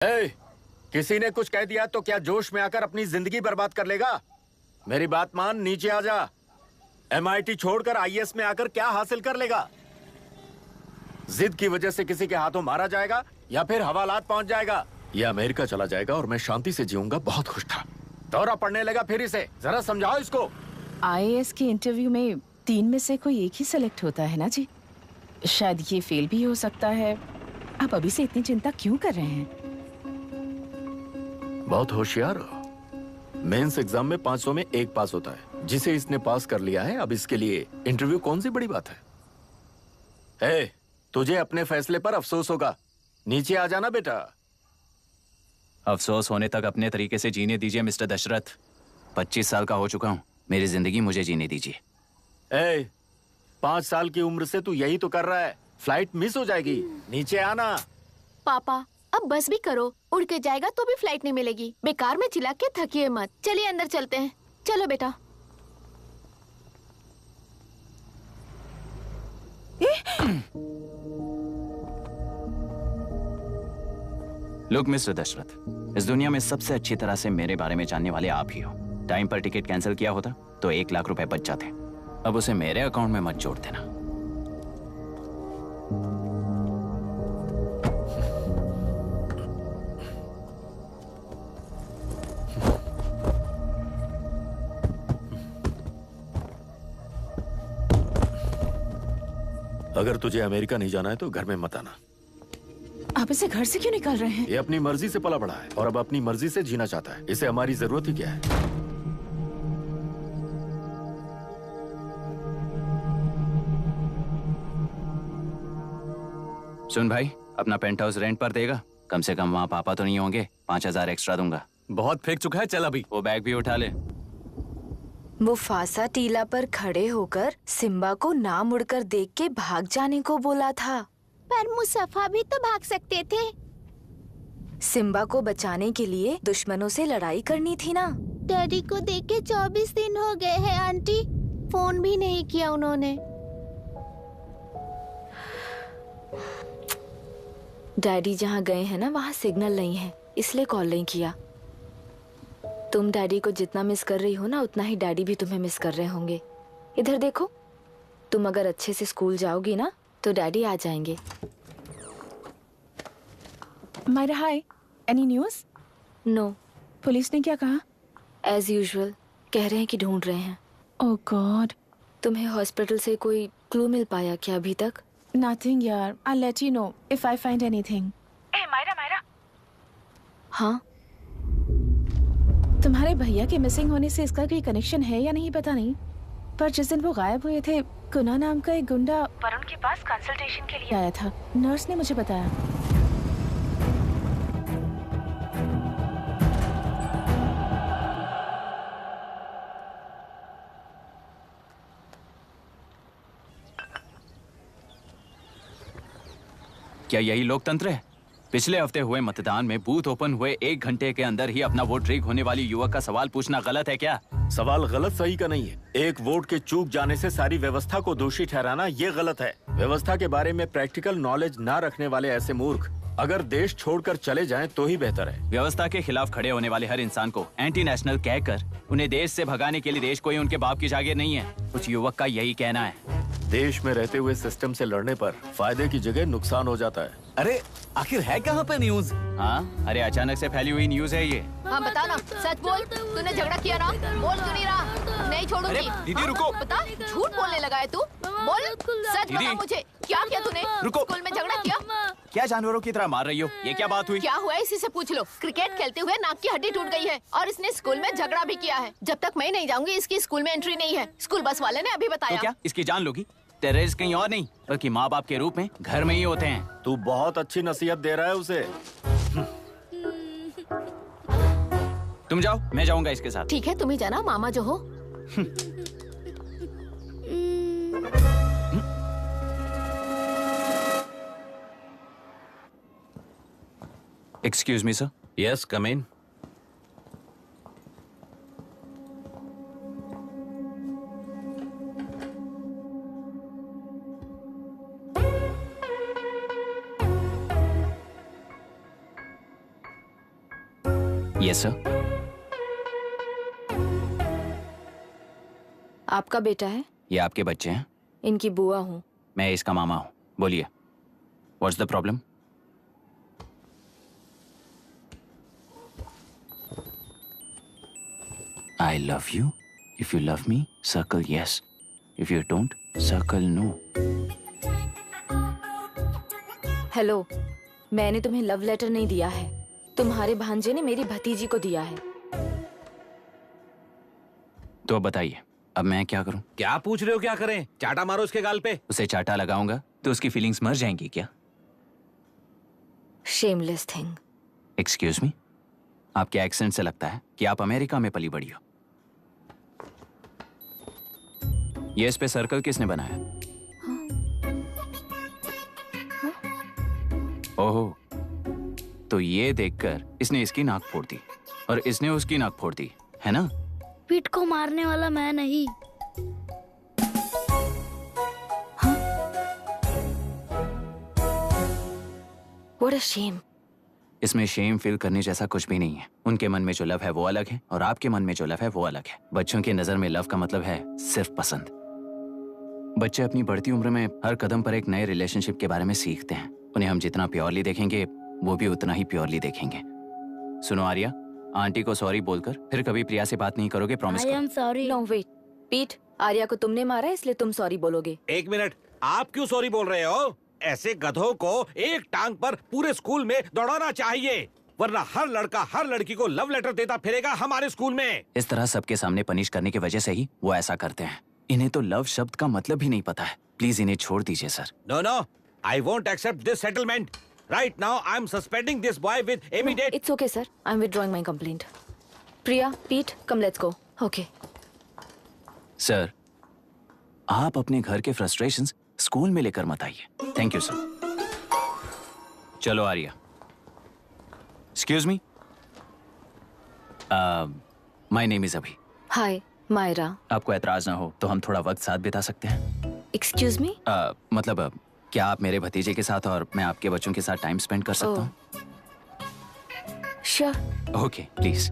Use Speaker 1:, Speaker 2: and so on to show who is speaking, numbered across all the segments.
Speaker 1: ए, किसी ने कुछ कह दिया तो क्या जोश में आकर अपनी जिंदगी बर्बाद कर लेगा? मेरी बात मान, नीचे आ जा। MIT छोड़कर IAS में आकर क्या हासिल कर लेगा? जिद की वजह से किसी के हाथों मारा जाएगा या फिर हवालात पहुंच जाएगा या अमेरिका चला जाएगा और मैं शांति से जीऊंगा। बहुत खुश था। दौरा पड़ने लगा फिर इसे। जरा समझाओ इसको।
Speaker 2: IAS के इंटरव्यू में 3 में से कोई एक ही सेलेक्ट होता है ना जी? शायद ये फेल भी हो सकता है। आप अभी से इतनी चिंता क्यों कर रहे हैं?
Speaker 1: बहुत होशियार हो। मेंस एग्जाम में 500 में 1 पास होता है, जिसे इसने पास कर लिया है। अब इसके लिए इंटरव्यू कौन सी बड़ी बात है? तुझे अपने फैसले पर अफसोस होगा। नीचे आ जाना बेटा।
Speaker 3: अफसोस होने तक अपने तरीके से जीने दीजिए मिस्टर दशरथ। 25 साल का हो चुका हूँ। मेरी जिंदगी मुझे जीने दीजिए।
Speaker 1: 5 साल की उम्र से तू यही तो कर रहा है। फ्लाइट मिस हो जाएगी। नीचे आना।
Speaker 4: पापा अब बस भी करो, उड़ के जाएगा तो भी फ्लाइट नहीं मिलेगी। बेकार में चिल्ला के थकिए मत। चलिए अंदर चलते हैं। चलो बेटा।
Speaker 3: लुक मिस्टर दशरथ, इस दुनिया में सबसे अच्छी तरह से मेरे बारे में जानने वाले आप ही हो। टाइम पर टिकट कैंसिल किया होता तो 1 लाख रुपए बच जाते। अब उसे मेरे अकाउंट में मत जोड़ देना।
Speaker 1: अगर तुझे अमेरिका नहीं जाना है तो घर में मत आना।
Speaker 2: आप इसे घर से क्यों निकाल रहे हैं?
Speaker 1: ये अपनी मर्जी से पला बड़ा है और अब अपनी मर्जी से जीना चाहता है। इसे हमारी जरूरत ही क्या है?
Speaker 3: सुन भाई, अपना पेंट हाउस रेंट पर देगा? कम से कम वहाँ पापा तो नहीं होंगे। 5000 एक्स्ट्रा दूंगा।
Speaker 5: बहुत फेंक चुका है, चल अभी।
Speaker 3: वो बैग भी उठा ले।
Speaker 6: मुफासा टीला पर खड़े होकर सिम्बा को ना मुड़कर देख के भाग जाने को बोला था।
Speaker 4: पर मुसफा भी तो भाग सकते थे।
Speaker 6: सिम्बा को बचाने के लिए दुश्मनों से लड़ाई करनी थी ना।
Speaker 4: डैडी को देख के 24 दिन हो गए हैं आंटी। फोन भी नहीं किया उन्होंने।
Speaker 6: डैडी जहाँ गए हैं ना, वहाँ सिग्नल नहीं है, इसलिए कॉल नहीं किया। तुम डैडी को जितना मिस कर रही हो ना, उतना ही डैडी भी तुम्हें मिस कर रहे होंगे। इधर देखो, तुम अगर अच्छे से स्कूल जाओगी ना तो डैडी आ जाएंगे।
Speaker 2: मायरा हाय, एनी न्यूज़?
Speaker 6: नो।
Speaker 2: पुलिस ने क्या कहा?
Speaker 6: एज यूजुअल कह रहे हैं कि ढूंढ रहे हैं।
Speaker 2: ओह गॉड।
Speaker 6: तुम्हें हॉस्पिटल से कोई क्लू मिल पाया क्या अभी तक?
Speaker 2: नथिंग यार, I let you know if I find anything. Myra.
Speaker 6: हाँ,
Speaker 2: तुम्हारे भैया के मिसिंग होने से इसका कोई कनेक्शन है या नहीं पता नहीं, पर जिस दिन वो गायब हुए थे, कुना नाम का एक गुंडा वरुण के पास कंसल्टेशन के लिए आया था। नर्स ने मुझे बताया।
Speaker 3: क्या यही लोकतंत्र है? पिछले हफ्ते हुए मतदान में बूथ ओपन हुए 1 घंटे के अंदर ही अपना वोट रीक होने वाली युवक का सवाल पूछना गलत है क्या?
Speaker 1: सवाल गलत सही का नहीं है। एक वोट के चूक जाने से सारी व्यवस्था को दोषी ठहराना ये गलत है। व्यवस्था के बारे में प्रैक्टिकल नॉलेज ना रखने वाले ऐसे मूर्ख अगर देश छोड़कर चले जाएं तो ही बेहतर है।
Speaker 3: व्यवस्था के खिलाफ खड़े होने वाले हर इंसान को एंटी नेशनल कहकर उन्हें देश से भगाने के लिए देश कोई उनके बाप की जागीर नहीं है। कुछ युवक का यही कहना है।
Speaker 1: देश में रहते हुए सिस्टम से लड़ने पर फायदे की जगह नुकसान हो जाता है।
Speaker 5: अरे आखिर है कहाँ पे न्यूज?
Speaker 3: हाँ, अरे अचानक से फैली हुई न्यूज है ये।
Speaker 4: हाँ बता ना, सच बोल। तूने झगड़ा किया ना? बोल क्यों नहीं रहा? नहीं छोड़ूंगी।
Speaker 5: दीदी रुको।
Speaker 4: बता, झूठ बोलने लगा है तू। बोल, सच बता मुझे, क्या किया तूने?
Speaker 5: रुको।
Speaker 4: स्कूल में झगड़ा किया?
Speaker 3: क्या जानवरों की तरह मार रही हो? ये क्या बात हुई?
Speaker 4: क्या हुआ है इसी से पूछ लो। क्रिकेट खेलते हुए नाक की हड्डी टूट गई है और इसने स्कूल में झगड़ा भी किया है। जब तक मैं नहीं जाऊंगी इसकी स्कूल में एंट्री नहीं है। स्कूल बस वाले ने अभी बताया।
Speaker 3: तो क्या इसकी जान लोगी? टेररिस्ट कहीं और नहीं बल्कि माँ बाप के रूप में घर में ही होते हैं।
Speaker 1: तू बहुत अच्छी नसीहत दे रहा है उसे।
Speaker 3: तुम जाओ, मैं जाऊंगा इसके साथ।
Speaker 4: ठीक है, तुम ही जाना, मामा जो हो।
Speaker 3: Excuse me sir.
Speaker 5: Yes, come in.
Speaker 3: Yes sir.
Speaker 6: आपका बेटा है?
Speaker 3: ये आपके बच्चे हैं?
Speaker 6: इनकी बुआ हूँ।
Speaker 3: मैं इसका मामा हूँ। बोलिए, what's the problem? I love you. If you love me, circle yes. If you don't, circle no.
Speaker 6: Hello, मैंने तुम्हें लव लेटर नहीं दिया है। तुम्हारे भांजे ने मेरी भतीजी को दिया है।
Speaker 3: तो अब बताइए, अब मैं क्या करूं?
Speaker 5: क्या पूछ रहे हो? क्या करें? चाटा मारो उसके गाल पे।
Speaker 3: उसे चाटा लगाऊंगा तो उसकी फीलिंग्स मर जाएंगी क्या?
Speaker 6: Shameless thing.
Speaker 3: एक्सक्यूज मी, आपके एक्सेंट से लगता है कि आप अमेरिका में पली बड़ी हो। ये इस पे सर्कल किसने बनाया? ओहो, तो ये देखकर इसने इसकी नाक फोड़ दी और इसने उसकी नाक फोड़ दी, है ना?
Speaker 7: पीठ को मारने वाला मैं नहीं।
Speaker 6: What a shame.
Speaker 3: इसमें शेम फील करने जैसा कुछ भी नहीं है। उनके मन में जो लव है वो अलग है और आपके मन में जो लव है वो अलग है। बच्चों की नजर में लव का मतलब है सिर्फ पसंद। बच्चे अपनी बढ़ती उम्र में हर कदम पर एक नए रिलेशनशिप के बारे में सीखते हैं। उन्हें हम जितना प्योरली देखेंगे वो भी उतना ही प्योरली देखेंगे। सुनो आर्या, आंटी को सॉरी बोलकर फिर कभी प्रिया से बात नहीं करोगे, प्रॉमिस
Speaker 7: आई
Speaker 3: करो।
Speaker 7: Am sorry.
Speaker 6: No, wait. पीट, आर्या को तुमने मारा इसलिए तुम सॉरी बोलोगे।
Speaker 8: एक मिनट, आप क्यों सॉरी बोल रहे हो? ऐसे गधों को एक टांग पर पूरे स्कूल में दौड़ाना चाहिए, वरना हर लड़का हर लड़की को लव लेटर देता फिरेगा हमारे स्कूल में।
Speaker 3: इस तरह सबके सामने पनिश करने की वजह से ही वो ऐसा करते हैं। इन्हें तो लव शब्द का मतलब भी नहीं पता है। प्लीज इन्हें छोड़ दीजिए sir.
Speaker 8: No no, I won't accept this settlement. Right now I am suspending this boy with immediate.
Speaker 6: It's okay, sir. I'm withdrawing my complaint. Priya, Pete, come let's go. Okay.
Speaker 3: Sir, आप अपने घर के frustrations school में लेकर मत आइए। Thank you sir. चलो Arya. Excuse me, my name is Abhi.
Speaker 6: Hi, Myra.
Speaker 3: आपको एतराज ना हो तो हम थोड़ा वक्त साथ बिता सकते हैं?
Speaker 6: Excuse me?
Speaker 3: मतलब क्या आप मेरे भतीजे के साथ और मैं आपके बच्चों के साथ टाइम स्पेंड कर सकता हूँ?
Speaker 6: Sure.
Speaker 3: Okay, please.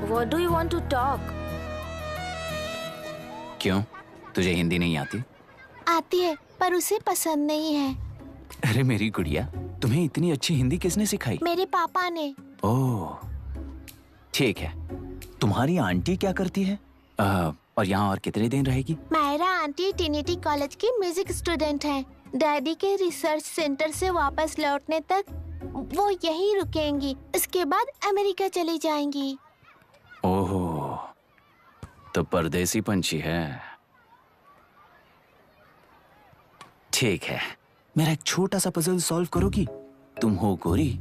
Speaker 6: What do you want to talk?
Speaker 3: क्यों, तुझे हिंदी नहीं आती?
Speaker 4: आती है पर उसे पसंद नहीं है।
Speaker 3: अरे मेरी गुड़िया, तुम्हें इतनी अच्छी हिंदी किसने सिखाई?
Speaker 4: मेरे पापा ने।
Speaker 3: ओह, ठीक है। तुम्हारी आंटी क्या करती है? और यहाँ और कितने दिन रहेगी?
Speaker 4: मायरा आंटी ट्रिनिटी कॉलेज की म्यूजिक स्टूडेंट हैं। डैडी के रिसर्च सेंटर से वापस लौटने तक वो यहीं रुकेंगी। इसके बाद अमेरिका चली जाएंगी।
Speaker 3: ओह, तो परदेसी पंछी है। ठीक है, मेरा एक छोटा सा पजल सॉल्व करोगी? तुम हो गोरी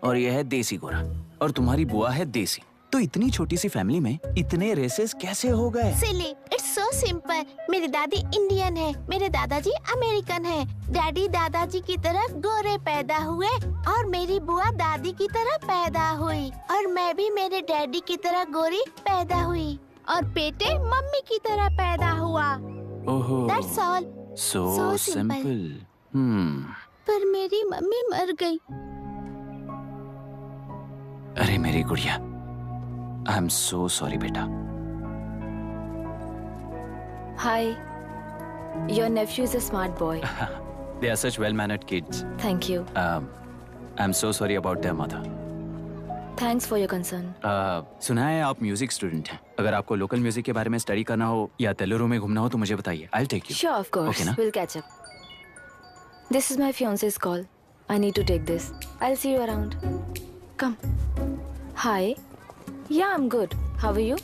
Speaker 3: और यह है देसी गोरा और तुम्हारी बुआ है देसी। तो इतनी छोटी सी फैमिली में इतने रेसेस कैसे हो गए?
Speaker 4: सिली, इट्स सो सिंपल। मेरी दादी इंडियन है, मेरे दादाजी अमेरिकन है। डैडी दादाजी की तरह गोरे पैदा हुए और मेरी बुआ दादी की तरह पैदा हुई और मैं भी मेरे डैडी की तरह गोरी पैदा हुई और बेटे मम्मी की तरह पैदा हुआ।
Speaker 3: ओहो,
Speaker 4: that's all.
Speaker 3: So
Speaker 4: so
Speaker 3: simple.
Speaker 4: पर मेरी मम्मी मर गई।
Speaker 3: अरे मेरी गुड़िया, आई एम सो सॉरी बेटा।
Speaker 6: Hi. Your nephew is a smart boy.
Speaker 3: They are such well-mannered kids.
Speaker 6: Thank you.
Speaker 3: I'm so sorry about their mother.
Speaker 6: Thanks for your concern.
Speaker 3: सुना है आप म्यूजिक स्टूडेंट हैं। अगर आपको लोकल म्यूजिक के बारे में स्टडी करना हो या तेलुरु में घूमना हो तो मुझे बताइए। I'll take you.
Speaker 6: Sure, of course.
Speaker 3: Okay, ना?
Speaker 6: We'll catch up. This is my fiance's call. I need to take this. I'll see you around. Come. Hi. Yeah, I'm good. How are you?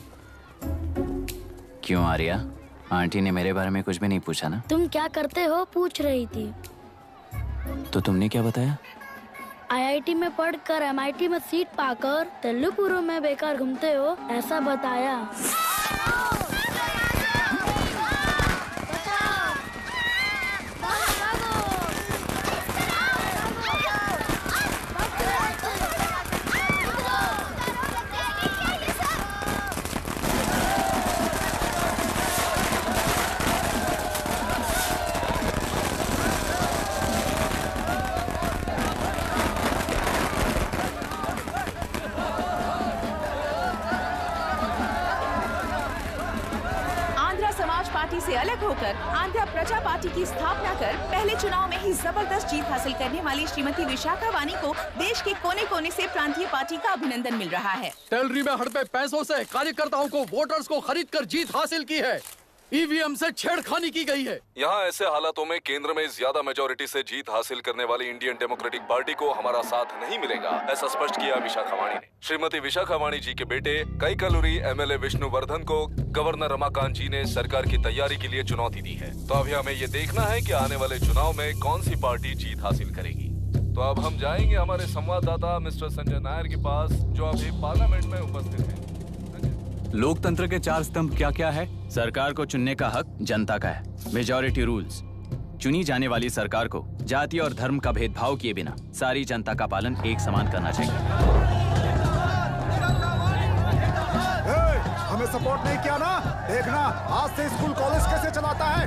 Speaker 3: क्यों Arya, aunty ने मेरे बारे में कुछ भी नहीं पूछा ना?
Speaker 7: तुम क्या करते हो पूछ रही थी।
Speaker 3: तो तुमने क्या बताया?
Speaker 7: आईआईटी में पढ़कर एमआईटी में सीट पाकर तेलुपुरु में बेकार घूमते हो ऐसा बताया।
Speaker 2: होकर आंध्र प्रजा पार्टी की स्थापना कर पहले चुनाव में ही जबरदस्त जीत हासिल करने वाली श्रीमती विशाखा वानी को देश के कोने कोने से प्रांतीय पार्टी का अभिनंदन मिल रहा है।
Speaker 9: टेलरी में हड़पे पैसों से कार्यकर्ताओं को वोटर्स को खरीद कर जीत हासिल की है। ईवीएम से छेड़खानी की गई है।
Speaker 10: यहाँ ऐसे हालातों में केंद्र में ज्यादा मेजोरिटी से जीत हासिल करने वाली इंडियन डेमोक्रेटिक पार्टी को हमारा साथ नहीं मिलेगा, ऐसा स्पष्ट किया विशाखा वाणी ने। श्रीमती विशाखा वाणी जी के बेटे कैकलुरी एमएलए विष्णुवर्धन को गवर्नर रमाकांत जी ने सरकार की तैयारी के लिए चुनौती दी है। तो अभी हमें ये देखना है कि आने वाले चुनाव में कौन सी पार्टी जीत हासिल करेगी। तो अब हम जाएंगे हमारे संवाददाता मिस्टर संजय नायर के पास, जो अभी पार्लियामेंट में उपस्थित है।
Speaker 3: लोकतंत्र के 4 स्तंभ क्या क्या है? सरकार को चुनने का हक जनता का है, मेजॉरिटी रूल्स। चुनी जाने वाली सरकार को जाति और धर्म का भेदभाव किए बिना सारी जनता का पालन एक समान करना चाहिए।
Speaker 11: हमें सपोर्ट नहीं किया ना, देखना आज से स्कूल कॉलेज कैसे चलाता है।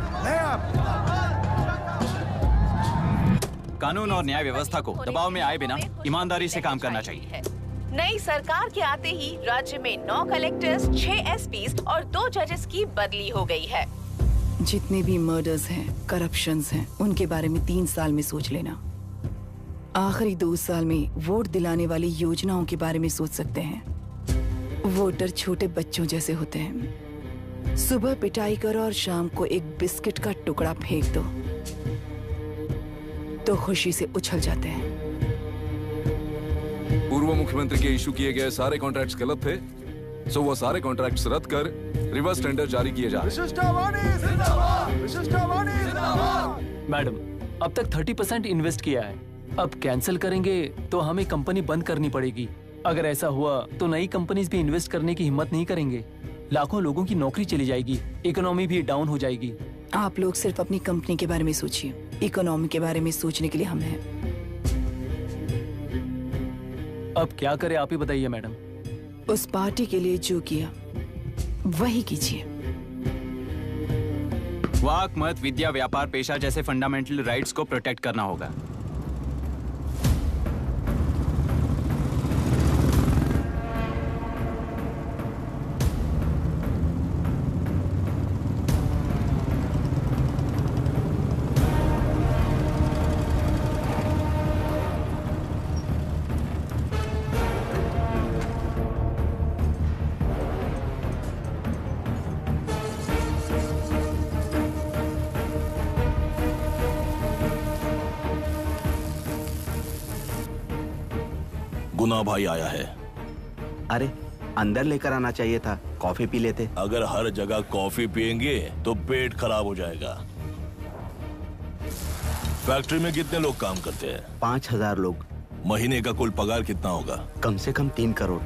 Speaker 3: कानून और न्याय व्यवस्था को दबाव में आए बिना ईमानदारी से काम करना चाहिए।
Speaker 2: नई सरकार के आते ही राज्य में 9 कलेक्टर्स, 6 एसपीज और 2 जजेस की बदली हो गई है।
Speaker 12: जितने भी मर्डर्स हैं, करप्शंस हैं, उनके बारे में 3 साल में सोच लेना। आखिरी 2 साल में वोट दिलाने वाली योजनाओं के बारे में सोच सकते हैं। वोटर छोटे बच्चों जैसे होते हैं। सुबह पिटाई करो और शाम को एक बिस्किट का टुकड़ा फेंक दो तो खुशी से उछल जाते हैं।
Speaker 10: पूर्व मुख्यमंत्री के इशू किए गए सारे कॉन्ट्रैक्ट्स गलत थे, सो वो सारे कॉन्ट्रैक्ट्स रद्द कर रिवर्स टेंडर जारी किए जा रहे हैं।
Speaker 9: मैडम, अब तक 30% इन्वेस्ट किया है, अब कैंसिल करेंगे तो हमें कंपनी बंद करनी पड़ेगी। अगर ऐसा हुआ तो नई कंपनीज भी इन्वेस्ट करने की हिम्मत नहीं करेंगे। लाखों लोगों की नौकरी चली जाएगी, इकोनॉमी भी डाउन हो जाएगी।
Speaker 12: आप लोग सिर्फ अपनी कंपनी के बारे में सोचिए, इकोनॉमी के बारे में सोचने के लिए हम हैं।
Speaker 9: अब क्या करें आप ही बताइए मैडम।
Speaker 12: उस पार्टी के लिए जो किया वही कीजिए।
Speaker 3: वाक, मत, विद्या, व्यापार, पेशा जैसे फंडामेंटल राइट्स को प्रोटेक्ट करना होगा।
Speaker 13: गुना भाई आया है।
Speaker 14: अरे अंदर लेकर आना चाहिए था, कॉफी पी लेते।
Speaker 13: अगर हर जगह कॉफी पियेंगे तो पेट खराब हो जाएगा। फैक्ट्री में कितने लोग काम करते हैं?
Speaker 14: 5000 लोग।
Speaker 13: महीने का कुल पगार कितना होगा?
Speaker 14: कम से कम 3 करोड़।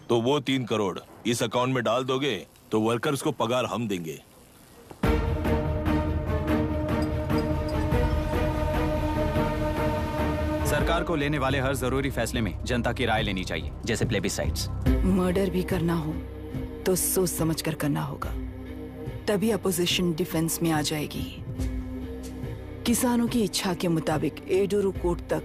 Speaker 13: तो वो 3 करोड़ इस अकाउंट में डाल दोगे तो वर्कर्स को पगार हम देंगे।
Speaker 3: सरकार को लेने वाले हर जरूरी फैसले में जनता की राय लेनी चाहिए, जैसे प्लेबिसाइट्स।
Speaker 12: मर्डर भी करना हो तो सोच समझ कर करना होगा, तभी अपोजिशन डिफेंस में आ जाएगी। किसानों की इच्छा के मुताबिक एडुरु कोर्ट तक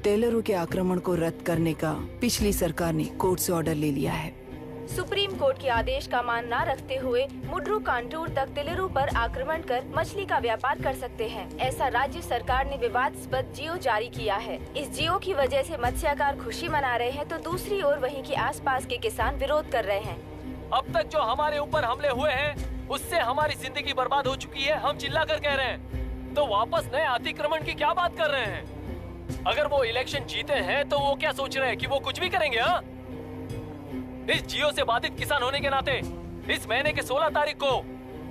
Speaker 12: टेलरों के आक्रमण को रद्द करने का पिछली सरकार ने कोर्ट से ऑर्डर ले लिया है।
Speaker 6: सुप्रीम कोर्ट के आदेश का मान न रखते हुए मुड्रू कांटूर तक टेलरों पर आक्रमण कर मछली का व्यापार कर सकते हैं, ऐसा राज्य सरकार ने विवादास्पद जियो जारी किया है। इस जियो की वजह से मत्स्यकार खुशी मना रहे हैं तो दूसरी ओर वहीं के आसपास के किसान विरोध कर रहे हैं।
Speaker 9: अब तक जो हमारे ऊपर हमले हुए हैं उससे हमारी जिंदगी बर्बाद हो चुकी है, हम चिल्ला कर कह रहे हैं, तो वापस नए अतिक्रमण की क्या बात कर रहे हैं? अगर वो इलेक्शन जीते हैं तो वो क्या सोच रहे हैं कि वो कुछ भी करेंगे? हाँ, इस जियो से बाधित किसान होने के नाते इस महीने के 16 तारीख को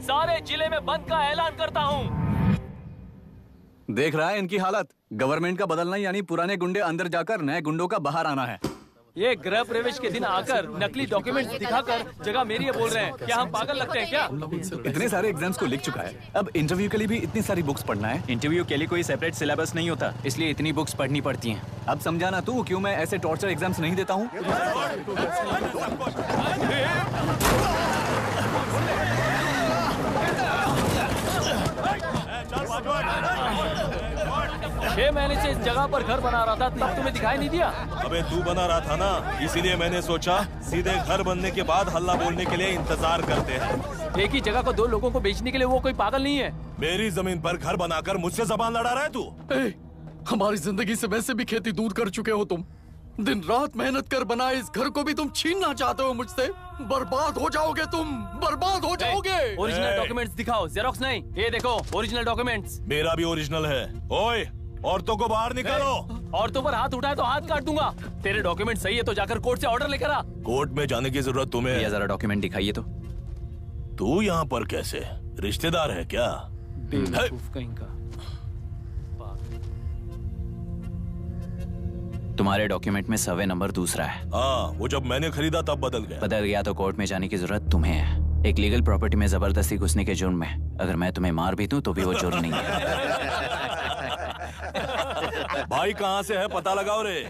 Speaker 9: सारे जिले में बंद का ऐलान करता हूँ।
Speaker 3: देख रहा है इनकी हालत। गवर्नमेंट का बदलना यानी पुराने गुंडे अंदर जाकर नए गुंडों का बाहर आना है।
Speaker 9: ये गृह प्रवेश के दिन आकर नकली डॉक्यूमेंट्स दिखाकर जगह मेरी है बोल रहे हैं। क्या हम पागल लगते हैं क्या?
Speaker 3: इतने सारे एग्जाम्स को लिख चुका है, अब इंटरव्यू के लिए भी इतनी सारी बुक्स पढ़ना है। इंटरव्यू के लिए कोई सेपरेट सिलेबस नहीं होता, इसलिए इतनी बुक्स पढ़नी पड़ती हैं। अब समझाना तू क्यों मैं ऐसे टॉर्चर एग्जाम्स नहीं देता हूँ।
Speaker 9: छह महीने से इस जगह पर घर बना रहा था, तब तुम्हें दिखाई नहीं दिया?
Speaker 13: अबे तू बना रहा था ना, इसीलिए मैंने सोचा सीधे घर बनने के बाद हल्ला बोलने के लिए इंतजार करते हैं।
Speaker 9: एक ही जगह को दो लोगों को बेचने के लिए वो कोई पागल नहीं है।
Speaker 13: मेरी जमीन पर घर बनाकर मुझसे जबान लड़ा रहा है तू।
Speaker 15: हमारी जिंदगी से वैसे भी खेती दूर कर चुके हो तुम। दिन रात मेहनत कर बनाए इस घर को भी तुम छीनना चाहते हो मुझसे। बर्बाद हो जाओगे तुम, बर्बाद हो जाओगे।
Speaker 9: ओरिजिनल डॉक्यूमेंट्स दिखाओ, जेरोक्स नहीं। ये देखो ओरिजिनल डॉक्यूमेंट्स।
Speaker 13: मेरा भी ओरिजिनल है। ओए, औरतों को बाहर निकालो।
Speaker 9: औरतों पर हाथ उठाए तो हाथ काट दूंगा। तेरे डॉक्यूमेंट सही है तो जाकर कोर्ट से ऑर्डर लेकर आ।
Speaker 13: कोर्ट में जाने की जरूरत तुम्हें है।
Speaker 3: जरा डॉक्यूमेंट दिखाइए तो।
Speaker 13: तू यहाँ पर कैसे? रिश्तेदार है क्या?
Speaker 9: बेवकूफ कहीं का।
Speaker 3: तुम्हारे डॉक्यूमेंट में सर्वे नंबर दूसरा है।
Speaker 13: हाँ, वो जब मैंने खरीदा तब बदल गया
Speaker 3: तो कोर्ट में जाने की जरूरत तुम्हें है। एक लीगल प्रॉपर्टी में जबरदस्ती घुसने के जुर्म में अगर मैं तुम्हें मार भी दूं तो भी वो जुर्म नहीं है।
Speaker 13: भाई कहाँ से है पता लगाओ रे।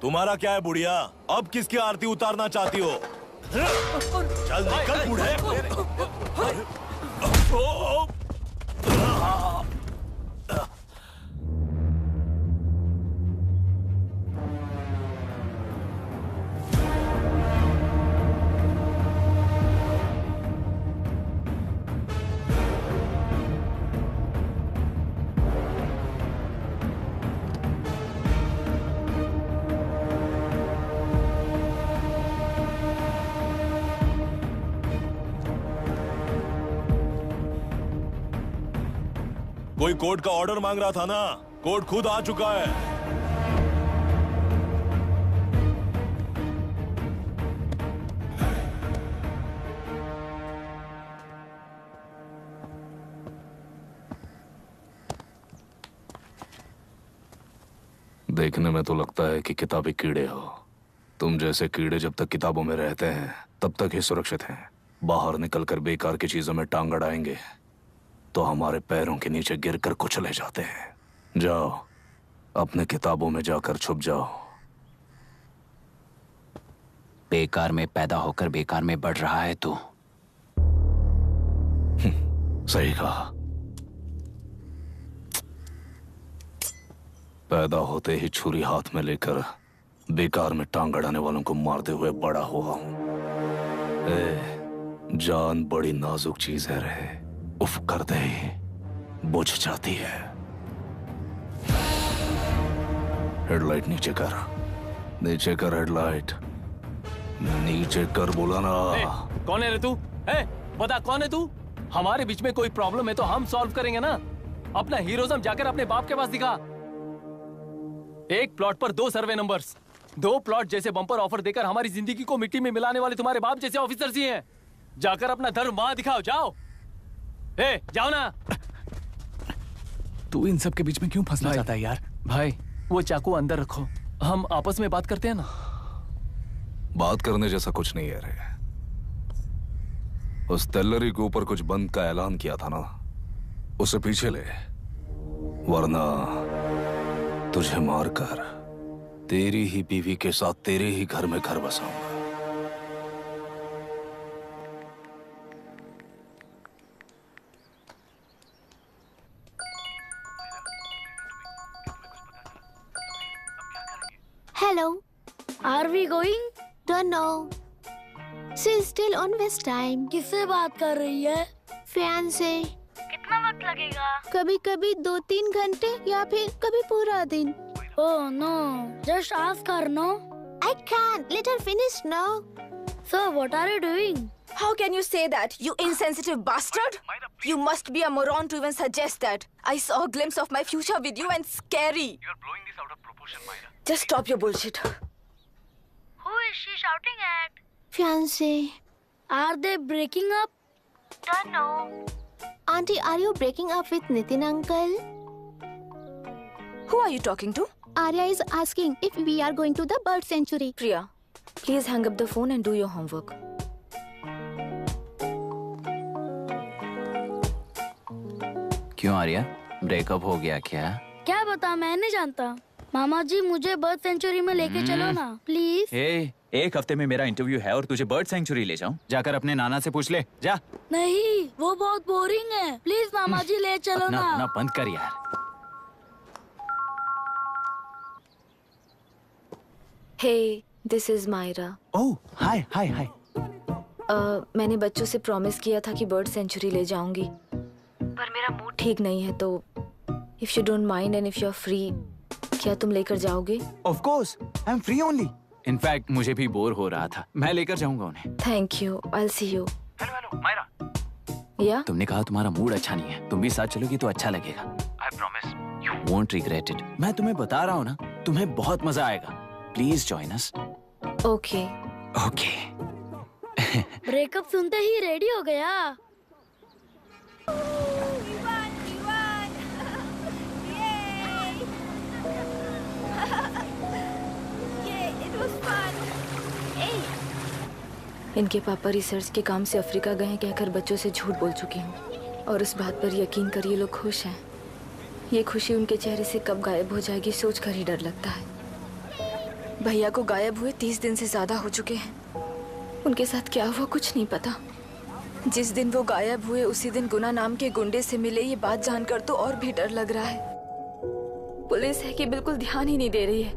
Speaker 13: तुम्हारा क्या है बुढ़िया? अब किसकी आरती उतारना चाहती हो? चल निकल बूढ़े। कोई कोर्ट का ऑर्डर मांग रहा था ना? कोर्ट खुद आ चुका है।
Speaker 10: देखने में तो लगता है कि किताबी कीड़े हो। तुम जैसे कीड़े जब तक किताबों में रहते हैं तब तक ही सुरक्षित हैं। बाहर निकलकर बेकार की चीजों में टांग अड़ाएंगे तो हमारे पैरों के नीचे गिरकर कुचले जाते हैं। जाओ, अपने किताबों में जाकर छुप जाओ।
Speaker 3: बेकार में पैदा होकर बेकार में बढ़ रहा है तू।
Speaker 10: सही कहा। पैदा होते ही छुरी हाथ में लेकर बेकार में टांग अड़ाने वालों को मारते हुए बड़ा हुआ हूं। जान बड़ी नाजुक चीज है रे। उफ करते ही बुझ जाती है। हेडलाइट नीचे कर, नीचे कर हेडलाइट, नीचे कर बोला ना।
Speaker 9: कौन है रे तू? बता कौन है तू? हमारे बीच में कोई प्रॉब्लम है तो हम सॉल्व करेंगे ना। अपना हीरोइज्म जाकर अपने बाप के पास दिखा। एक प्लॉट पर 2 सर्वे नंबर्स, 2 प्लॉट जैसे बम्पर ऑफर देकर हमारी जिंदगी को मिट्टी में मिलाने वाले तुम्हारे बाप जैसे ऑफिसर्स ही हैं। जाकर अपना धर्म वहां दिखाओ, जाओ। जाओ ना।
Speaker 15: तू इन सब के बीच में क्यों फंसना चाहता है यार?
Speaker 9: भाई वो चाकू अंदर रखो, हम आपस में बात करते हैं ना।
Speaker 10: बात करने जैसा कुछ नहीं है रे। उस तेलरी के ऊपर कुछ बंद का ऐलान किया था ना, उसे पीछे ले, वरना तुझे मारकर तेरी ही बीवी के साथ तेरे ही घर में घर बसाऊंगा।
Speaker 4: Hello.
Speaker 7: Are we going?
Speaker 4: Don't know. She's still on West time.
Speaker 7: किससे बात कर रही है?
Speaker 4: Fiance.
Speaker 7: कितना वक्त लगेगा?
Speaker 4: कभी कभी 2-3 घंटे या फिर कभी पूरा दिन।
Speaker 7: Oh no, just ask her, no?
Speaker 4: I can't. Let her finish now.
Speaker 7: So what are you doing?
Speaker 2: How can you say that, you insensitive bastard? You must be a moron to even suggest that. I saw a glimpse of my future with you and scary.
Speaker 16: You are blowing this out of proportion, Myra.
Speaker 2: Just stop your bullshit.
Speaker 7: Who is she shouting at?
Speaker 4: Fiance.
Speaker 7: Are they breaking up?
Speaker 4: Don't know. Auntie, are you breaking up with Nitin uncle?
Speaker 2: Who are you talking to?
Speaker 4: Arya is asking if we are going to the bird sanctuary.
Speaker 6: Priya, please hang up the phone and do your homework.
Speaker 3: क्यों Arya, breakup हो गया क्या?
Speaker 7: क्या बता, मैं नहीं जानता। मामा जी मुझे बर्ड सेंचुरी में लेके चलो ना प्लीज।
Speaker 3: एक हफ्ते में मेरा इंटरव्यू है और तुझे बर्ड सेंचुरी ले जाऊं? जाकर अपने नाना से पूछ ले, जा।
Speaker 7: नहीं, वो बहुत बोरिंग है। प्लीज मामा जी ले चलो ना।
Speaker 3: अपना बंद कर यार।
Speaker 6: Hey, this is Myra.
Speaker 3: Oh, hi.
Speaker 6: मैंने बच्चों से प्रॉमिस किया था कि बर्ड सेंचुरी ले जाऊंगी, पर मेरा मूड ठीक नहीं है, तो if you don't mind and if you are free, क्या तुम लेकर जाओगे?
Speaker 3: Of course, I am free only. In fact मुझे भी बोर हो रहा था, मैं लेकर जाऊंगा उन्हें।
Speaker 6: Thank you, I will see you.
Speaker 16: Hello Myra.
Speaker 6: या
Speaker 3: तुमने कहा तुम्हारा मूड अच्छा नहीं है, तुम भी साथ चलोगी तो अच्छा लगेगा।
Speaker 16: I promise
Speaker 3: you won't regret it. मैं तुम्हें बता रहा हूँ ना, तुम्हें बहुत मजा आएगा। Please join us.
Speaker 6: Okay
Speaker 3: okay.
Speaker 7: Breakup सुनते ही रेडी हो गया।
Speaker 6: इनके पापा रिसर्च के काम से अफ्रीका गए हैं कहकर बच्चों से झूठ बोल चुकी हूँ, और इस बात पर यकीन कर ये लोग खुश हैं। ये खुशी उनके चेहरे से कब गायब हो जाएगी सोचकर ही डर लगता है। भैया को गायब हुए 30 दिन से ज्यादा हो चुके हैं। उनके साथ क्या हुआ कुछ नहीं पता। जिस दिन वो गायब हुए उसी दिन गुना नाम के गुंडे से मिले, ये बात जानकर तो और भी डर लग रहा है। पुलिस है कि बिल्कुल ध्यान ही नहीं दे रही है।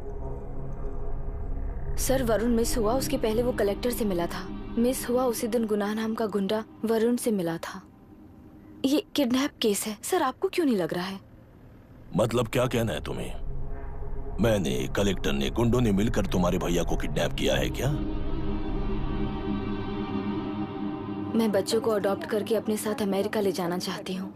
Speaker 6: सर, वरुण मिस हुआ उसके पहले वो कलेक्टर से मिला था। मिस हुआ उसी दिन गुनाह नाम का गुंडा वरुण से मिला था। ये किडनैप केस है। सर, आपको क्यों नहीं लग रहा है?
Speaker 13: मतलब क्या कहना है तुम्हें? मैंने, कलेक्टर ने, गुंडों ने मिलकर तुम्हारे भैया को किडनैप किया है क्या?
Speaker 6: मैं बच्चों को अडॉप्ट करके अपने साथ अमेरिका ले जाना चाहती हूँ।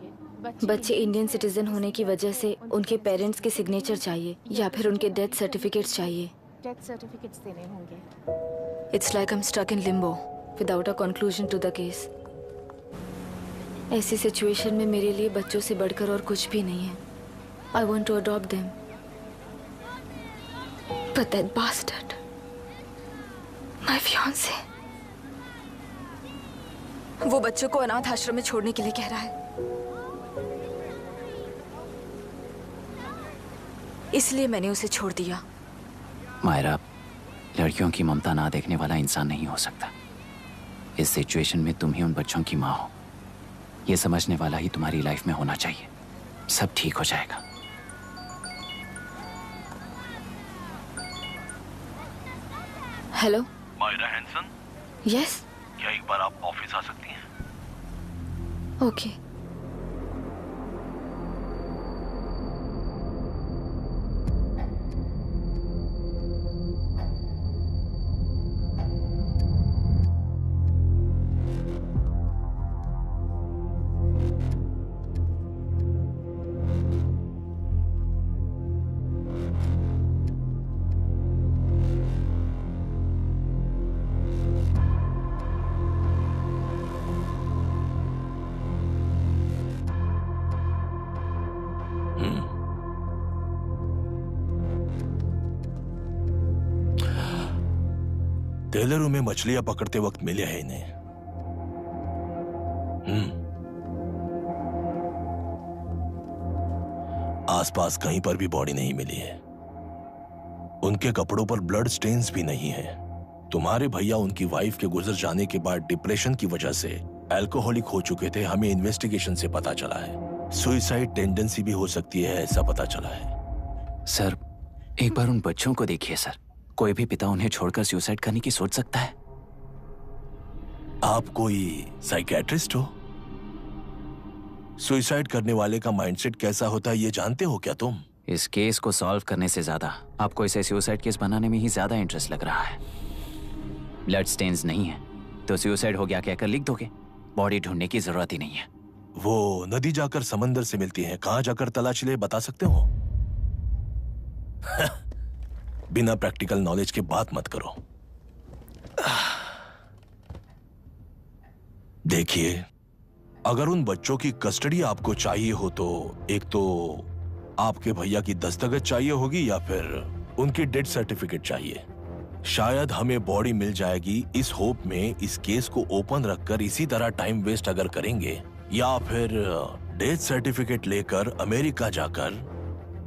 Speaker 6: बच्चे इंडियन सिटीजन होने की वजह से उनके पेरेंट्स के सिग्नेचर चाहिए या फिर उनके डेथ सर्टिफिकेट्स चाहिए।
Speaker 2: डेथ सर्टिफिकेट्स देने होंगे।
Speaker 6: It's like I am stuck in limbo without a conclusion to the case. ऐसी सिचुएशन में मेरे लिए बच्चों से बढ़कर और कुछ भी नहीं है। I want to adopt them, but that bastard, my fiancee, वो बच्चों को अनाथ आश्रम में छोड़ने के लिए कह रहा है। इसलिए मैंने उसे छोड़ दिया।
Speaker 3: मायरा, लड़कियों की ममता ना देखने वाला इंसान नहीं हो सकता। इस सिचुएशन में तुम ही उन बच्चों की माँ हो। ये समझने वाला ही तुम्हारी लाइफ में होना चाहिए। सब ठीक हो जाएगा।
Speaker 6: Hello
Speaker 16: Myra Hanson.
Speaker 6: यस।
Speaker 16: क्या एक बार आप ऑफिस आ सकती हैं?
Speaker 6: ओके।
Speaker 13: टेलरों में मछलियां पकड़ते वक्त मिले हैं इन्हें। आसपास कहीं पर भी बॉडी नहीं मिली है। उनके कपड़ों पर ब्लड स्टेन्स भी नहीं है। तुम्हारे भैया उनकी वाइफ के गुजर जाने के बाद डिप्रेशन की वजह से अल्कोहलिक हो चुके थे। हमें इन्वेस्टिगेशन से पता चला है। सुसाइड टेंडेंसी भी हो सकती है, ऐसा पता चला है।
Speaker 3: सर, एक बार उन बच्चों को देखिए सर। कोई भी पिता उन्हें छोड़कर सुसाइड करने की सोच सकता है?
Speaker 13: आप कोई साइकियाट्रिस्ट हो? सुसाइड करने वाले का माइंडसेट कैसा होता है ये जानते हो क्या तुम?
Speaker 3: इस केस को सॉल्व करने से ज्यादा आपको इसे सुसाइड केस बनाने में ही ज्यादा इंटरेस्ट लग रहा है। ब्लड स्टेन्स नहीं है तो सुसाइड हो गया कहकर लिख दोगे। बॉडी ढूंढने की जरूरत ही नहीं है।
Speaker 13: वो नदी जाकर समंदर से मिलती है, कहां जाकर तलाश ले बता सकते हो? बिना प्रैक्टिकल नॉलेज के बात मत करो। देखिए, अगर उन बच्चों की कस्टडी आपको चाहिए हो तो एक तो आपके भैया की दस्तखत चाहिए होगी या फिर उनकी डेथ सर्टिफिकेट चाहिए। शायद हमें बॉडी मिल जाएगी इस होप में इस केस को ओपन रखकर इसी तरह टाइम वेस्ट अगर करेंगे, या फिर डेथ सर्टिफिकेट लेकर अमेरिका जाकर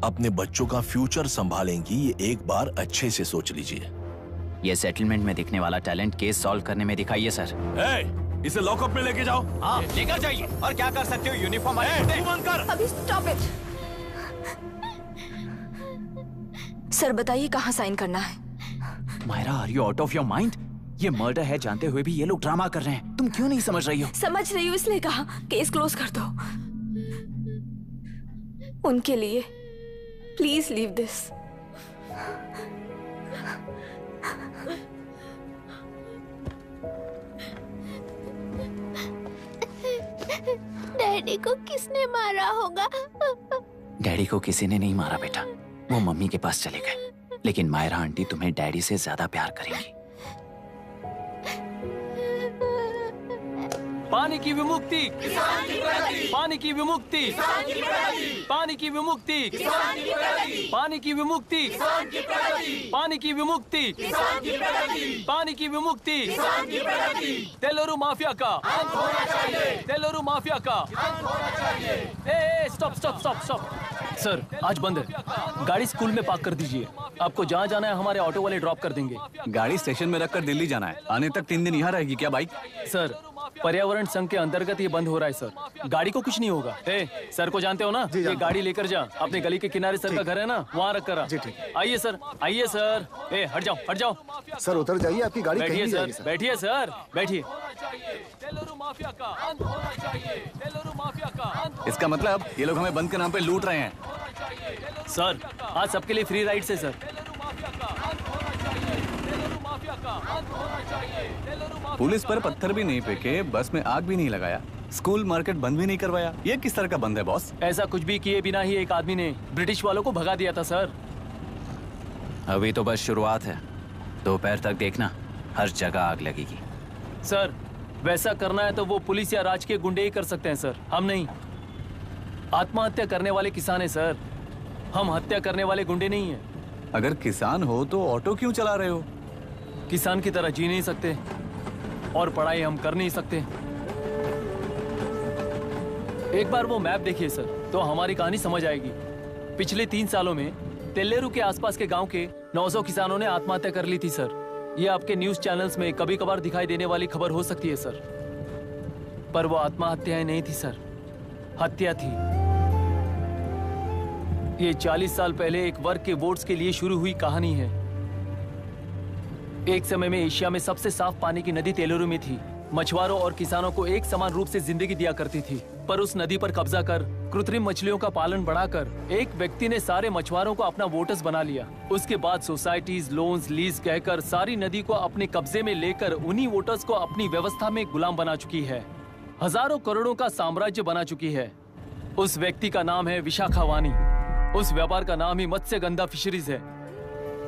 Speaker 13: अपने बच्चों का फ्यूचर संभालेंगी। ये एक बार अच्छे से सोच लीजिए।
Speaker 3: ये सेटलमेंट में दिखने वाला टैलेंट केस सॉल्व करने में दिखाइए सर।
Speaker 13: इसे लॉकअप में लेके जाओ।
Speaker 3: हाँ, लेकर जाइए। और क्या कर सकते हो? यूनिफॉर्म
Speaker 13: बंद कर।
Speaker 6: अभी स्टॉप इट। सर बताइए कहाँ साइन करना है?
Speaker 3: Myra, are you out of your mind? ये मर्डर है जानते हुए भी ये लोग ड्रामा कर रहे हैं। तुम क्यों नहीं समझ रही हो?
Speaker 6: समझ रही हूँ, इसलिए कहा केस क्लोज कर दो। उनके लिए प्लीज लीव दिस।
Speaker 4: डैडी को किसने मारा होगा?
Speaker 3: डैडी को किसी ने नहीं मारा बेटा, वो मम्मी के पास चले गए। लेकिन मायरा आंटी तुम्हें डैडी से ज्यादा प्यार करेंगी।
Speaker 9: पानी की विमुक्ति, पानी की विमुक्ति, पानी की विमुक्ति, पानी की विमुक्ति, पानी की विमुक्ति, पानी की विमुक्ति, तेलुरु माफिया का, तेलुरु माफिया का। Stop stop stop stop. Sir आज बंद है, गाड़ी स्कूल में पार्क कर दीजिए। आपको जहाँ जाना है हमारे ऑटो वाले ड्रॉप कर देंगे।
Speaker 3: गाड़ी स्टेशन में रखकर दिल्ली जाना है, आने तक 3 दिन यहाँ रहेगी क्या बाइक?
Speaker 9: सर पर्यावरण संघ के अंतर्गत ये बंद हो रहा है सर, गाड़ी को कुछ नहीं होगा। सर को जानते हो ना, ये गाड़ी लेकर जा, अपने गली के किनारे सर का घर है ना, वहाँ रख कर। आइए सर, आइए सर। हट जाओ हट जाओ
Speaker 11: सर, उतर जाइए, आपकी गाड़ी कहीं नहीं जाएगी
Speaker 9: सर। बैठिए सर, बैठिए। माफिया का अंत होना चाहिए, तेलुरु माफिया का अंत।
Speaker 3: इसका मतलब ये लोग हमें बंद के नाम पे लूट रहे हैं।
Speaker 9: सर आज सबके लिए फ्री राइड से सर।
Speaker 3: पुलिस पर पत्थर भी नहीं फेंके, बस में आग भी नहीं लगाया, स्कूल मार्केट बंद भी नहीं करवाया। ये किस तरह का बंद है बॉस?
Speaker 9: ऐसा कुछ भी किए बिना ही एक आदमी ने ब्रिटिश वालों को भगा दिया था सर।
Speaker 3: अभी तो बस शुरुआत है, दोपहर तक देखना हर जगह आग लगेगी।
Speaker 9: सर वैसा करना है तो वो पुलिस या राज के गुंडे ही कर सकते हैं सर, हम नहीं। आत्महत्या करने वाले किसान है सर, हम हत्या करने वाले गुंडे नहीं है।
Speaker 3: अगर किसान हो तो ऑटो क्यों चला रहे हो?
Speaker 9: किसान की तरह जी नहीं सकते और पढ़ाई हम कर नहीं सकते। एक बार वो मैप देखिए सर तो हमारी कहानी समझ आएगी। पिछले 3 सालों में तेल्लेरू के आसपास के गांव के 900 किसानों ने आत्महत्या कर ली थी सर। ये आपके न्यूज चैनल्स में कभी कभार दिखाई देने वाली खबर हो सकती है सर, पर वो आत्महत्याएं नहीं थी सर, हत्या थी। ये 40 साल पहले एक वर्ग के वोट्स के लिए शुरू हुई कहानी है। एक समय में एशिया में सबसे साफ पानी की नदी तेलुरु में थी। मछुआरों और किसानों को एक समान रूप से जिंदगी दिया करती थी, पर उस नदी पर कब्जा कर कृत्रिम मछलियों का पालन बढ़ाकर एक व्यक्ति ने सारे मछुआरों को अपना वोटर्स बना लिया। उसके बाद सोसाइटीज, लोन्स, लीज कहकर सारी नदी को अपने कब्जे में लेकर उन्हीं वोटर्स को अपनी व्यवस्था में गुलाम बना चुकी है। हजारों करोड़ों का साम्राज्य बना चुकी है। उस व्यक्ति का नाम है विशाखावानी। उस व्यापार का नाम ही मत्स्यगंधा फिशरीज है।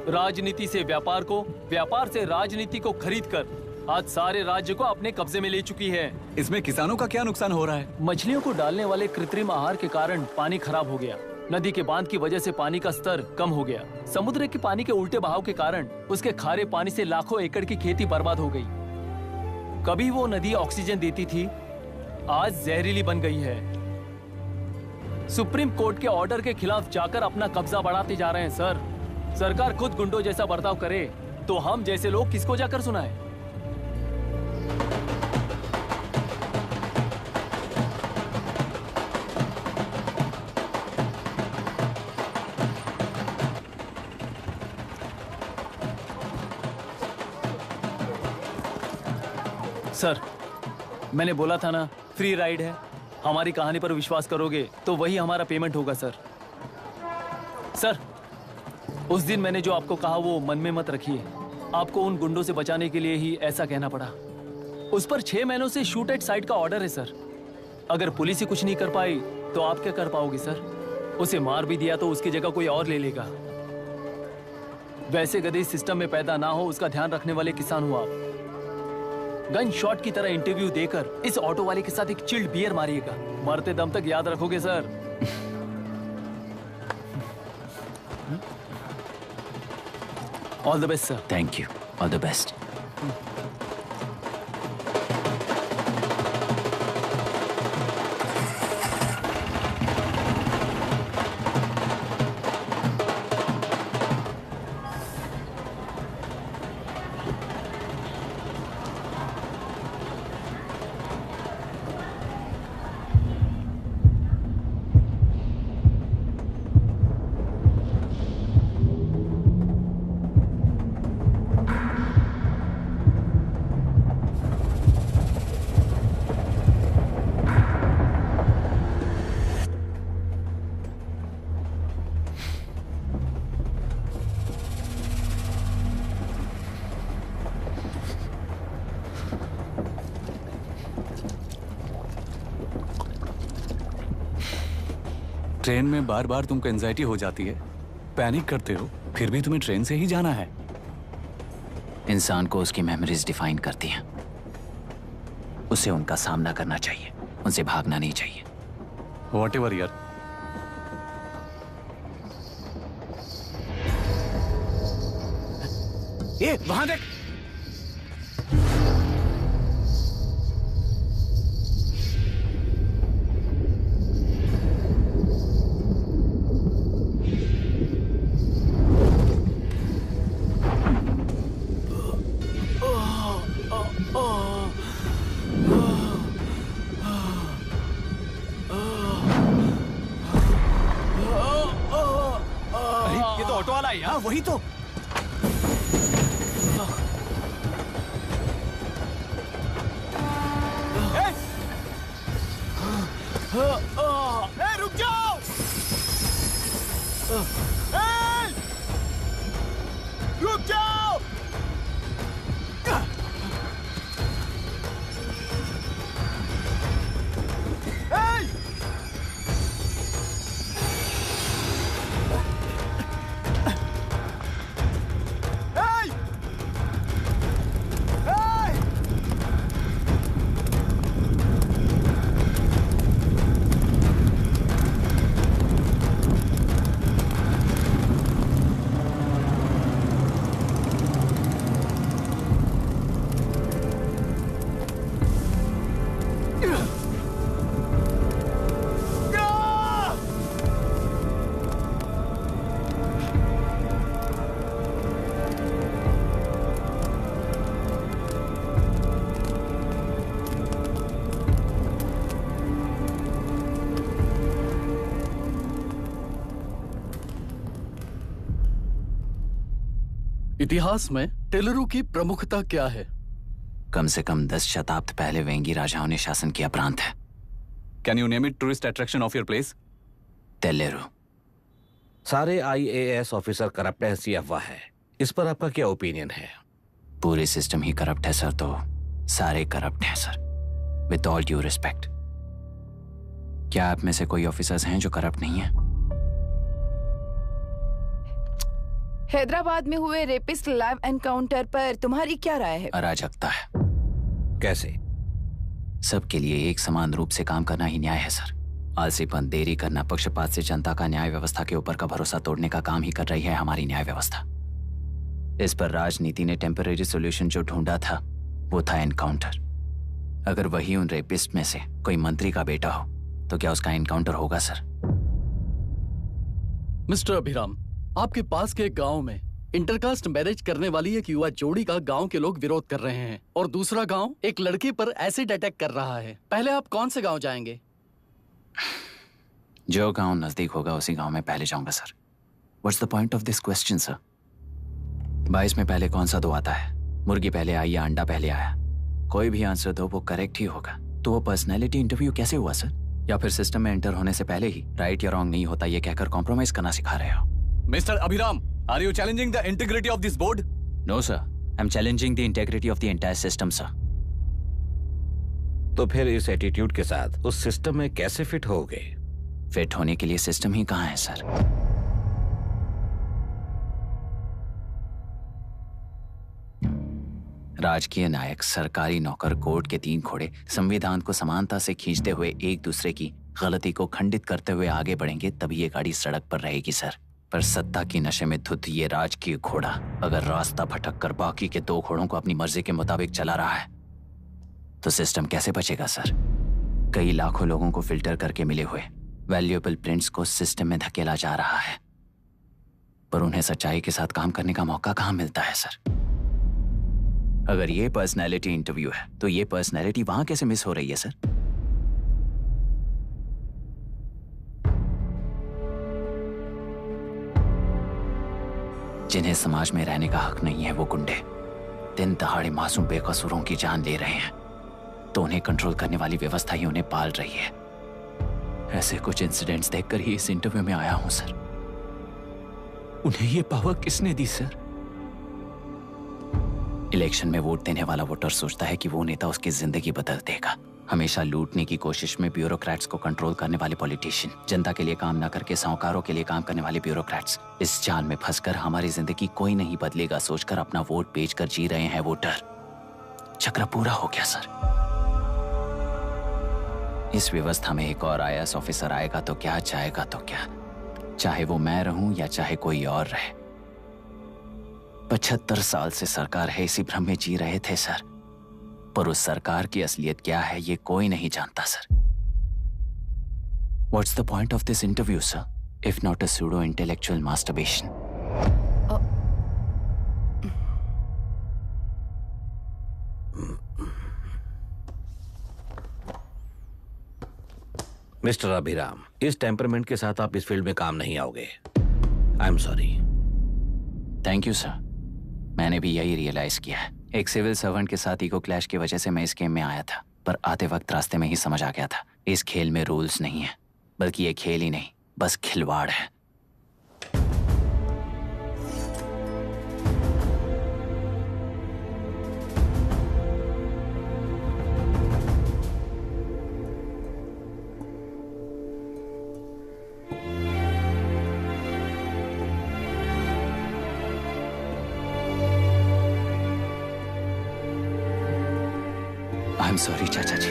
Speaker 9: राजनीति से व्यापार को, व्यापार से राजनीति को खरीदकर आज सारे राज्य को अपने कब्जे में ले चुकी है।
Speaker 3: इसमें किसानों का क्या नुकसान हो रहा है?
Speaker 9: मछलियों को डालने वाले कृत्रिम आहार के कारण पानी खराब हो गया। नदी के बांध की वजह से पानी का स्तर कम हो गया। समुद्र के पानी के उल्टे बहाव के कारण उसके खारे पानी से लाखों एकड़ की खेती बर्बाद हो गई। कभी वो नदी ऑक्सीजन देती थी, आज जहरीली बन गई है। सुप्रीम कोर्ट के ऑर्डर के खिलाफ जाकर अपना कब्जा बढ़ाते जा रहे हैं सर। सरकार खुद गुंडों जैसा बर्ताव करे तो हम जैसे लोग किसको जाकर सुनाएं? सर मैंने बोला था ना, फ्री राइड है। हमारी कहानी पर विश्वास करोगे तो वही हमारा पेमेंट होगा सर। सर उस दिन मैंने जो आपको कहा वो मन में मत रखिए। आपको उन गुंडों से बचाने के लिए ही ऐसा कहना पड़ा। उस पर 6 महीनों से शूट एट साइट का ऑर्डर है सर। अगर पुलिस ही कुछ नहीं कर पाई तो आप क्या कर पाओगे सर? उसे मार भी दिया तो उसकी जगह कोई और ले लेगा। वैसे गधे सिस्टम में पैदा ना हो उसका ध्यान रखने वाले किसान हो आप। गन शॉट की तरह इंटरव्यू देकर इस ऑटो वाले के साथ एक चिल्ड बियर मारिएगा। मरते दम तक याद रखोगे sir. All the best sir.
Speaker 3: Thank you, all the best. Train में बार बार तुमको एंजाइटी हो जाती है, पैनिक करते हो, फिर भी तुम्हें ट्रेन से ही जाना है। इंसान को उसकी मेमोरीज डिफाइन करती हैं। उसे उनका सामना करना चाहिए, उनसे भागना नहीं चाहिए। व्हाटएवर यार।
Speaker 5: ये वहां देख।
Speaker 3: ये तो ऑटो वाला है। हाँ वही तो।
Speaker 11: रुक जाओ। रुक जाओ।
Speaker 15: इतिहास में टेलरों की प्रमुखता क्या है?
Speaker 3: कम से कम 10 शताब्दी पहले वेंगी राजाओं ने शासन किया प्रांत है। Can you name it tourist attraction of your place? टेलेरो।
Speaker 8: सारे IAS ऑफिसर करप्ट है, ऐसी अफवाह है। इस पर आपका क्या ओपिनियन है?
Speaker 3: पूरे सिस्टम ही करप्ट है सर, तो सारे करप्ट हैं sir, with all due respect. क्या आप में से कोई ऑफिसर्स हैं जो करप्ट नहीं है?
Speaker 12: हैदराबाद में हुए रेपिस्ट लाइव एनकाउंटर पर तुम्हारी क्या राय है?
Speaker 3: अराजकता है।
Speaker 8: कैसे?
Speaker 3: सबके लिए एक समान रूप से काम करना ही न्याय है सर। आलसीपन, देरी करना, पक्षपात से जनता का न्याय व्यवस्था के ऊपर का भरोसा तोड़ने का काम ही कर रही है हमारी न्याय व्यवस्था। इस पर राजनीति ने टेम्परेरी सोल्यूशन जो ढूंढा था वो था एनकाउंटर। अगर वही उन रेपिस्ट में से कोई मंत्री का बेटा हो तो क्या उसका एनकाउंटर होगा सर?
Speaker 15: मिस्टर अभिराम, आपके पास के गांव में इंटरकास्ट मैरिज करने वाली एक युवा जोड़ी का गांव के लोग विरोध कर रहे हैं और दूसरा गांव एक लड़की पर एसिड अटैक कर रहा है। पहले आप कौन से गांव जाएंगे?
Speaker 3: जो गांव नजदीक होगा उसी गांव में पहले जाऊंगा sir. What's the point of this question sir? 22 में पहले कौन सा दो आता है? मुर्गी पहले आई या अंडा पहले आया? कोई भी आंसर दो, वो करेक्ट ही होगा। तो वो पर्सनैलिटी इंटरव्यू कैसे हुआ सर? या फिर सिस्टम में एंटर होने से पहले ही राइट या रॉन्ग नहीं होता ये कहकर कॉम्प्रोमाइज करना सिखा रहे हो? Mr. Abhiram, are you challenging the integrity of this board? No, sir. I'm challenging the integrity of the entire system, sir.
Speaker 8: तो फिर इस एटीट्यूड के साथ उस सिस्टम में कैसे फिट होगे?
Speaker 3: फिट होने के लिए सिस्टम ही कहाँ है सर? राजकीय नायक, सरकारी नौकर, कोर्ट के 3 घोड़े संविधान को समानता से खींचते हुए एक दूसरे की गलती को खंडित करते हुए आगे बढ़ेंगे, तभी ये गाड़ी सड़क पर रहेगी सर। पर सत्ता की नशे में धुत ये राजकीय घोड़ा अगर रास्ता भटक कर बाकी के 2 घोड़ों को अपनी मर्जी के मुताबिक चला रहा है तो सिस्टम कैसे बचेगा सर? कई लाखों लोगों को फिल्टर करके मिले हुए वैल्यूएबल प्रिंट्स को सिस्टम में धकेला जा रहा है, पर उन्हें सच्चाई के साथ काम करने का मौका कहां मिलता है सर? अगर ये पर्सनैलिटी इंटरव्यू है तो ये पर्सनैलिटी वहां कैसे मिस हो रही है सर? जिन्हें समाज में रहने का हक नहीं है वो गुंडे दिन दहाड़े मासूम बेकसूरों की जान ले रहे हैं, तो उन्हें कंट्रोल करने वाली व्यवस्था ही उन्हें पाल रही है। ऐसे कुछ इंसिडेंट्स देखकर ही इस इंटरव्यू में आया हूं सर। उन्हें ये पावर किसने दी सर? इलेक्शन में वोट देने वाला वोटर सोचता है कि वो नेता उसकी जिंदगी बदल देगा, हमेशा लूटने की कोशिश में ब्यूरोक्रेट्स को कंट्रोल करने वाले पॉलिटिशियन, जनता के लिए काम ना करके साहूकारों के लिए काम करने वाले ब्यूरोक्रेट्स, इस जाल में फंसकर हमारी जिंदगी कोई नहीं बदलेगा सोचकर अपना वोट बेचकर जी रहे हैं वोटर। चक्र पूरा हो गया सर। इस व्यवस्था में एक और IAS ऑफिसर आएगा तो क्या, जाएगा तो क्या, चाहे वो मैं रहूं या चाहे कोई और रहे। 75 साल से सरकार है इसी भ्रम में जी रहे थे सर, पर उस सरकार की असलियत क्या है ये कोई नहीं जानता sir. What's the point of this interview, sir, if not a pseudo-intellectual masturbation?
Speaker 8: Mister Abhiram, इस टेम्परमेंट के साथ आप इस फील्ड में काम नहीं आओगे। आई am sorry.
Speaker 3: Thank you sir. मैंने भी यही रियलाइज किया है। एक सिविल सर्वेंट के साथ ईगो क्लैश की वजह से मैं इस गेम में आया था, पर आते वक्त रास्ते में ही समझ आ गया था इस खेल में रूल्स नहीं है, बल्कि ये खेल ही नहीं बस खिलवाड़ है। आई एम सॉरी चाचा जी।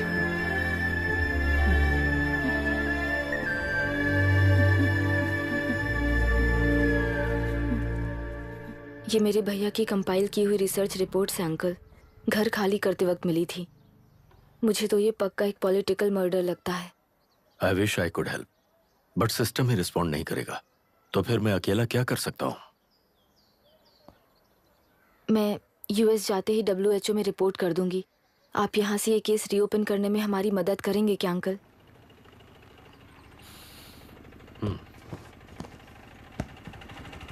Speaker 6: ये मेरे भैया की कंपाइल की हुई रिसर्च रिपोर्ट से अंकल, घर खाली करते वक्त मिली थी। मुझे तो ये पक्का एक पॉलिटिकल मर्डर लगता है।
Speaker 1: I wish I could help, but system he respond नहीं करेगा, तो फिर मैं अकेला क्या कर सकता हूँ?
Speaker 6: मैं US जाते ही WHO में रिपोर्ट कर दूंगी। आप यहाँ से ये केस रीओपन करने में हमारी मदद करेंगे क्या अंकल?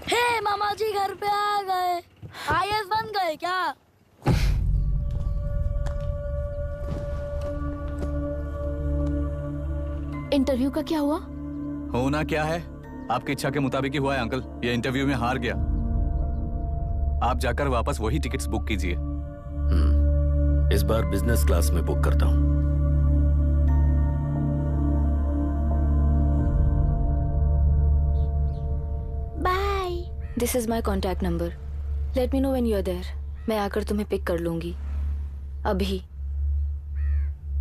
Speaker 7: हे मामा जी घर पे आ गए। IAS बन गए क्या?
Speaker 2: इंटरव्यू का क्या हुआ?
Speaker 17: होना क्या है, आपकी इच्छा के मुताबिक ही हुआ है अंकल। ये इंटरव्यू में हार गया। आप जाकर वापस वही टिकट्स बुक कीजिए।
Speaker 1: इस बार बिजनेस क्लास में बुक करता हूँ।
Speaker 6: Bye. This is my contact number. Let me know when you are there. मैं आकर तुम्हें पिक कर लूंगी। अभी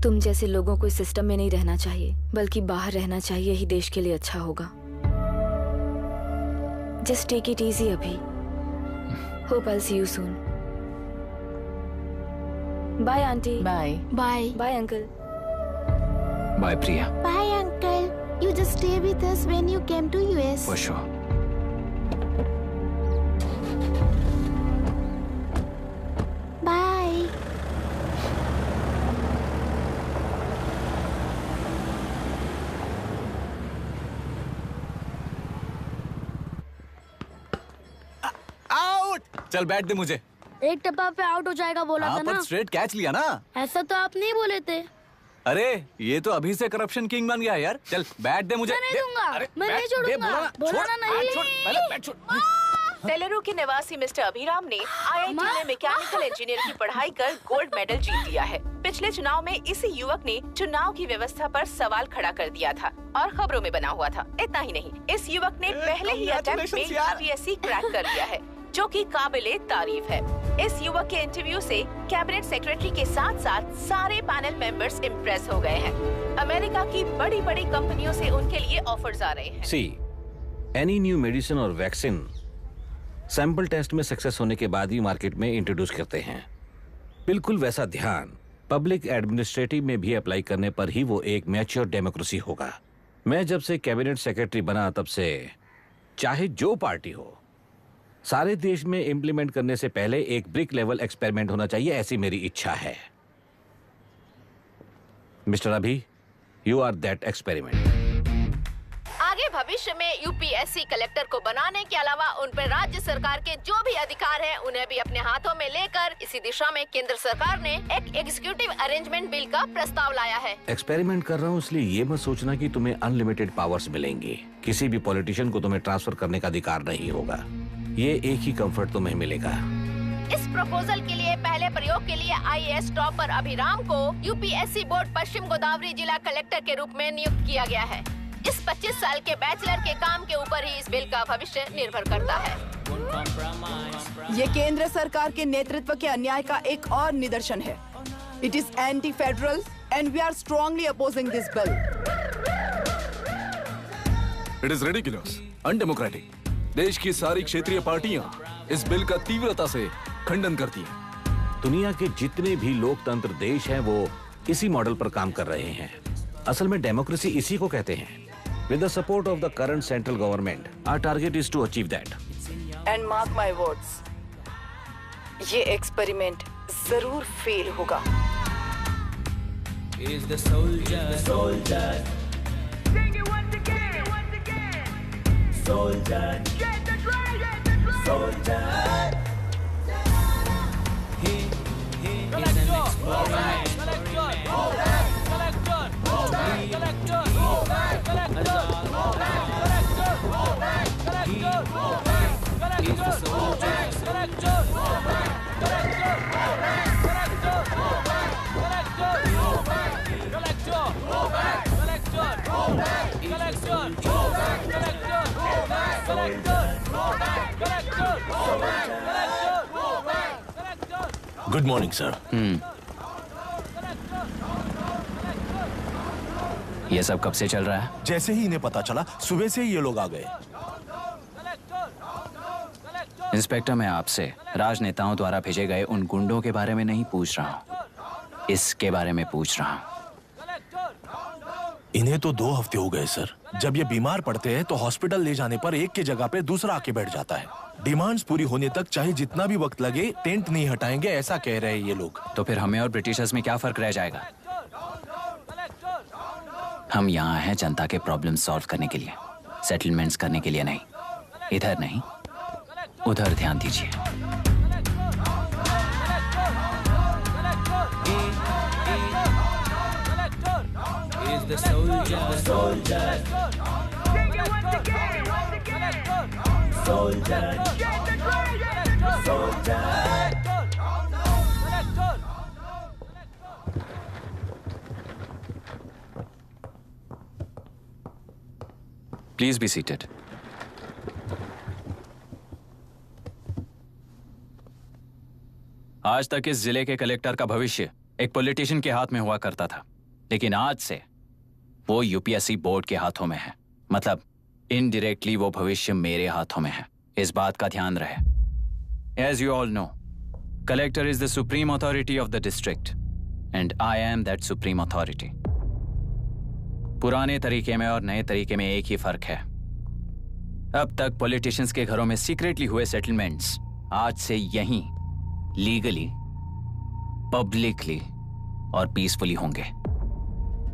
Speaker 6: तुम जैसे लोगों को इस सिस्टम में नहीं रहना चाहिए, बल्कि बाहर रहना चाहिए, ही देश के लिए अच्छा होगा। जस्ट टेक इट इजी अभी। Hope I see you soon. Bye auntie.
Speaker 2: Bye.
Speaker 4: Bye.
Speaker 6: Bye uncle.
Speaker 3: Bye Priya.
Speaker 4: Bye uncle. You just stay with us when you came to US.
Speaker 3: For sure.
Speaker 4: Bye.
Speaker 17: Out. चल बैठ दे मुझे।
Speaker 7: एक टप्पा पे out हो जाएगा बोला था ना।
Speaker 17: स्ट्रेट कैच लिया ना।
Speaker 7: ऐसा तो आप नहीं बोले थे।
Speaker 17: अरे ये तो अभी से करप्शन किंग बन गया यार। चल बैठ दे मुझे।
Speaker 7: मैं नहीं दूंगा। मैं नहीं छोड़ूंगा। बोला ना नहीं।
Speaker 2: तेलुरु के निवासी मिस्टर अभिराम ने IIT में मैकेनिकल इंजीनियर की पढ़ाई कर गोल्ड मेडल जीत लिया है। पिछले चुनाव में इसी युवक ने चुनाव की व्यवस्था पर सवाल खड़ा कर दिया था और खबरों में बना हुआ था। इतना ही नहीं, इस युवक ने पहले ही अटेम्प्ट में UPSC क्रैक कर लिया है, जो कि काबिले तारीफ है। इस युवक के इंटरव्यू से कैबिनेट सेक्रेटरी के साथ साथ सारे पैनल मेंबर्स इम्प्रेस हो गए हैं। अमेरिका की बड़ी बड़ी कंपनियों से उनके लिए ऑफर्स आ रहे हैं।
Speaker 8: सी एनी न्यू मेडिसिन और वैक्सीन सैंपल टेस्ट में सक्सेस होने के बाद ही मार्केट में इंट्रोड्यूस करते हैं। बिल्कुल वैसा ध्यान पब्लिक एडमिनिस्ट्रेटिव में भी अप्लाई करने पर ही वो एक मैच्योर डेमोक्रेसी होगा। मैं जब से कैबिनेट सेक्रेटरी बना तब से चाहे जो पार्टी हो, सारे देश में इम्प्लीमेंट करने से पहले एक ब्रिक लेवल एक्सपेरिमेंट होना चाहिए, ऐसी मेरी इच्छा है। मिस्टर अभी, यू आर दैट एक्सपेरिमेंट।
Speaker 18: आगे भविष्य में UPSC कलेक्टर को बनाने के अलावा उन पर राज्य सरकार के जो भी अधिकार हैं, उन्हें भी अपने हाथों में लेकर इसी दिशा में केंद्र सरकार ने एक एग्जीक्यूटिव अरेंजमेंट बिल का प्रस्ताव लाया है।
Speaker 8: एक्सपेरिमेंट कर रहा हूँ इसलिए ये मत सोचना कि तुम्हें अनलिमिटेड पावर्स मिलेंगे। किसी भी पॉलिटिशियन को तुम्हें ट्रांसफर करने का अधिकार नहीं होगा। ये एक ही कंफर्ट तुम्हें मिलेगा,
Speaker 18: इस प्रपोजल के लिए पहले प्रयोग के लिए IAS टॉपर अभिराम को यूपीएससी बोर्ड पश्चिम गोदावरी जिला कलेक्टर के रूप में नियुक्त किया गया है। इस 25 साल के बैचलर के काम के ऊपर ही इस बिल का भविष्य निर्भर करता है।
Speaker 12: ये केंद्र सरकार के नेतृत्व के अन्याय का एक और निदर्शन है। It is anti federal and we are strongly opposing this bill.
Speaker 10: It is ridiculous, undemocratic. देश की सारी क्षेत्रीय पार्टियां इस बिल का तीव्रता से खंडन करती हैं।
Speaker 8: दुनिया के जितने भी लोकतंत्र देश हैं वो इसी मॉडल पर काम कर रहे हैं। असल में डेमोक्रेसी इसी को कहते हैं। With the support of the current central government, our target is to achieve that.
Speaker 12: And mark my words, ये एक्सपेरिमेंट जरूर फेल होगा।
Speaker 19: Is the soldier, soldier. Sing it once again, once again. Soldier, get the dragon, soldier. He is an experiment.
Speaker 13: Good morning sir.
Speaker 3: ये सब कब से चल रहा है?
Speaker 13: जैसे ही इन्हें पता चला सुबह से ही ये लोग आ गए।
Speaker 3: इंस्पेक्टर, मैं आपसे राजनेताओं द्वारा भेजे गए उन गुंडों के बारे में नहीं पूछ रहा हूँ, इसके बारे में पूछ रहा हूँ।
Speaker 13: इन्हें तो 2 हफ्ते हो गए सर। जब ये बीमार पड़ते हैं तो हॉस्पिटल ले जाने पर एक की जगह पे दूसरा आके बैठ जाता है। डिमांड्स पूरी होने तक चाहे जितना भी वक्त लगे टेंट नहीं हटाएंगे, ऐसा कह रहे हैं ये लोग।
Speaker 3: तो फिर हमें और ब्रिटिशर्स में क्या फर्क रह जाएगा? हम यहाँ हैं जनता के प्रॉब्लम सॉल्व करने के लिए, सेटलमेंट्स करने के लिए नहीं। इधर नहीं, उधर ध्यान दीजिए।
Speaker 19: Is the soldier, the soldier. Sing it once again, once again. Soldier, get the dragon, soldier.
Speaker 3: Please be seated. आज तक इस जिले के कलेक्टर का भविष्य एक पॉलिटिशियन के हाथ में हुआ करता था, लेकिन आज से वो यूपीएससी बोर्ड के हाथों में है। मतलब इनडायरेक्टली वो भविष्य मेरे हाथों में है। इस बात का ध्यान रहे। As you all know, collector is the supreme authority of the district and I am that supreme authority. पुराने तरीके में और नए तरीके में एक ही फर्क है। अब तक पॉलिटिशियंस के घरों में सीक्रेटली हुए सेटलमेंट्स आज से यहीं लीगली, पब्लिकली और पीसफुली होंगे।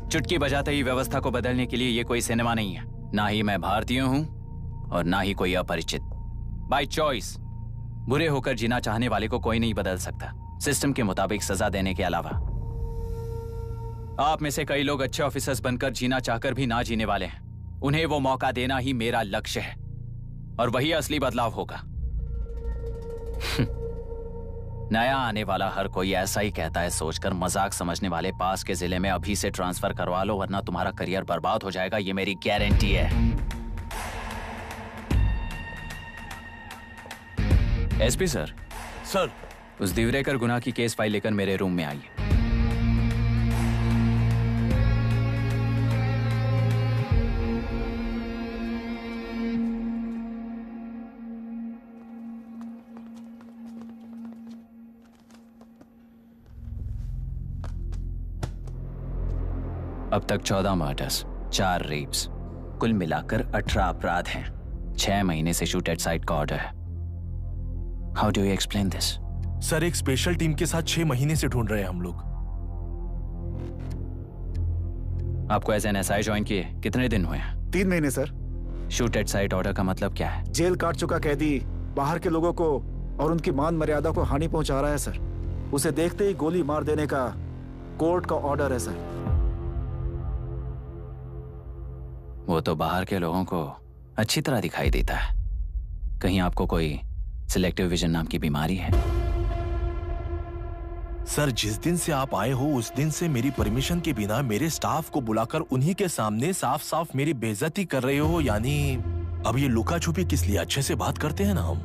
Speaker 3: चुटकी बजाते ही व्यवस्था को बदलने के लिए ये कोई सिनेमा नहीं है। ना ही मैं भारतीय हूं और ना ही कोई अपरिचित। बाय चॉइस बुरे होकर जीना चाहने वाले को कोई नहीं बदल सकता, सिस्टम के मुताबिक सजा देने के अलावा। आप में से कई लोग अच्छे ऑफिसर्स बनकर जीना चाहकर भी ना जीने वाले हैं। उन्हें वो मौका देना ही मेरा लक्ष्य है और वही असली बदलाव होगा। नया आने वाला हर कोई ऐसा ही कहता है सोचकर मजाक समझने वाले पास के जिले में अभी से ट्रांसफर करवा लो, वरना तुम्हारा करियर बर्बाद हो जाएगा। ये मेरी गारंटी है। SP sir.
Speaker 13: सर।
Speaker 3: उस दिवरेकर गुनाह की केस फाइल लेकर मेरे रूम में आइए। अब तक 14 मर्डर्स, 4 रेप्स, कुल मिलाकर 18 अपराध हैं। 6 महीने से शूट एट साइट का ऑर्डर है। How do you explain this?
Speaker 13: Sir, एक स्पेशल टीम के साथ 6 महीने से ढूंढ रहे हैं हम लोग।
Speaker 3: आपको एज एन एसआई ज्वाइन किए कितने दिन हुए हैं?
Speaker 11: 3 महीने sir.
Speaker 3: Shoot at site order का मतलब क्या है?
Speaker 11: जेल काट चुका कैदी बाहर के लोगों को और उनकी मान मर्यादा को हानि पहुंचा रहा है सर। उसे देखते ही गोली मार देने का कोर्ट का ऑर्डर है सर।
Speaker 3: वो तो बाहर के लोगों को अच्छी तरह दिखाई देता है। कहीं आपको कोई सिलेक्टिव विजन नाम की बीमारी है?
Speaker 13: सर, जिस दिन से आप आए हो उस दिन से मेरी परमिशन के बिना मेरे स्टाफ को बुलाकर उन्हीं के सामने साफ साफ मेरी बेइज्जती कर रहे हो। यानी अब ये लुका छुपी किस लिए? अच्छे से बात करते हैं ना हम।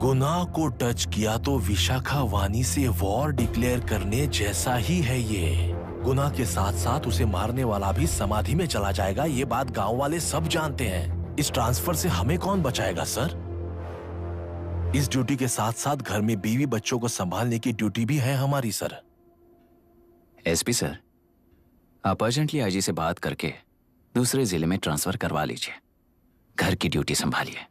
Speaker 13: गुनाह को टच किया तो विशाखा वानी से वॉर डिक्लेयर करने जैसा ही है ये। गुनाह के साथ साथ उसे मारने वाला भी समाधि में चला जाएगा। ये बात गांव वाले सब जानते हैं। इस ट्रांसफर से हमें कौन बचाएगा सर? इस ड्यूटी के साथ साथ घर में बीवी बच्चों को संभालने की ड्यूटी भी है हमारी सर।
Speaker 3: एसपी सर, आप अर्जेंटली आईजी से बात करके दूसरे जिले में ट्रांसफर करवा लीजिए। घर की ड्यूटी संभालिए।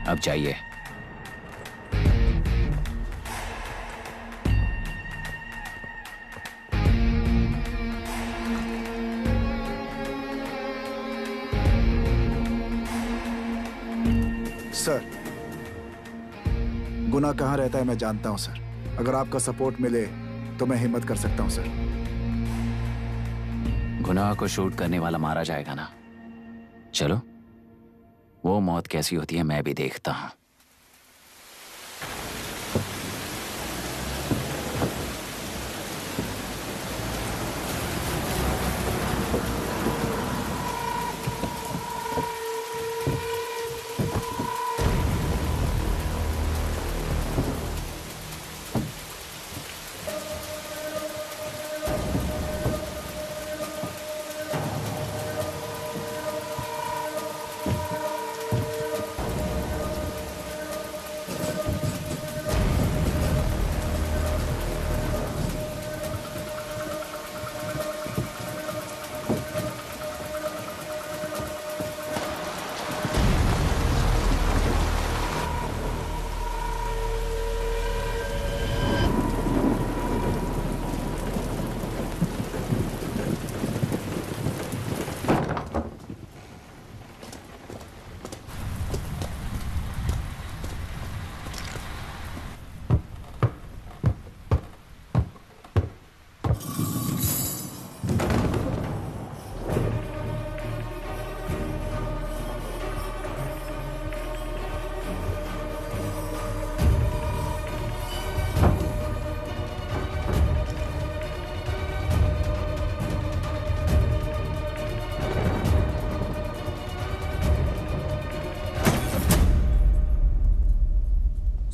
Speaker 3: अब जाइए।
Speaker 11: सर, गुनाह कहाँ रहता है मैं जानता हूं सर। अगर आपका सपोर्ट मिले तो मैं हिम्मत कर सकता हूं सर।
Speaker 3: गुनाह को शूट करने वाला मारा जाएगा ना? चलो, वो मौत कैसी होती है मैं भी देखता हूं।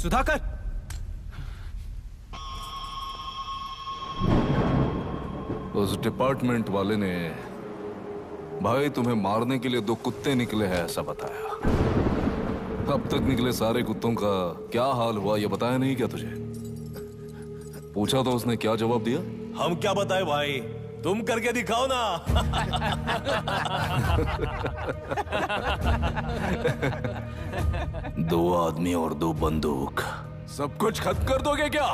Speaker 5: सुधाकर,
Speaker 10: उस डिपार्टमेंट वाले ने भाई तुम्हें मारने के लिए 2 कुत्ते निकले हैं ऐसा बताया। अब तक निकले सारे कुत्तों का क्या हाल हुआ ये बताया नहीं क्या तुझे? पूछा तो उसने क्या जवाब दिया?
Speaker 13: हम क्या बताए भाई, तुम करके दिखाओ ना।
Speaker 10: 2 आदमी और 2 बंदूक, सब कुछ खत्म कर दोगे क्या?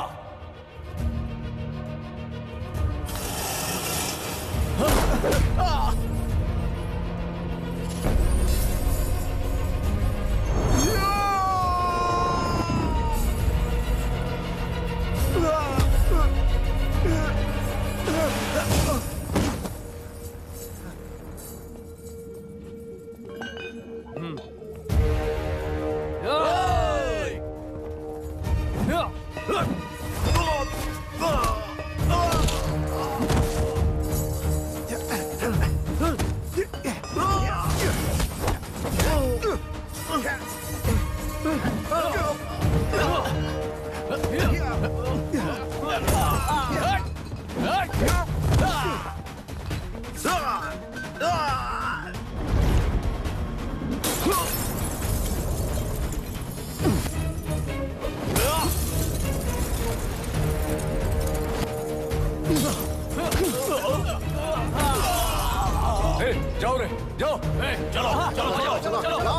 Speaker 13: जाओ रे, जाओ। चलो चलो चलो चलो चलो।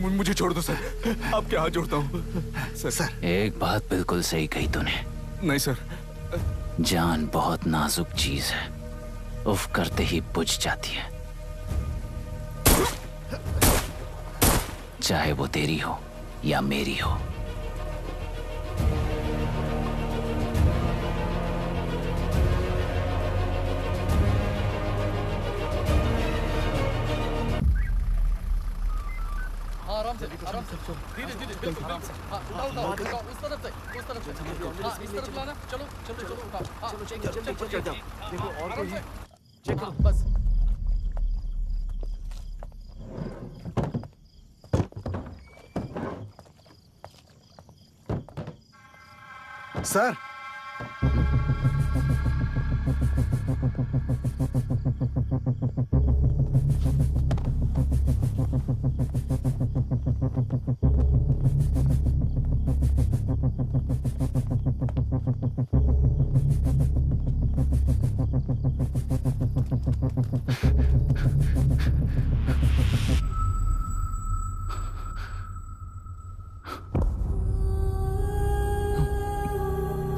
Speaker 20: मुझे छोड़ दो सर, आपके हाथ जोड़ता हूँ सर।
Speaker 3: एक बात बिल्कुल सही कही तूने।
Speaker 20: नहीं सर।
Speaker 3: जान बहुत नाजुक चीज है, उफ करते ही बुझ जाती है, चाहे वो तेरी हो या मेरी हो।
Speaker 15: आराम से धीरे धीरे बिल्कुल आराम से। उठाओ उस तरफ से इस तरफ लाना। चलो चलो चलो उठाओ। चलो चेक जाओ। देखो और कोई है, चेक करो बस।
Speaker 11: सर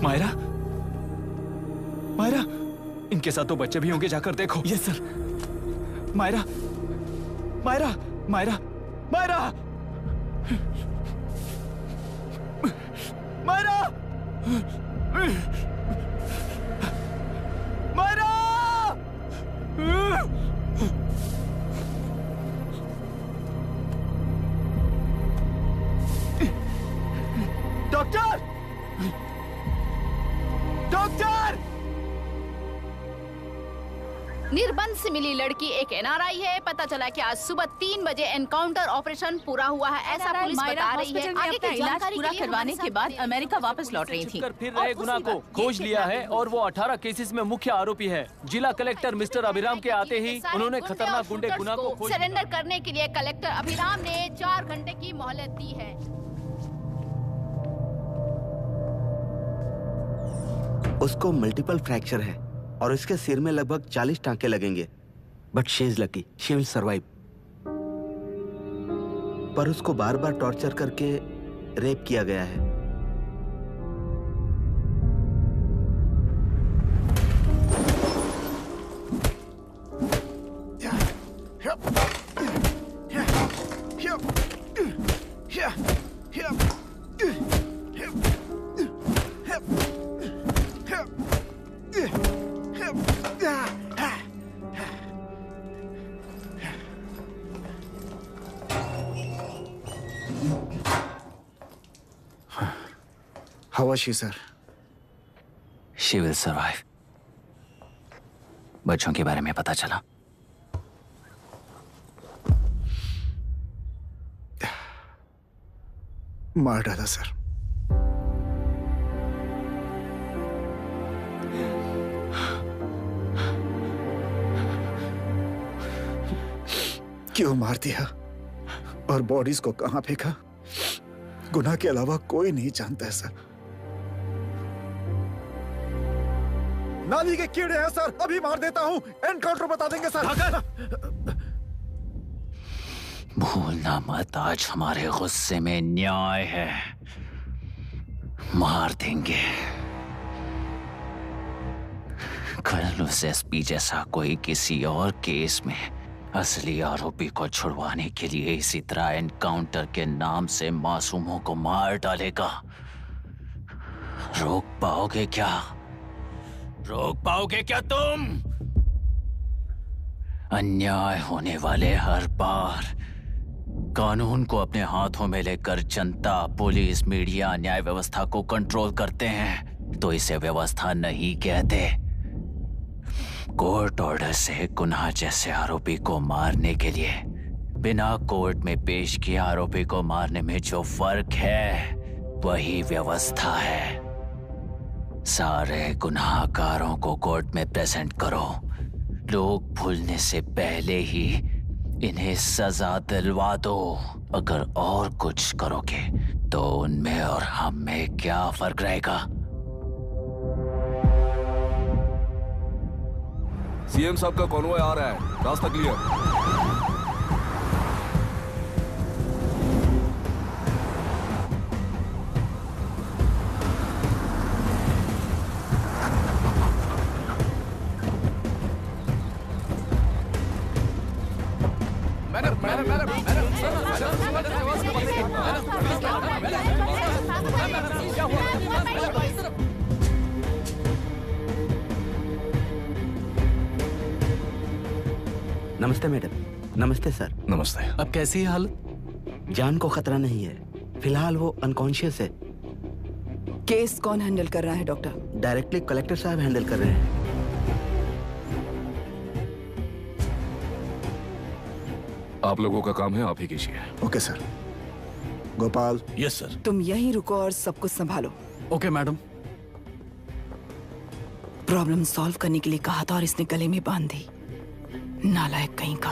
Speaker 17: मायरा, मायरा, इनके साथ तो बच्चे भी होंगे, जाकर देखो। Yes sir. Myra, Myra, Myra, Myra, Myra, Myra, doctor, doctor!
Speaker 18: निर्बंध से मिली लड़की एक एनआरआई है। पता चला कि आज सुबह 3 बजे एनकाउंटर ऑपरेशन पूरा हुआ है, ऐसा पुलिस बता रही है। आगे की
Speaker 2: इलाज पूरा करवाने के बाद अमेरिका वापस लौट रही थी।
Speaker 9: फिर रहे गुनाह को खोज लिया है और वो 18 केसेस में मुख्य आरोपी है। जिला कलेक्टर मिस्टर अभिराम के आते ही उन्होंने खतरनाक गुंडे गुनाह को खोज
Speaker 18: सरेंडर करने के लिए कलेक्टर अभिराम ने 4 घंटे की मोहलत दी है।
Speaker 14: उसको मल्टीपल फ्रैक्चर है और इसके सिर में लगभग 40 टांके लगेंगे, but she is lucky, she will survive. पर उसको बार बार टॉर्चर करके रेप किया गया है।
Speaker 11: How was she, sir?
Speaker 3: She will survive. बच्चों के बारे में पता चला?
Speaker 11: मार डाला सर। क्यों मार दिया और बॉडीज को कहां फेंका, गुनाह के अलावा कोई नहीं जानता है सर। नाली के कीड़े हैं सर, अभी मार देता हूं, एनकाउंटर बता देंगे सर।
Speaker 3: भूलना मत, आज हमारे गुस्से में न्याय है, मार देंगे। कल उस एसपी जैसा कोई किसी और केस में असली आरोपी को छुड़वाने के लिए इसी तरह एनकाउंटर के नाम से मासूमों को मार डालेगा। रोक पाओगे क्या? रोक पाओगे क्या तुम? अन्याय होने वाले हर बार कानून को अपने हाथों में लेकर जनता, पुलिस, मीडिया, न्याय व्यवस्था को कंट्रोल करते हैं, तो इसे व्यवस्था नहीं कहते। कोर्ट ऑर्डर से गुनाह जैसे आरोपी को मारने के लिए बिना कोर्ट में पेश किए आरोपी को मारने में जो फर्क है वही व्यवस्था है। सारे गुनाहगारों को कोर्ट में प्रेजेंट करो। लोग भूलने से पहले ही इन्हें सजा दिलवा दो। अगर और कुछ करोगे तो उनमें और हम में क्या फर्क रहेगा?
Speaker 10: सीएम साहब का कॉन्वॉय आ रहा है, रास्ता क्लियर।
Speaker 14: नमस्ते मैडम। नमस्ते सर।
Speaker 20: नमस्ते।
Speaker 15: अब कैसी है हालत?
Speaker 14: जान को खतरा नहीं है, फिलहाल वो अनकॉन्शियस है।
Speaker 12: केस कौन हैंडल कर रहा है डॉक्टर?
Speaker 14: डायरेक्टली कलेक्टर साहब हैंडल कर रहे हैं।
Speaker 10: आप लोगों का काम है, आप ही कीजिए।
Speaker 11: Okay sir. Gopal.
Speaker 20: Yes sir.
Speaker 12: तुम यहीं रुको और सब कुछ संभालो।
Speaker 15: Okay madam.
Speaker 12: प्रॉब्लम सॉल्व करने के लिए कहा था और इसने गले में बांध दी। नालायक कहीं का।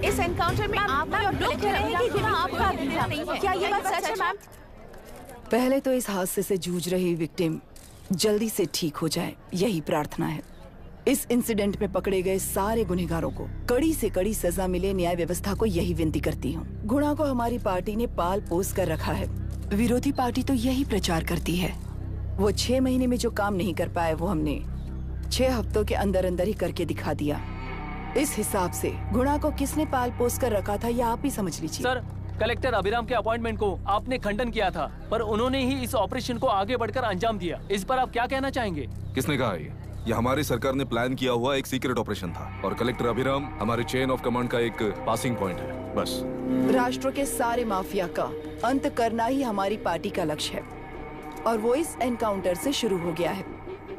Speaker 2: इस एनकाउंटर में आप लोग कह रहे हैं कि गुनाह आपका नहीं है। क्या ये बात सच है मैम?
Speaker 12: पहले तो इस हादसे से जूझ रही विक्टिम जल्दी से ठीक हो जाए, यही प्रार्थना है। इस इंसिडेंट में पकड़े गए सारे गुनहगारों को कड़ी से कड़ी सजा मिले, न्याय व्यवस्था को यही विनती करती हूँ। गुणा को हमारी पार्टी ने पाल पोस कर रखा है। विरोधी पार्टी तो यही प्रचार करती है। वो 6 महीने में जो काम नहीं कर पाए वो हमने 6 हफ्तों के अंदर अंदर ही करके दिखा दिया। इस हिसाब से गुणा को किसने पाल पोस कर रखा था यह आप ही समझ लीजिए।
Speaker 9: सर, कलेक्टर अभिराम के अपॉइंटमेंट को आपने खंडन किया था, पर उन्होंने ही इस ऑपरेशन को आगे बढ़कर अंजाम दिया। इस पर आप क्या कहना चाहेंगे?
Speaker 10: किसने कहा ये हमारी सरकार ने प्लान किया हुआ एक सीक्रेट ऑपरेशन था और कलेक्टर अभिराम हमारे चेन ऑफ कमांड का एक पासिंग पॉइंट है, बस।
Speaker 12: राष्ट्र के सारे माफिया का अंत करना ही हमारी पार्टी का लक्ष्य है और वो इस एनकाउंटर से शुरू हो गया है।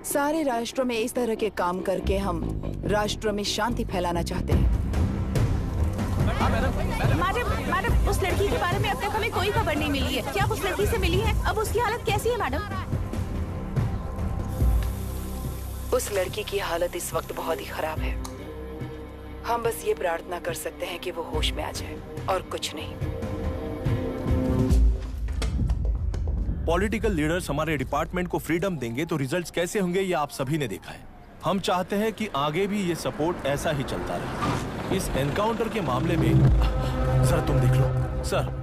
Speaker 12: सारे राष्ट्र में इस तरह के काम करके हम राष्ट्र में शांति फैलाना चाहते हैं।
Speaker 2: मैडम, उस लड़की के बारे में अब तक हमें कोई खबर नहीं मिली है। क्या उस लड़की से मिली है? अब उसकी हालत कैसी है मैडम?
Speaker 12: उस लड़की की हालत इस वक्त बहुत ही खराब है। हम बस ये प्रार्थना कर सकते हैं कि वो होश में आ जाए और कुछ नहीं।
Speaker 13: पॉलिटिकल लीडर्स हमारे डिपार्टमेंट को फ्रीडम देंगे तो रिजल्ट्स कैसे होंगे ये आप सभी ने देखा है। हम चाहते हैं कि आगे भी ये सपोर्ट ऐसा ही चलता रहे। इस एनकाउंटर के मामले में सर तुम देख लो। Sir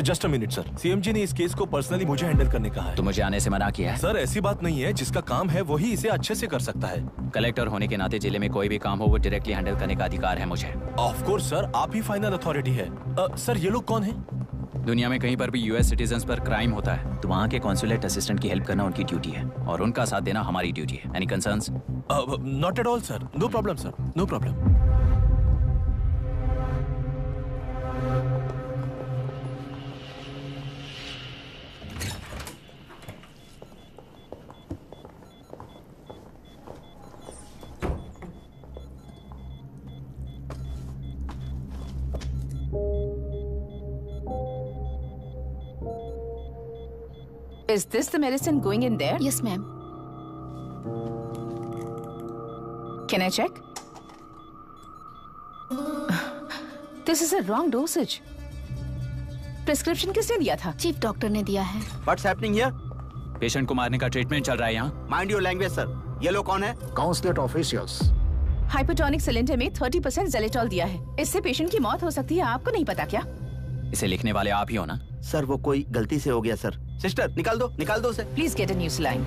Speaker 13: just a minute sir. CM ji ने इस केस को पर्सनली मुझे हैंडल करने कहा है।
Speaker 3: तो मुझे आने से मना किया है?
Speaker 13: सर ऐसी बात नहीं है, जिसका काम है वही इसे अच्छे से कर सकता है।
Speaker 3: कलेक्टर होने के नाते जिले में कोई भी काम हो वो डायरेक्टली हैंडल करने का अधिकार है मुझे।
Speaker 13: ऑफ कोर्स सर, आप ही फाइनल अथॉरिटी है। सर ये लोग कौन हैं?
Speaker 3: दुनिया में कहीं पर भी यूएस सिटीजन्स पर क्राइम होता है तो वहाँ के कॉन्सुलेट असिस्टेंट की हेल्प करना उनकी ड्यूटी है और उनका साथ देना हमारी ड्यूटी है। Any concerns?
Speaker 13: Not at all sir, no problem sir, no problem.
Speaker 2: Is this the medicine going in there?
Speaker 4: Yes, ma'am.
Speaker 2: Can I check? This is a wrong dosage. Prescription किसने दिया था?
Speaker 4: चीफ डॉक्टर ने दिया है।
Speaker 14: What's happening here?
Speaker 3: Patient को मारने का treatment चल रहा है यहाँ।
Speaker 14: Mind your language, sir. ये लोग कौन है?
Speaker 11: Consulate officials.
Speaker 2: हाइपोटोनिक सिलेंडर में 30% जेलेटॉल दिया है। इससे पेशेंट की मौत हो सकती है। आपको नहीं पता क्या?
Speaker 3: इसे लिखने वाले आप ही हो ना?
Speaker 14: सर वो कोई गलती से हो गया सर। सिस्टर निकाल दो उसे।
Speaker 2: Please get a new saline.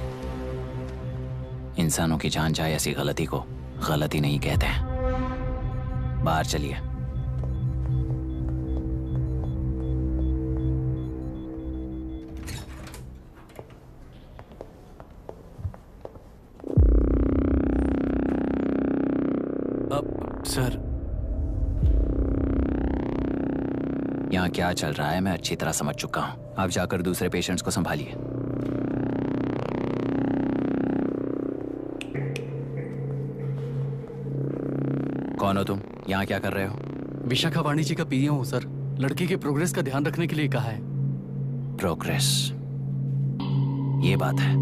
Speaker 3: इंसानों की जान जाए ऐसी गलती को गलती नहीं कहते हैं। बाहर चलिए।
Speaker 13: सर
Speaker 3: यहाँ क्या चल रहा है मैं अच्छी तरह समझ चुका हूँ। आप जाकर दूसरे पेशेंट्स को संभालिए। कौन हो तुम? यहाँ क्या कर रहे हो?
Speaker 15: विशाखावाणी जी का पीएम हूँ सर। लड़की के प्रोग्रेस का ध्यान रखने के लिए कहा है।
Speaker 3: प्रोग्रेस, ये बात है।